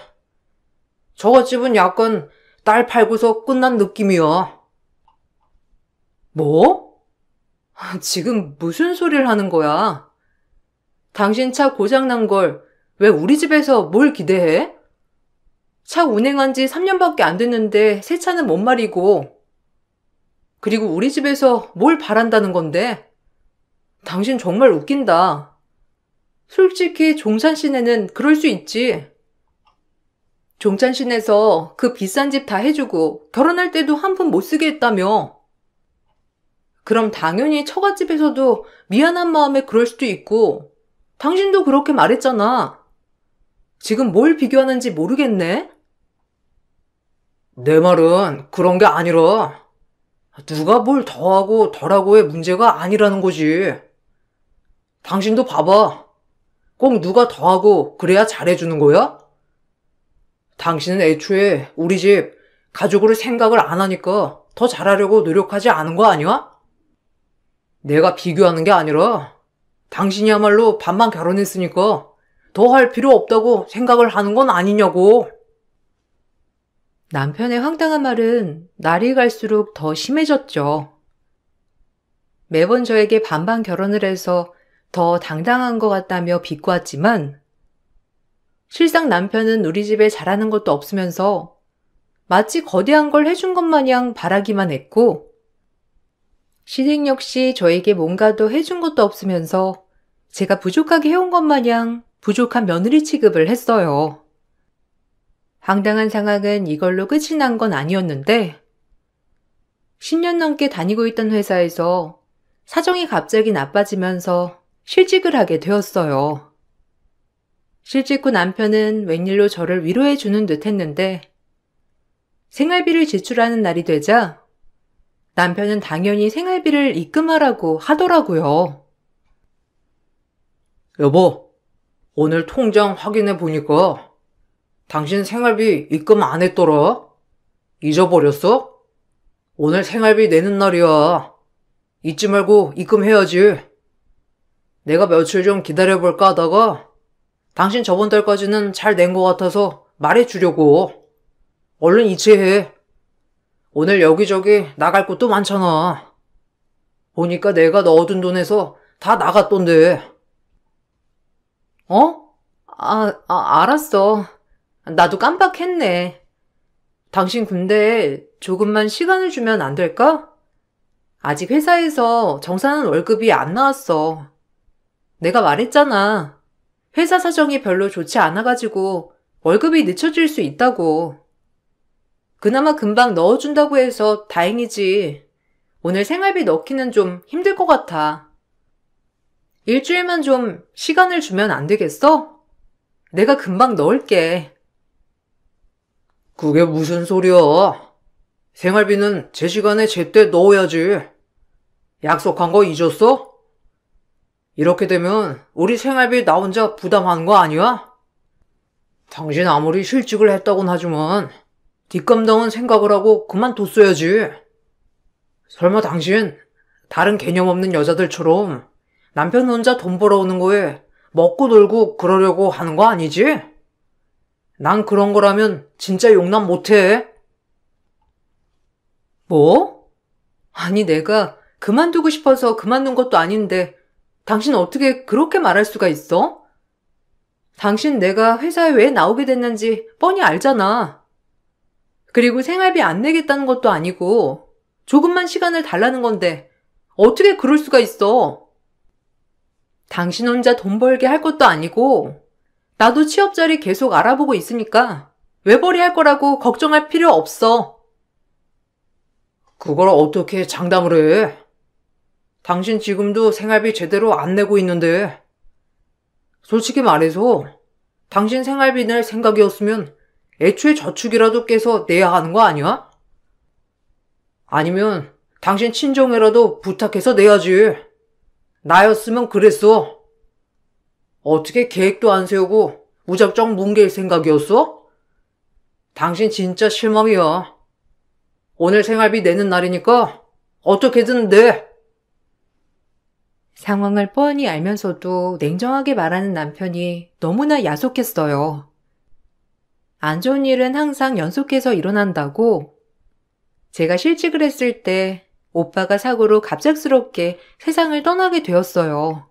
처갓집은 약간 딸 팔고서 끝난 느낌이야. 뭐? 지금 무슨 소리를 하는 거야? 당신 차 고장난 걸 왜 우리 집에서 뭘 기대해? 차 운행한 지 3년밖에 안 됐는데 새 차는 못 말이고. 그리고 우리 집에서 뭘 바란다는 건데? 당신 정말 웃긴다. 솔직히 종찬시내는 그럴 수 있지. 종찬시내에서 그 비싼 집 다 해주고 결혼할 때도 한 푼 못 쓰게 했다며. 그럼 당연히 처갓집에서도 미안한 마음에 그럴 수도 있고 당신도 그렇게 말했잖아. 지금 뭘 비교하는지 모르겠네? 내 말은 그런 게 아니라 누가 뭘 더하고 덜하고의 문제가 아니라는 거지. 당신도 봐봐. 꼭 누가 더하고 그래야 잘해주는 거야? 당신은 애초에 우리 집 가족으로 생각을 안 하니까 더 잘하려고 노력하지 않은 거 아니야? 내가 비교하는 게 아니라 당신이야말로 반만 결혼했으니까 더 할 필요 없다고 생각을 하는 건 아니냐고. 남편의 황당한 말은 날이 갈수록 더 심해졌죠. 매번 저에게 반반 결혼을 해서 더 당당한 것 같다며 비꼬았지만 실상 남편은 우리 집에 잘하는 것도 없으면서 마치 거대한 걸 해준 것 마냥 바라기만 했고 시댁 역시 저에게 뭔가도 해준 것도 없으면서 제가 부족하게 해온 것 마냥 부족한 며느리 취급을 했어요. 황당한 상황은 이걸로 끝이 난 건 아니었는데 10년 넘게 다니고 있던 회사에서 사정이 갑자기 나빠지면서 실직을 하게 되었어요. 실직 후 남편은 웬일로 저를 위로해 주는 듯 했는데 생활비를 지출하는 날이 되자 남편은 당연히 생활비를 입금하라고 하더라고요. 여보, 오늘 통장 확인해 보니까 당신 생활비 입금 안 했더라? 잊어버렸어? 오늘 생활비 내는 날이야. 잊지 말고 입금해야지. 내가 며칠 좀 기다려볼까 하다가 당신 저번 달까지는 잘 낸 것 같아서 말해주려고. 얼른 이체해. 오늘 여기저기 나갈 곳도 많잖아. 보니까 내가 넣어둔 돈에서 다 나갔던데. 알았어. 나도 깜빡했네. 당신 근데 조금만 시간을 주면 안 될까? 아직 회사에서 정산한 월급이 안 나왔어. 내가 말했잖아. 회사 사정이 별로 좋지 않아가지고 월급이 늦춰질 수 있다고. 그나마 금방 넣어준다고 해서 다행이지. 오늘 생활비 넣기는 좀 힘들 것 같아. 일주일만 좀 시간을 주면 안 되겠어? 내가 금방 넣을게. 그게 무슨 소리야? 생활비는 제 시간에 제때 넣어야지. 약속한 거 잊었어? 이렇게 되면 우리 생활비 나 혼자 부담하는 거 아니야? 당신 아무리 실직을 했다곤 하지만 뒷감당은 생각을 하고 그만뒀어야지. 설마 당신 다른 개념 없는 여자들처럼 남편 혼자 돈 벌어오는 거에 먹고 놀고 그러려고 하는 거 아니지? 난 그런 거라면 진짜 용납 못해. 뭐? 아니 내가 그만두고 싶어서 그만둔 것도 아닌데 당신 어떻게 그렇게 말할 수가 있어? 당신 내가 회사에 왜 나오게 됐는지 뻔히 알잖아. 그리고 생활비 안 내겠다는 것도 아니고 조금만 시간을 달라는 건데 어떻게 그럴 수가 있어? 당신 혼자 돈 벌게 할 것도 아니고 나도 취업 자리 계속 알아보고 있으니까 외벌이 할 거라고 걱정할 필요 없어. 그걸 어떻게 장담을 해? 당신 지금도 생활비 제대로 안 내고 있는데. 솔직히 말해서 당신 생활비 낼 생각이었으면 애초에 저축이라도 깨서 내야 하는 거 아니야? 아니면 당신 친정에라도 부탁해서 내야지. 나였으면 그랬어. 어떻게 계획도 안 세우고 무작정 뭉갤 생각이었어? 당신 진짜 실망이야. 오늘 생활비 내는 날이니까 어떻게든 내. 상황을 뻔히 알면서도 냉정하게 말하는 남편이 너무나 야속했어요. 안 좋은 일은 항상 연속해서 일어난다고. 제가 실직을 했을 때 오빠가 사고로 갑작스럽게 세상을 떠나게 되었어요.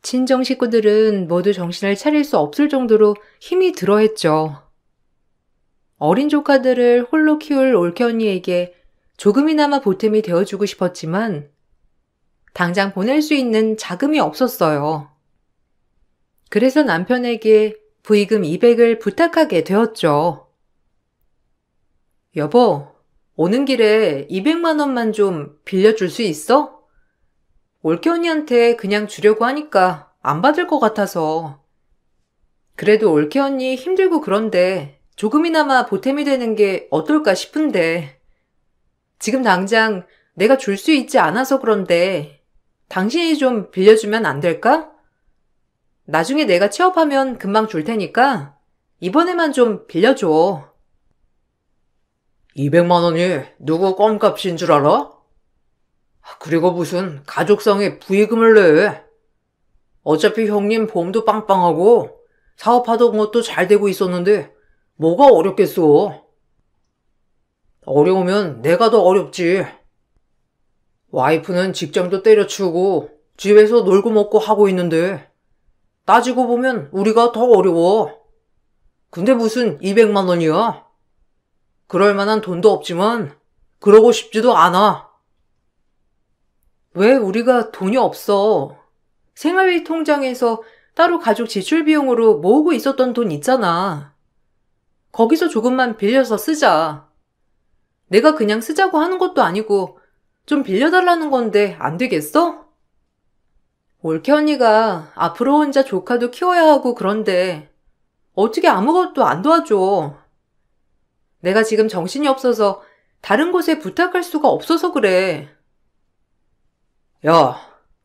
친정 식구들은 모두 정신을 차릴 수 없을 정도로 힘이 들어했죠. 어린 조카들을 홀로 키울 올케 언니에게 조금이나마 보탬이 되어주고 싶었지만 당장 보낼 수 있는 자금이 없었어요. 그래서 남편에게 부의금 200을 부탁하게 되었죠. 여보, 오는 길에 200만 원만 좀 빌려줄 수 있어? 올케 언니한테 그냥 주려고 하니까 안 받을 것 같아서. 그래도 올케 언니 힘들고 그런데 조금이나마 보탬이 되는 게 어떨까 싶은데. 지금 당장 내가 줄 수 있지 않아서 그런데 당신이 좀 빌려주면 안 될까? 나중에 내가 취업하면 금방 줄 테니까 이번에만 좀 빌려줘. 200만 원이 누구 껌값인 줄 알아? 그리고 무슨 가족상의 부의금을 내. 어차피 형님 보험도 빵빵하고 사업하던 것도 잘 되고 있었는데 뭐가 어렵겠어. 어려우면 내가 더 어렵지. 와이프는 직장도 때려치우고 집에서 놀고 먹고 하고 있는데 따지고 보면 우리가 더 어려워. 근데 무슨 200만 원이야? 그럴 만한 돈도 없지만 그러고 싶지도 않아. 왜 우리가 돈이 없어? 생활비 통장에서 따로 가족 지출 비용으로 모으고 있었던 돈 있잖아. 거기서 조금만 빌려서 쓰자. 내가 그냥 쓰자고 하는 것도 아니고 좀 빌려달라는 건데 안 되겠어? 올케 언니가 앞으로 혼자 조카도 키워야 하고 그런데 어떻게 아무것도 안 도와줘. 내가 지금 정신이 없어서 다른 곳에 부탁할 수가 없어서 그래. 야,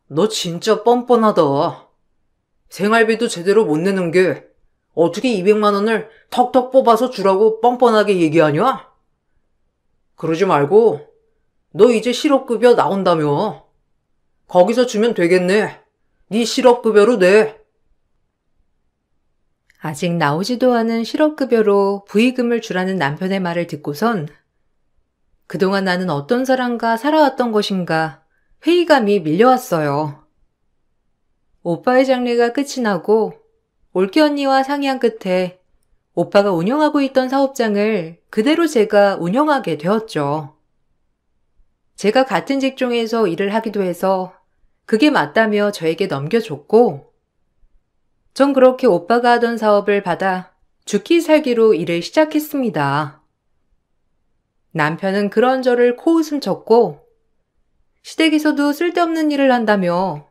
너 진짜 뻔뻔하다. 생활비도 제대로 못 내는 게 어떻게 200만 원을 턱턱 뽑아서 주라고 뻔뻔하게 얘기하냐? 그러지 말고 너 이제 실업급여 나온다며. 거기서 주면 되겠네. 네 실업급여로 내. 아직 나오지도 않은 실업급여로 부의금을 주라는 남편의 말을 듣고선 그동안 나는 어떤 사람과 살아왔던 것인가 회의감이 밀려왔어요. 오빠의 장례가 끝이 나고 올케 언니와 상의한 끝에 오빠가 운영하고 있던 사업장을 그대로 제가 운영하게 되었죠. 제가 같은 직종에서 일을 하기도 해서 그게 맞다며 저에게 넘겨줬고 전 그렇게 오빠가 하던 사업을 받아 죽기 살기로 일을 시작했습니다. 남편은 그런 저를 코웃음 쳤고 시댁에서도 쓸데없는 일을 한다며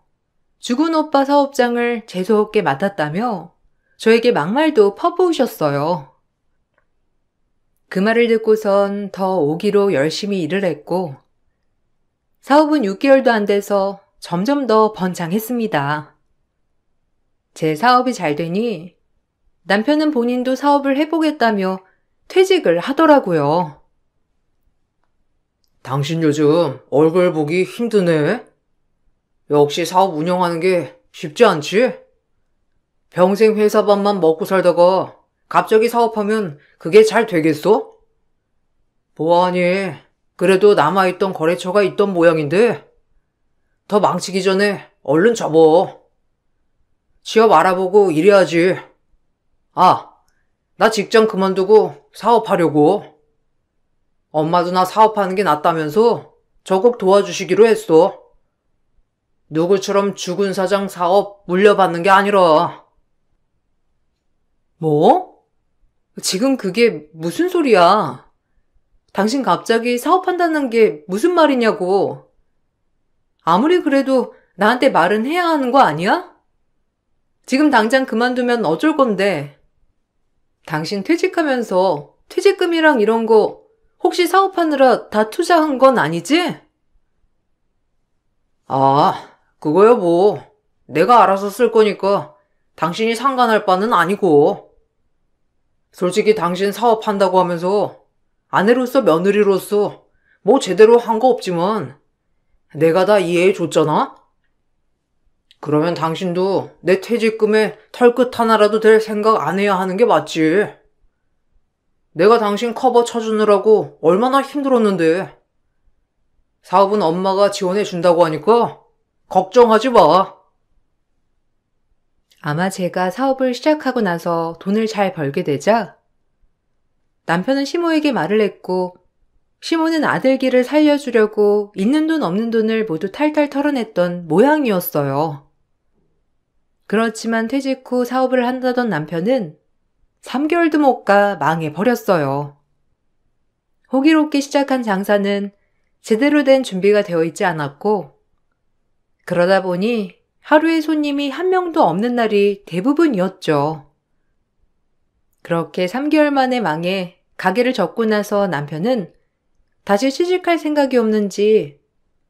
죽은 오빠 사업장을 재수없게 맡았다며 저에게 막말도 퍼부으셨어요. 그 말을 듣고선 더 오기로 열심히 일을 했고 사업은 6개월도 안 돼서 점점 더 번창했습니다. 제 사업이 잘 되니 남편은 본인도 사업을 해보겠다며 퇴직을 하더라고요. 당신 요즘 얼굴 보기 힘드네. 역시 사업 운영하는 게 쉽지 않지? 평생 회사 밥만 먹고 살다가 갑자기 사업하면 그게 잘 되겠어? 뭐하니? 그래도 남아있던 거래처가 있던 모양인데 더 망치기 전에 얼른 접어. 취업 알아보고 일해야지. 아, 나 직장 그만두고 사업하려고. 엄마도 나 사업하는 게 낫다면서 적극 도와주시기로 했어. 누구처럼 죽은 사장 사업 물려받는 게 아니라. 뭐? 지금 그게 무슨 소리야? 당신 갑자기 사업한다는 게 무슨 말이냐고. 아무리 그래도 나한테 말은 해야 하는 거 아니야? 지금 당장 그만두면 어쩔 건데. 당신 퇴직하면서 퇴직금이랑 이런 거 혹시 사업하느라 다 투자한 건 아니지? 아, 그거야 뭐. 내가 알아서 쓸 거니까 당신이 상관할 바는 아니고. 솔직히 당신 사업한다고 하면서 아내로서 며느리로서 뭐 제대로 한 거 없지만 내가 다 이해해 줬잖아? 그러면 당신도 내 퇴직금에 털끝 하나라도 될 생각 안 해야 하는 게 맞지. 내가 당신 커버 쳐주느라고 얼마나 힘들었는데. 사업은 엄마가 지원해 준다고 하니까 걱정하지 마. 아마 제가 사업을 시작하고 나서 돈을 잘 벌게 되자 남편은 시모에게 말을 했고 시모는 아들 길을 살려주려고 있는 돈 없는 돈을 모두 탈탈 털어냈던 모양이었어요. 그렇지만 퇴직 후 사업을 한다던 남편은 3개월도 못 가 망해버렸어요. 호기롭게 시작한 장사는 제대로 된 준비가 되어 있지 않았고, 그러다 보니 하루에 손님이 한 명도 없는 날이 대부분이었죠. 그렇게 3개월 만에 망해 가게를 접고 나서 남편은 다시 취직할 생각이 없는지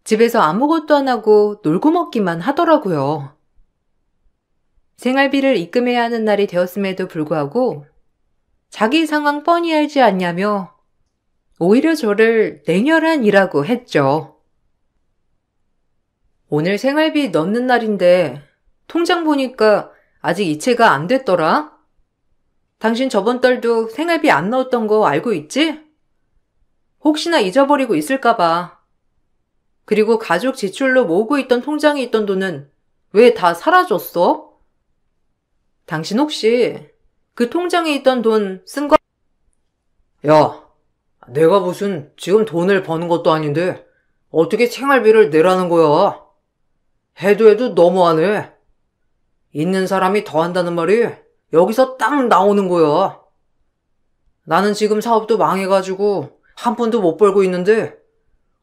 집에서 아무것도 안 하고 놀고 먹기만 하더라고요. 생활비를 입금해야 하는 날이 되었음에도 불구하고 자기 상황 뻔히 알지 않냐며 오히려 저를 냉혈한이라고 했죠. 오늘 생활비 넣는 날인데 통장 보니까 아직 이체가 안 됐더라? 당신 저번 달도 생활비 안 넣었던 거 알고 있지? 혹시나 잊어버리고 있을까봐. 그리고 가족 지출로 모으고 있던 통장에 있던 돈은 왜 다 사라졌어? 당신 혹시 그 통장에 있던 돈 쓴 거? 야, 내가 무슨 지금 돈을 버는 것도 아닌데 어떻게 생활비를 내라는 거야? 해도 너무하네. 있는 사람이 더 한다는 말이 여기서 딱 나오는 거야. 나는 지금 사업도 망해가지고 한 푼도 못 벌고 있는데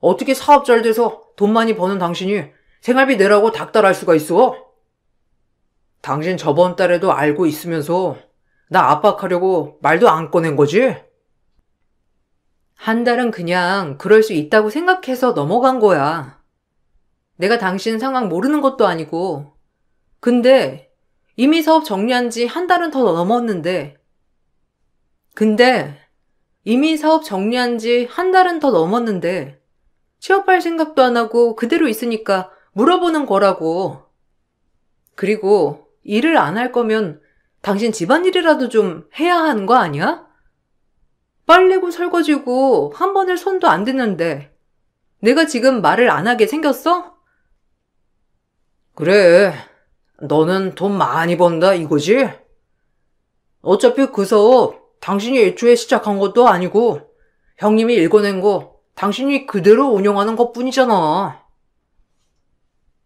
어떻게 사업 잘 돼서 돈 많이 버는 당신이 생활비 내라고 닥달할 수가 있어? 당신 저번 달에도 알고 있으면서 나 압박하려고 말도 안 꺼낸 거지? 한 달은 그냥 그럴 수 있다고 생각해서 넘어간 거야. 내가 당신 상황 모르는 것도 아니고. 근데 이미 사업 정리한 지 한 달은 더 넘었는데. 취업할 생각도 안 하고 그대로 있으니까 물어보는 거라고. 그리고 일을 안 할 거면 당신 집안일이라도 좀 해야 하는 거 아니야? 빨래고 설거지고 한 번을 손도 안 댔는데 내가 지금 말을 안 하게 생겼어? 그래, 너는 돈 많이 번다 이거지? 어차피 그 사업 당신이 애초에 시작한 것도 아니고 형님이 읽어낸 거 당신이 그대로 운영하는 것뿐이잖아.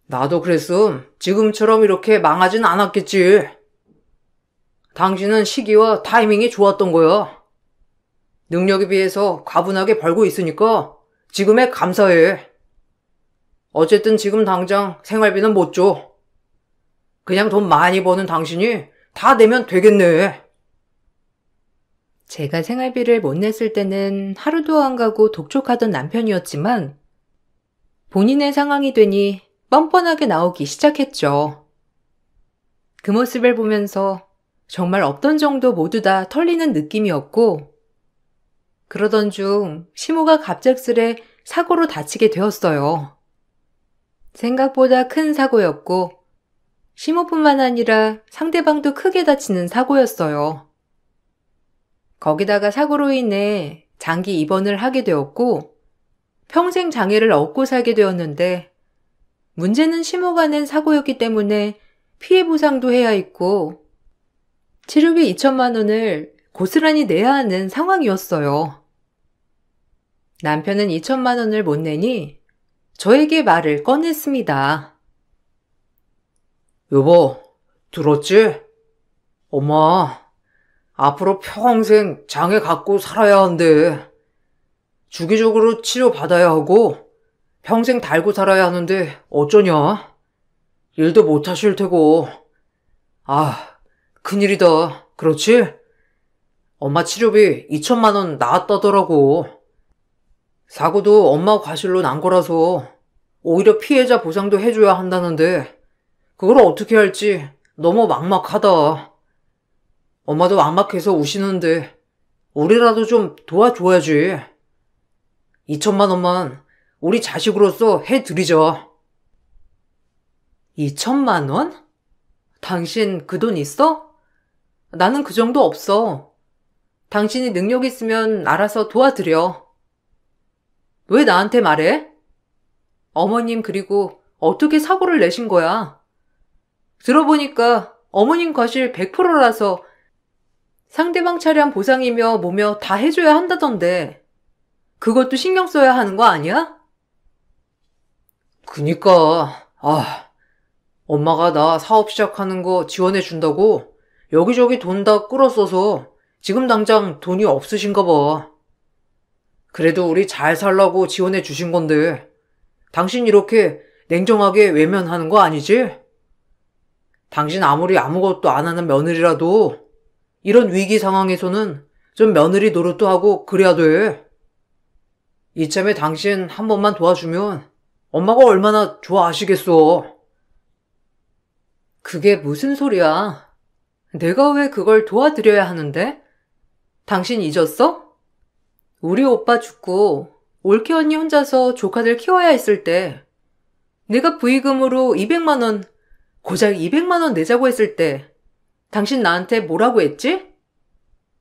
나도 그랬음 지금처럼 이렇게 망하진 않았겠지. 당신은 시기와 타이밍이 좋았던 거야. 능력에 비해서 과분하게 벌고 있으니까 지금에 감사해. 어쨌든 지금 당장 생활비는 못 줘. 그냥 돈 많이 버는 당신이 다 내면 되겠네. 제가 생활비를 못 냈을 때는 하루도 안 가고 독촉하던 남편이었지만 본인의 상황이 되니 뻔뻔하게 나오기 시작했죠. 그 모습을 보면서 정말 없던 정도 모두 다 털리는 느낌이었고, 그러던 중 시모가 갑작스레 사고로 다치게 되었어요. 생각보다 큰 사고였고 시모뿐만 아니라 상대방도 크게 다치는 사고였어요. 거기다가 사고로 인해 장기 입원을 하게 되었고 평생 장애를 얻고 살게 되었는데, 문제는 시모가 낸 사고였기 때문에 피해 보상도 해야 했고 치료비 2천만 원을 고스란히 내야 하는 상황이었어요. 남편은 2천만 원을 못 내니 저에게 말을 꺼냈습니다. 여보, 들었지? 엄마, 앞으로 평생 장애 갖고 살아야 한대. 주기적으로 치료받아야 하고 평생 달고 살아야 하는데 어쩌냐? 일도 못 하실 테고. 아, 큰일이다. 그렇지? 엄마 치료비 2천만 원 나왔다더라고. 사고도 엄마 과실로 난 거라서 오히려 피해자 보상도 해줘야 한다는데 그걸 어떻게 할지 너무 막막하다. 엄마도 막막해서 우시는데 우리라도 좀 도와줘야지. 2천만 원만 우리 자식으로서 해드리자. 2천만 원? 당신 그 돈 있어? 나는 그 정도 없어. 당신이 능력 있으면 알아서 도와드려. 왜 나한테 말해? 어머님, 그리고 어떻게 사고를 내신 거야? 들어보니까 어머님 과실 100%라서 상대방 차량 보상이며 뭐며 다 해줘야 한다던데 그것도 신경 써야 하는 거 아니야? 그니까, 엄마가 나 사업 시작하는 거 지원해 준다고 여기저기 돈 다 끌어써서 지금 당장 돈이 없으신가 봐. 그래도 우리 잘 살라고 지원해 주신 건데 당신 이렇게 냉정하게 외면하는 거 아니지? 당신 아무리 아무것도 안 하는 며느리라도 이런 위기 상황에서는 좀 며느리 노릇도 하고 그래야 돼. 이참에 당신 한 번만 도와주면 엄마가 얼마나 좋아하시겠어. 그게 무슨 소리야? 내가 왜 그걸 도와드려야 하는데? 당신 잊었어? 우리 오빠 죽고 올케 언니 혼자서 조카들 키워야 했을 때 내가 부의금으로 200만 원, 고작 200만 원 내자고 했을 때 당신 나한테 뭐라고 했지?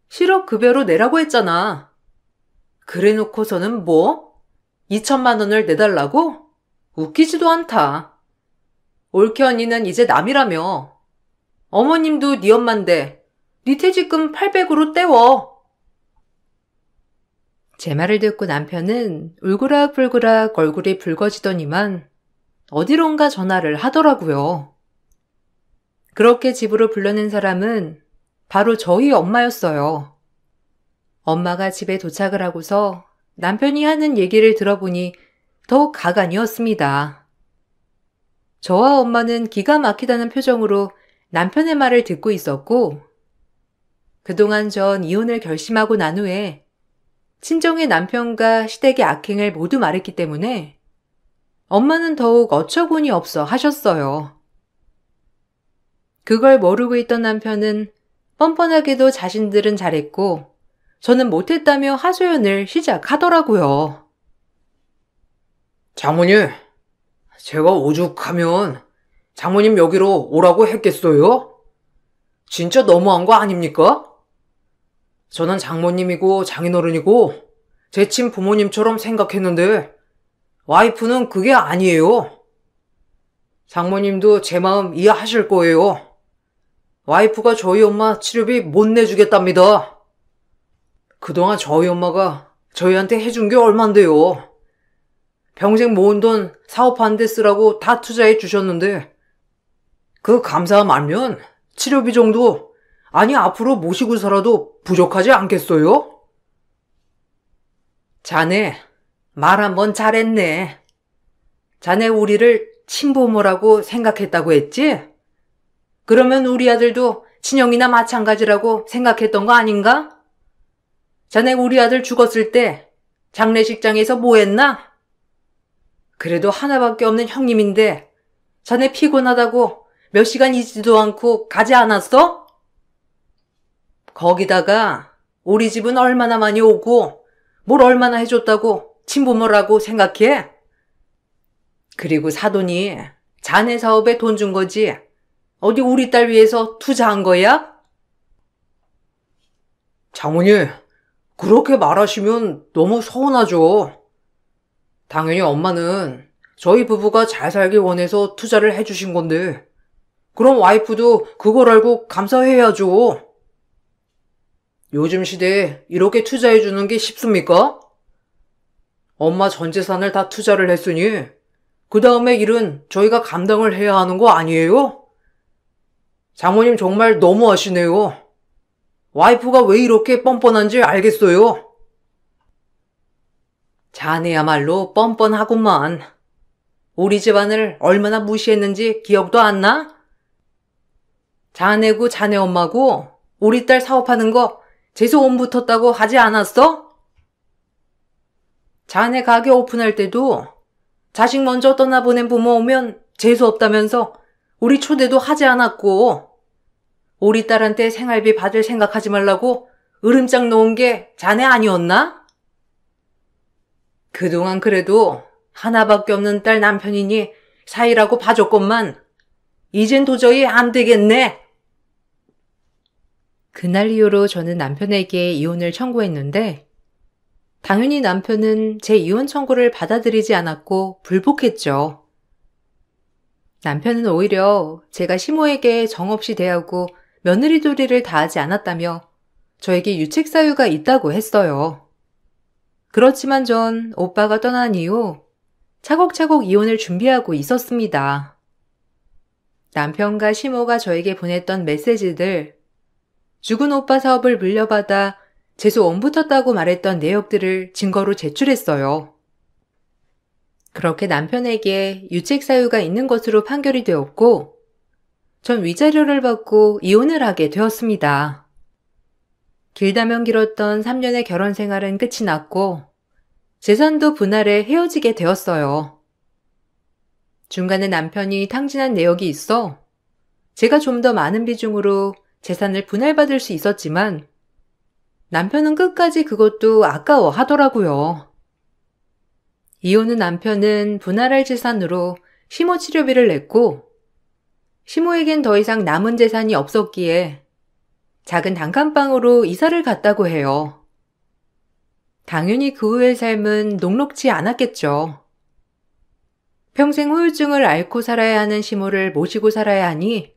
실업급여로 내라고 했잖아. 그래 놓고서는 뭐? 2천만 원을 내달라고? 웃기지도 않다. 올케 언니는 이제 남이라며. 어머님도 네 엄만데 네 퇴직금 800으로 떼워. 제 말을 듣고 남편은 울그락불그락 얼굴이 붉어지더니만 어디론가 전화를 하더라고요. 그렇게 집으로 불러낸 사람은 바로 저희 엄마였어요. 엄마가 집에 도착을 하고서 남편이 하는 얘기를 들어보니 더욱 가관이었습니다. 저와 엄마는 기가 막히다는 표정으로 남편의 말을 듣고 있었고, 그동안 전 이혼을 결심하고 난 후에 친정의 남편과 시댁의 악행을 모두 말했기 때문에 엄마는 더욱 어처구니 없어 하셨어요. 그걸 모르고 있던 남편은 뻔뻔하게도 자신들은 잘했고 저는 못했다며 하소연을 시작하더라고요. 장모님, 제가 오죽하면 장모님 여기로 오라고 했겠어요? 진짜 너무한 거 아닙니까? 저는 장모님이고 장인어른이고 제 친부모님처럼 생각했는데 와이프는 그게 아니에요. 장모님도 제 마음 이해하실 거예요. 와이프가 저희 엄마 치료비 못 내주겠답니다. 그동안 저희 엄마가 저희한테 해준 게 얼만데요. 평생 모은 돈 사업하는 데 쓰라고 다 투자해 주셨는데 그 감사함 알면 치료비 정도, 아니 앞으로 모시고 살아도 부족하지 않겠어요? 자네, 말 한번 잘했네. 자네 우리를 친부모라고 생각했다고 했지? 그러면 우리 아들도 친형이나 마찬가지라고 생각했던 거 아닌가? 자네 우리 아들 죽었을 때 장례식장에서 뭐 했나? 그래도 하나밖에 없는 형님인데 자네 피곤하다고 몇 시간 있지도 않고 가지 않았어? 거기다가 우리 집은 얼마나 많이 오고 뭘 얼마나 해줬다고 친부모라고 생각해? 그리고 사돈이 자네 사업에 돈 준 거지 어디 우리 딸 위해서 투자한 거야? 장모님, 그렇게 말하시면 너무 서운하죠. 당연히 엄마는 저희 부부가 잘 살길 원해서 투자를 해주신 건데 그럼 와이프도 그걸 알고 감사해야죠. 요즘 시대에 이렇게 투자해주는 게 쉽습니까? 엄마 전 재산을 다 투자를 했으니 그 다음에 일은 저희가 감당을 해야 하는 거 아니에요? 장모님 정말 너무하시네요. 와이프가 왜 이렇게 뻔뻔한지 알겠어요. 자네야말로 뻔뻔하구만. 우리 집안을 얼마나 무시했는지 기억도 안 나? 자네고 자네 엄마고 우리 딸 사업하는 거 재수 온 붙었다고 하지 않았어? 자네 가게 오픈할 때도 자식 먼저 떠나보낸 부모 오면 재수 없다면서 우리 초대도 하지 않았고 우리 딸한테 생활비 받을 생각하지 말라고 으름장 놓은 게 자네 아니었나? 그동안 그래도 하나밖에 없는 딸 남편이니 사이라고 봐줬건만 이젠 도저히 안 되겠네. 그날 이후로 저는 남편에게 이혼을 청구했는데 당연히 남편은 제 이혼 청구를 받아들이지 않았고 불복했죠. 남편은 오히려 제가 시모에게 정없이 대하고 며느리 도리를 다하지 않았다며 저에게 유책 사유가 있다고 했어요. 그렇지만 전 오빠가 떠난 이후 차곡차곡 이혼을 준비하고 있었습니다. 남편과 시모가 저에게 보냈던 메시지들, 죽은 오빠 사업을 물려받아 재수 원붙었다고 말했던 내역들을 증거로 제출했어요. 그렇게 남편에게 유책 사유가 있는 것으로 판결이 되었고, 전 위자료를 받고 이혼을 하게 되었습니다. 길다면 길었던 3년의 결혼 생활은 끝이 났고, 재산도 분할해 헤어지게 되었어요. 중간에 남편이 탕진한 내역이 있어 제가 좀 더 많은 비중으로 재산을 분할받을 수 있었지만 남편은 끝까지 그것도 아까워 하더라고요. 이혼 후 남편은 분할할 재산으로 시모 치료비를 냈고 시모에겐 더 이상 남은 재산이 없었기에 작은 단칸방으로 이사를 갔다고 해요. 당연히 그 후의 삶은 녹록지 않았겠죠. 평생 후유증을 앓고 살아야 하는 시모를 모시고 살아야 하니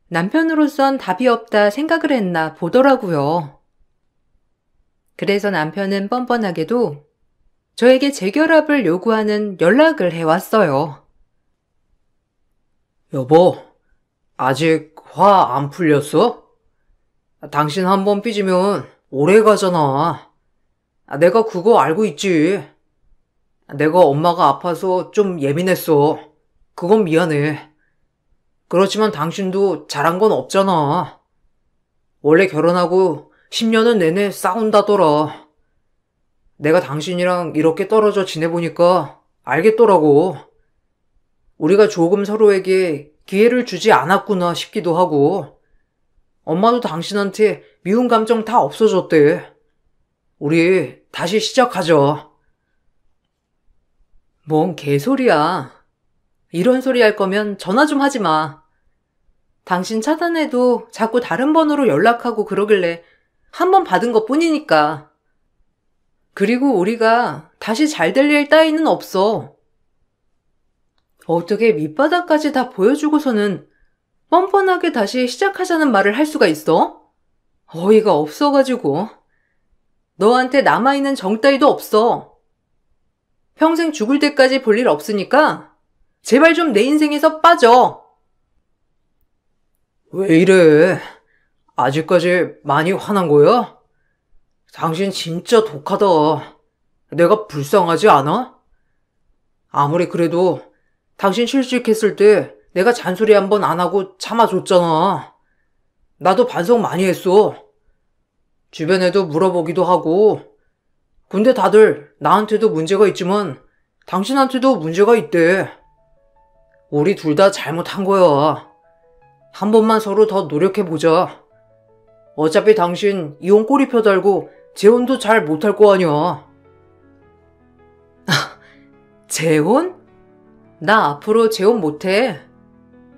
남편으로선 답이 없다 생각을 했나 보더라고요. 그래서 남편은 뻔뻔하게도 저에게 재결합을 요구하는 연락을 해왔어요. 여보, 아직 화 안 풀렸어? 당신 한 번 삐지면 오래 가잖아. 내가 그거 알고 있지. 내가 엄마가 아파서 좀 예민했어. 그건 미안해. 그렇지만 당신도 잘한 건 없잖아. 원래 결혼하고 10년은 내내 싸운다더라. 내가 당신이랑 이렇게 떨어져 지내보니까 알겠더라고. 우리가 조금 서로에게 기회를 주지 않았구나 싶기도 하고, 엄마도 당신한테 미운 감정 다 없어졌대. 우리 다시 시작하자. 뭔 개소리야. 이런 소리 할 거면 전화 좀 하지 마. 당신 차단해도 자꾸 다른 번호로 연락하고 그러길래 한 번 받은 것 뿐이니까. 그리고 우리가 다시 잘 될 일 따위는 없어. 어떻게 밑바닥까지 다 보여주고서는 뻔뻔하게 다시 시작하자는 말을 할 수가 있어? 어이가 없어가지고. 너한테 남아있는 정 따위도 없어. 평생 죽을 때까지 볼 일 없으니까 제발 좀 내 인생에서 빠져. 왜 이래? 아직까지 많이 화난 거야? 당신 진짜 독하다. 내가 불쌍하지 않아? 아무리 그래도 당신 실직했을 때 내가 잔소리 한 번 안 하고 참아줬잖아. 나도 반성 많이 했어. 주변에도 물어보기도 하고. 근데 다들 나한테도 문제가 있지만 당신한테도 문제가 있대. 우리 둘 다 잘못한 거야. 한 번만 서로 더 노력해보자. 어차피 당신 이혼 꼬리표 달고 재혼도 잘 못할 거 아니야. 재혼? 나 앞으로 재혼 못해.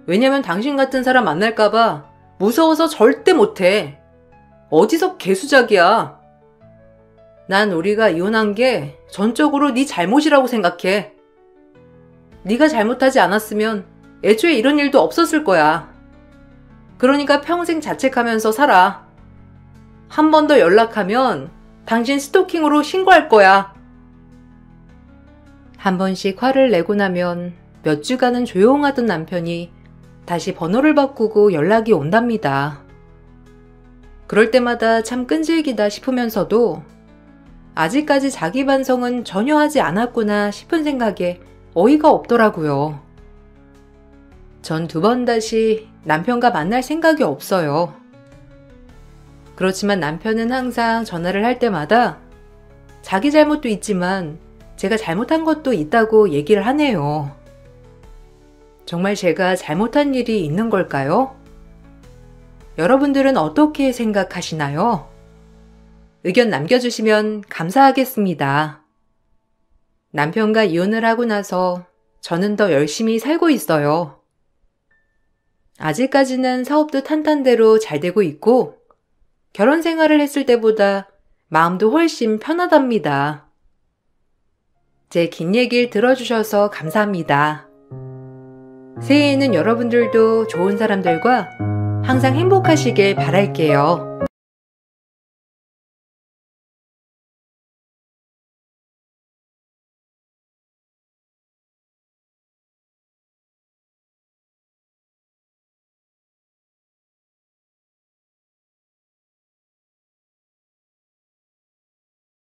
왜냐면 당신 같은 사람 만날까봐 무서워서 절대 못해. 어디서 개수작이야. 난 우리가 이혼한 게 전적으로 네 잘못이라고 생각해. 네가 잘못하지 않았으면 애초에 이런 일도 없었을 거야. 그러니까 평생 자책하면서 살아. 한 번 더 연락하면 당신 스토킹으로 신고할 거야. 한 번씩 화를 내고 나면 몇 주간은 조용하던 남편이 다시 번호를 바꾸고 연락이 온답니다. 그럴 때마다 참 끈질기다 싶으면서도 아직까지 자기 반성은 전혀 하지 않았구나 싶은 생각에 어이가 없더라고요. 전 두 번 다시 남편과 만날 생각이 없어요. 그렇지만 남편은 항상 전화를 할 때마다 자기 잘못도 있지만 제가 잘못한 것도 있다고 얘기를 하네요. 정말 제가 잘못한 일이 있는 걸까요? 여러분들은 어떻게 생각하시나요? 의견 남겨주시면 감사하겠습니다. 남편과 이혼을 하고 나서 저는 더 열심히 살고 있어요. 아직까지는 사업도 탄탄대로 잘 되고 있고 결혼 생활을 했을 때보다 마음도 훨씬 편하답니다. 제 긴 얘기를 들어주셔서 감사합니다. 새해에는 여러분들도 좋은 사람들과 항상 행복하시길 바랄게요.